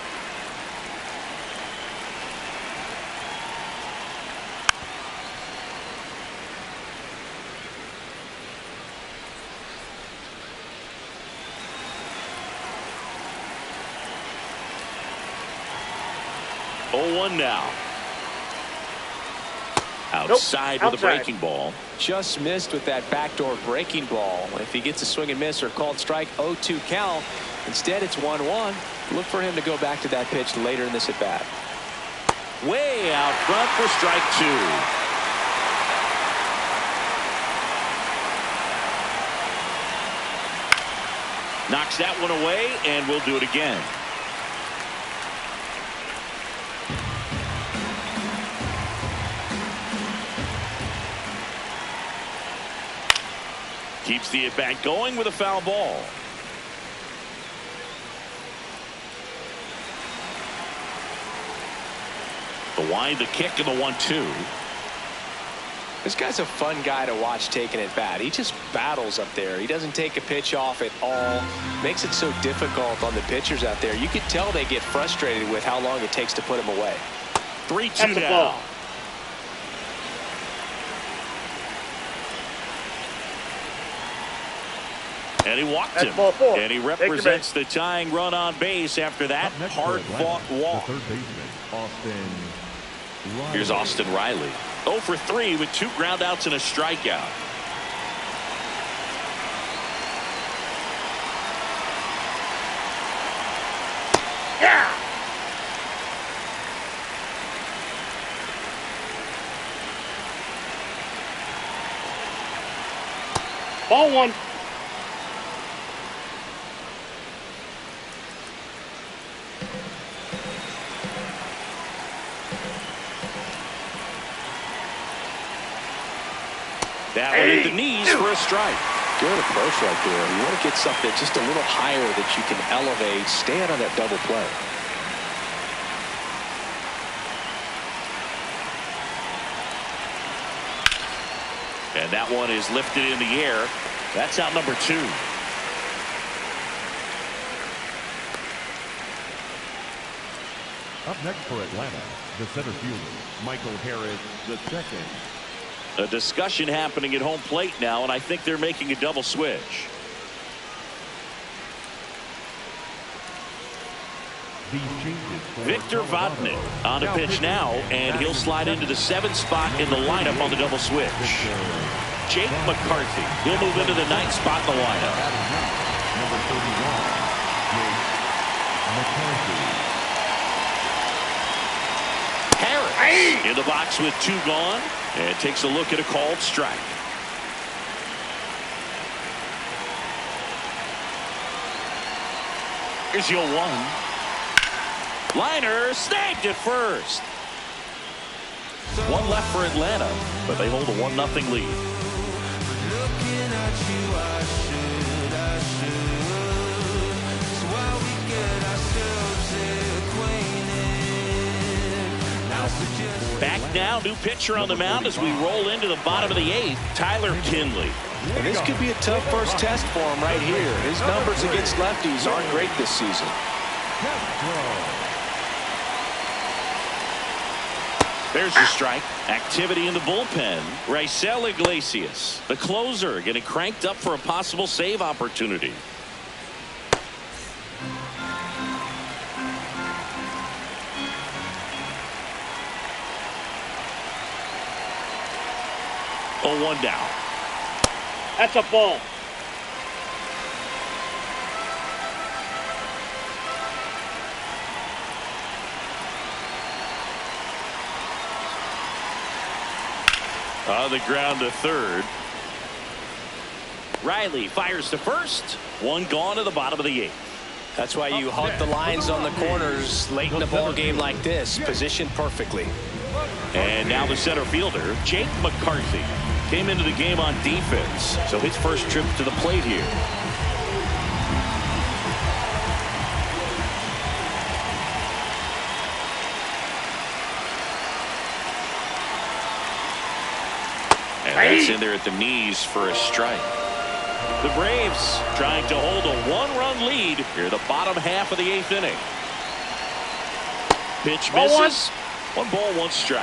Oh, 1 now. Outside with a breaking ball. Just missed with that backdoor breaking ball. If he gets a swing and miss or called strike, 0-2 count. Instead, it's 1-1. Look for him to go back to that pitch later in this at bat. Way out front for strike 2. Knocks that one away, and we'll do it again. Keeps the at-bat going with a foul ball. The wind, the kick, and the 1-2. This guy's a fun guy to watch taking at bat. He just battles up there. He doesn't take a pitch off at all. Makes it so difficult on the pitchers out there. You could tell they get frustrated with how long it takes to put him away. 3-2 now. And he walked him. And he represents the tying run on base after that hard-fought walk. The third baseman, Austin Riley. Here's Austin Riley. 0 for 3 with 2 groundouts and a strikeout. Yeah! Ball 1. That one hit the knees for a strike. Good approach right there. You want to get something just a little higher that you can elevate. Stay out of that double play. And that one is lifted in the air. That's out number 2. Up next for Atlanta, the center fielder, Michael Harris II. A discussion happening at home plate now, and I think they're making a double switch. Victor Vodnik on the pitch now, and he'll slide into the 7th spot in the lineup on the double switch. Jake McCarthy, he'll move into the 9th spot in the lineup. Number 31, Jake McCarthy. Harris in the box with 2 gone, and takes a look at a called strike. Here's your 1. Liner snagged at first. 1 left for Atlanta, but they hold a 1-0 lead. Looking at you, I should. So while we get ourselves acquainted, now suggest. Back now, new pitcher on the mound as we roll into the bottom of the 8th, Tyler Kinley. And this could be a tough first test for him right here. His numbers against lefties aren't great this season. There's the strike. Activity in the bullpen. Raisel Iglesias, the closer, getting cranked up for a possible save opportunity. Oh, 1 down. That's a ball. On the ground to third. Riley fires to first. 1 gone to the bottom of the 8th. That's why you hug the lines on the corners late in a ball game like this. Positioned perfectly. And now the center fielder, Jake McCarthy, came into the game on defense. So his first trip to the plate here. And that's in there at the knees for a strike. The Braves trying to hold a 1-run lead here in the bottom half of the 8th inning. Pitch misses. 1 ball, 1 strike.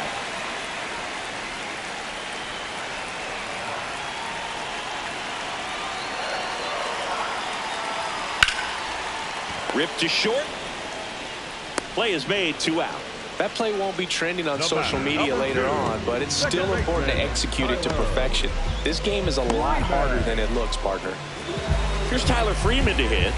Ripped to short. Play is made, 2 out. That play won't be trending on social media later on, but it's still important to execute it to perfection. This game is a lot harder than it looks, partner. Here's Tyler Freeman to hit.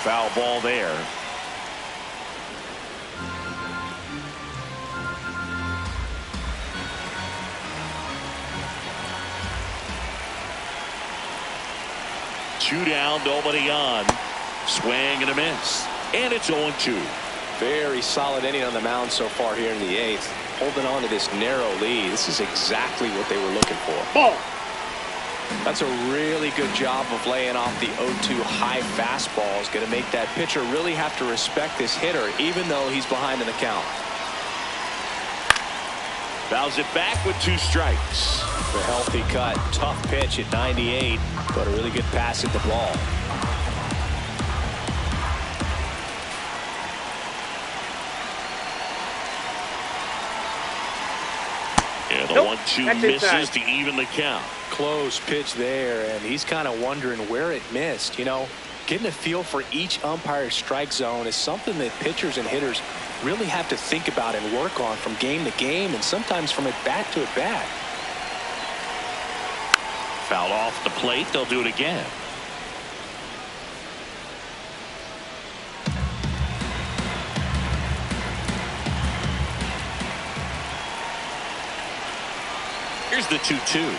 Foul ball there. 2 down, nobody on. Swing and a miss. And it's 0-2. Very solid inning on the mound so far here in the 8th. Holding on to this narrow lead. This is exactly what they were looking for. Ball. That's a really good job of laying off the 0-2 high fastball. Is going to make that pitcher really have to respect this hitter, even though he's behind in the count. Fouls it back with 2 strikes. The healthy cut. Tough pitch at 98, but a really good pass at the ball. Yeah, the Nope. 1-2 That's misses inside. to even the count. Close pitch there, and he's kind of wondering where it missed. You know, getting a feel for each umpire's strike zone is something that pitchers and hitters really have to think about and work on from game to game, and sometimes from at bat to at bat. Foul off the plate. They'll do it again. Here's the 2-2.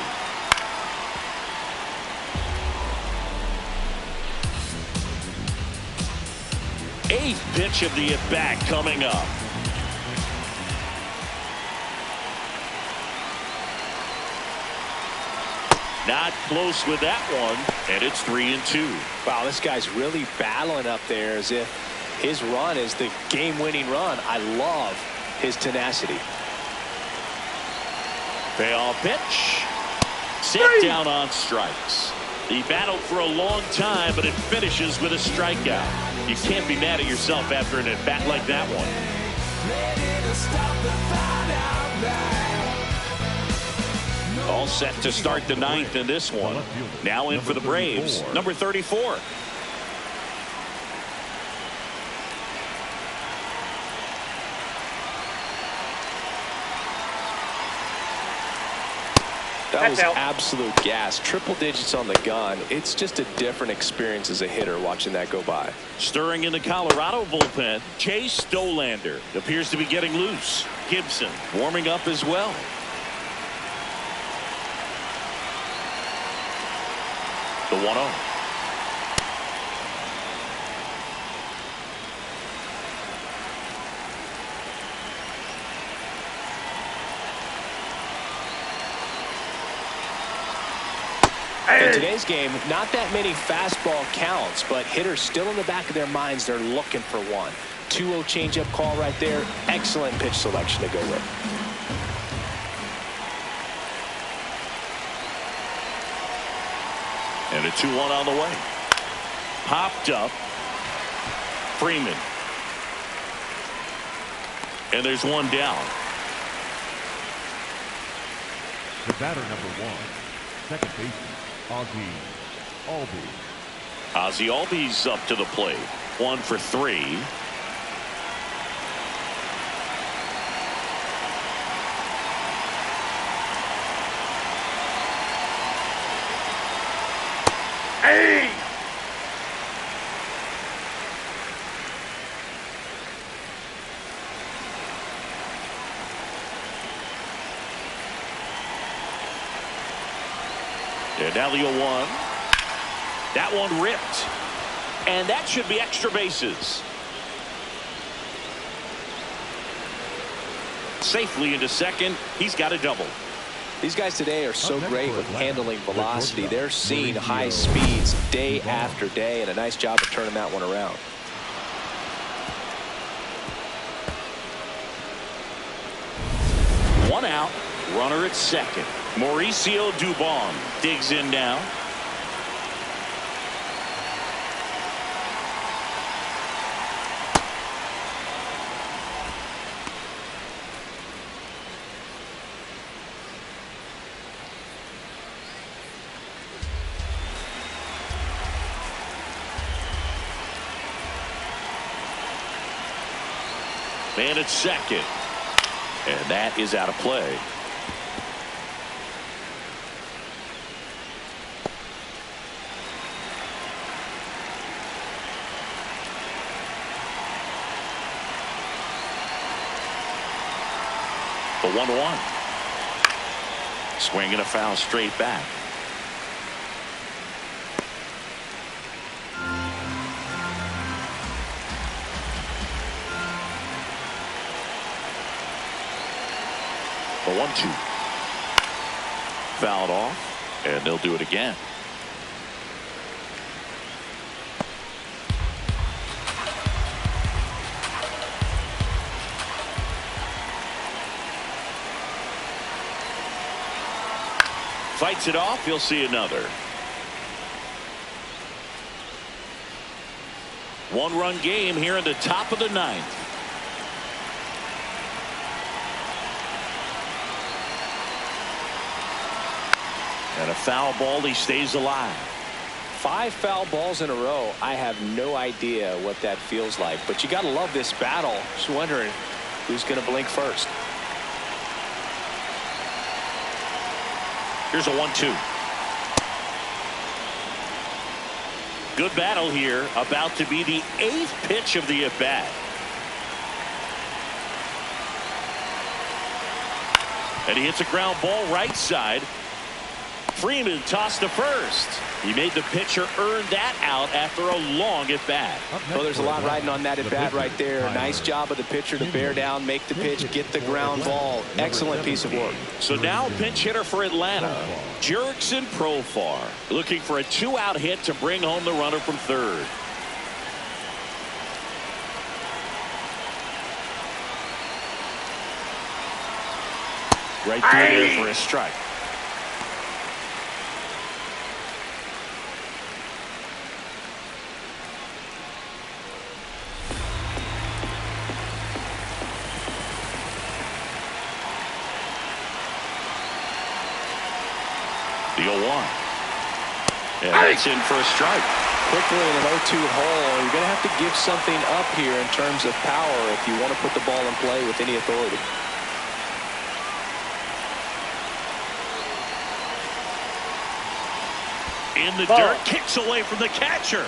Eighth pitch of the at-bat coming up. Not close with that one, and it's 3-2. Wow, this guy's really battling up there as if his run is the game-winning run. I love his tenacity. Payoff pitch. Sit down on strikes. He battled for a long time, but it finishes with a strikeout. You can't be mad at yourself after an at-bat like that one. All set to start the 9th in this one. Now in for the Braves, number 34. That was out. absolute gas. Triple digits on the gun. It's just a different experience as a hitter watching that go by. Stirring in the Colorado bullpen, Chase Stolander appears to be getting loose. Gibson warming up as well. The 1-0. In today's game, not that many fastball counts, but hitters still in the back of their minds, they're looking for one. 2-0 changeup call right there. Excellent pitch selection to go with. And a 2-1 on the way. Popped up. Freeman. And there's one down. The batter number 1, second baseman, Ozzie Albies. Ozzie Albies up to the plate. 1 for 3. Hey! And now the 0-1. That one ripped. And that should be extra bases. Safely into second. He's got a double. These guys today are so great with handling velocity. They're seeing high speeds day after day, and a nice job of turning that one around. One out. Runner at second. Mauricio Dubon digs in now. Man at second. And that is out of play. The 1-1. Swing and a foul straight back. The 1-2. Fouled off, and they'll do it again. Fights it off. You'll see another. 1-run game here in the top of the 9th. And a foul ball. He stays alive. 5 foul balls in a row. I have no idea what that feels like, but you got to love this battle. Just wondering who's going to blink first. Here's a 1-2. Good battle here. About to be the 8th pitch of the at-bat. And he hits a ground ball right side. Freeman tossed to first. He made the pitcher earn that out after a long at-bat. Well, there's a lot riding on that at-bat right there. Nice job of the pitcher to bear down, make the pitch, get the ground ball. Excellent piece of work. So now pinch hitter for Atlanta, Jurickson Profar, looking for a 2-out hit to bring home the runner from third. Right through there for a strike. The 0-1. And that's in for a strike. Quickly in an 0-2 hole, you're going to have to give something up here in terms of power if you want to put the ball in play with any authority. In the dirt, kicks away from the catcher.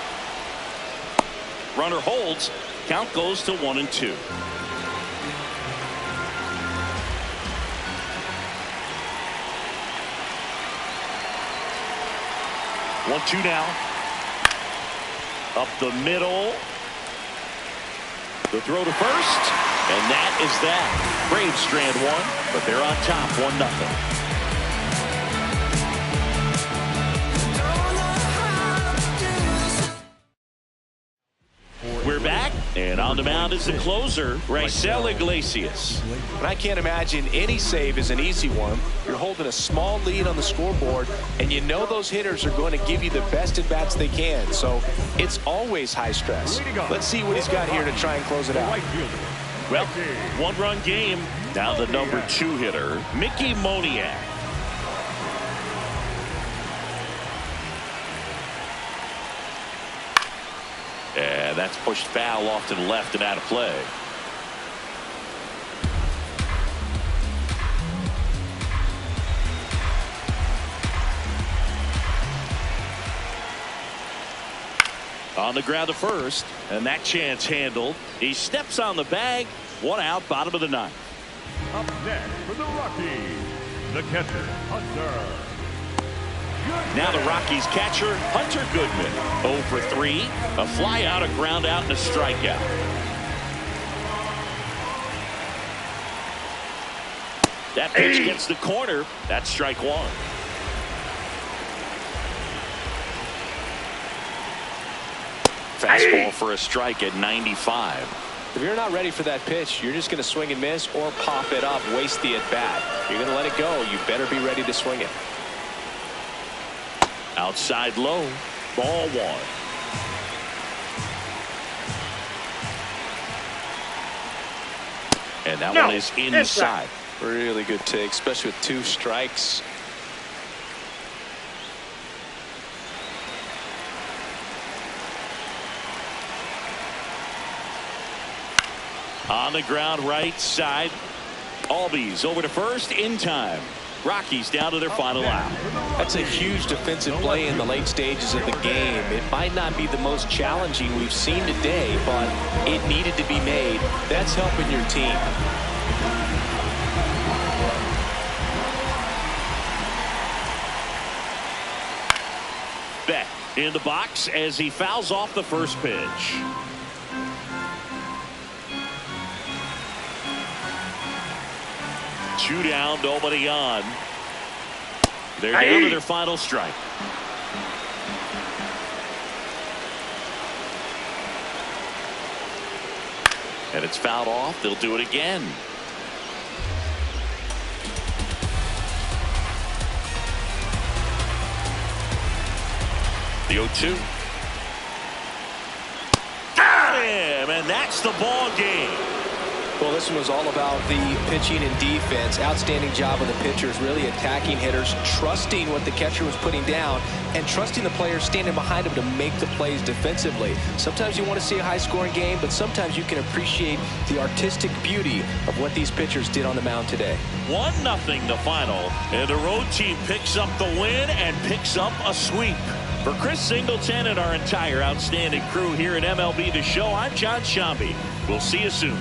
Runner holds. Count goes to 1-2. One-two now. Up the middle. The throw to first. And that is that. Braves strand one, but they're on top 1-0. We're back, and on the mound is the closer, Raisel Iglesias. And I can't imagine any save is an easy one. You're holding a small lead on the scoreboard, and you know those hitters are going to give you the best at-bats they can. So it's always high stress. Let's see what he's got here to try and close it out. Well, 1-run game. Now the number 2 hitter, Mickey Moniak. And that's pushed foul off to the left and out of play. On the ground to first, and that chance handled. He steps on the bag. 1 out, bottom of the 9th. Up next for the Rockies, the catcher, Hunter. Now the Rockies catcher, Hunter Goodman. 0 for 3. A fly out, a ground out, and a strikeout. That pitch gets the corner. That's strike 1. Fastball for a strike at 95. If you're not ready for that pitch, you're just going to swing and miss or pop it up, waste the at-bat. You're going to let it go. You better be ready to swing it. Outside low, ball 1. And that one is inside. Really good take, especially with 2 strikes. On the ground right side. Albies over to first in time. Rockies down to their final out. That's a huge defensive play in the late stages of the game. It might not be the most challenging we've seen today, but it needed to be made. That's helping your team. Beck in the box as he fouls off the first pitch. 2 down, nobody on. They're down to their final strike. And it's fouled off. They'll do it again. The 0-2. Got him, and that's the ball game. Well, this one was all about the pitching and defense. Outstanding job of the pitchers, really attacking hitters, trusting what the catcher was putting down, and trusting the players standing behind him to make the plays defensively. Sometimes you want to see a high-scoring game, but sometimes you can appreciate the artistic beauty of what these pitchers did on the mound today. 1-0 the final, and the road team picks up the win and picks up a sweep. For Chris Singleton and our entire outstanding crew here at MLB The Show, I'm John Shambi. We'll see you soon.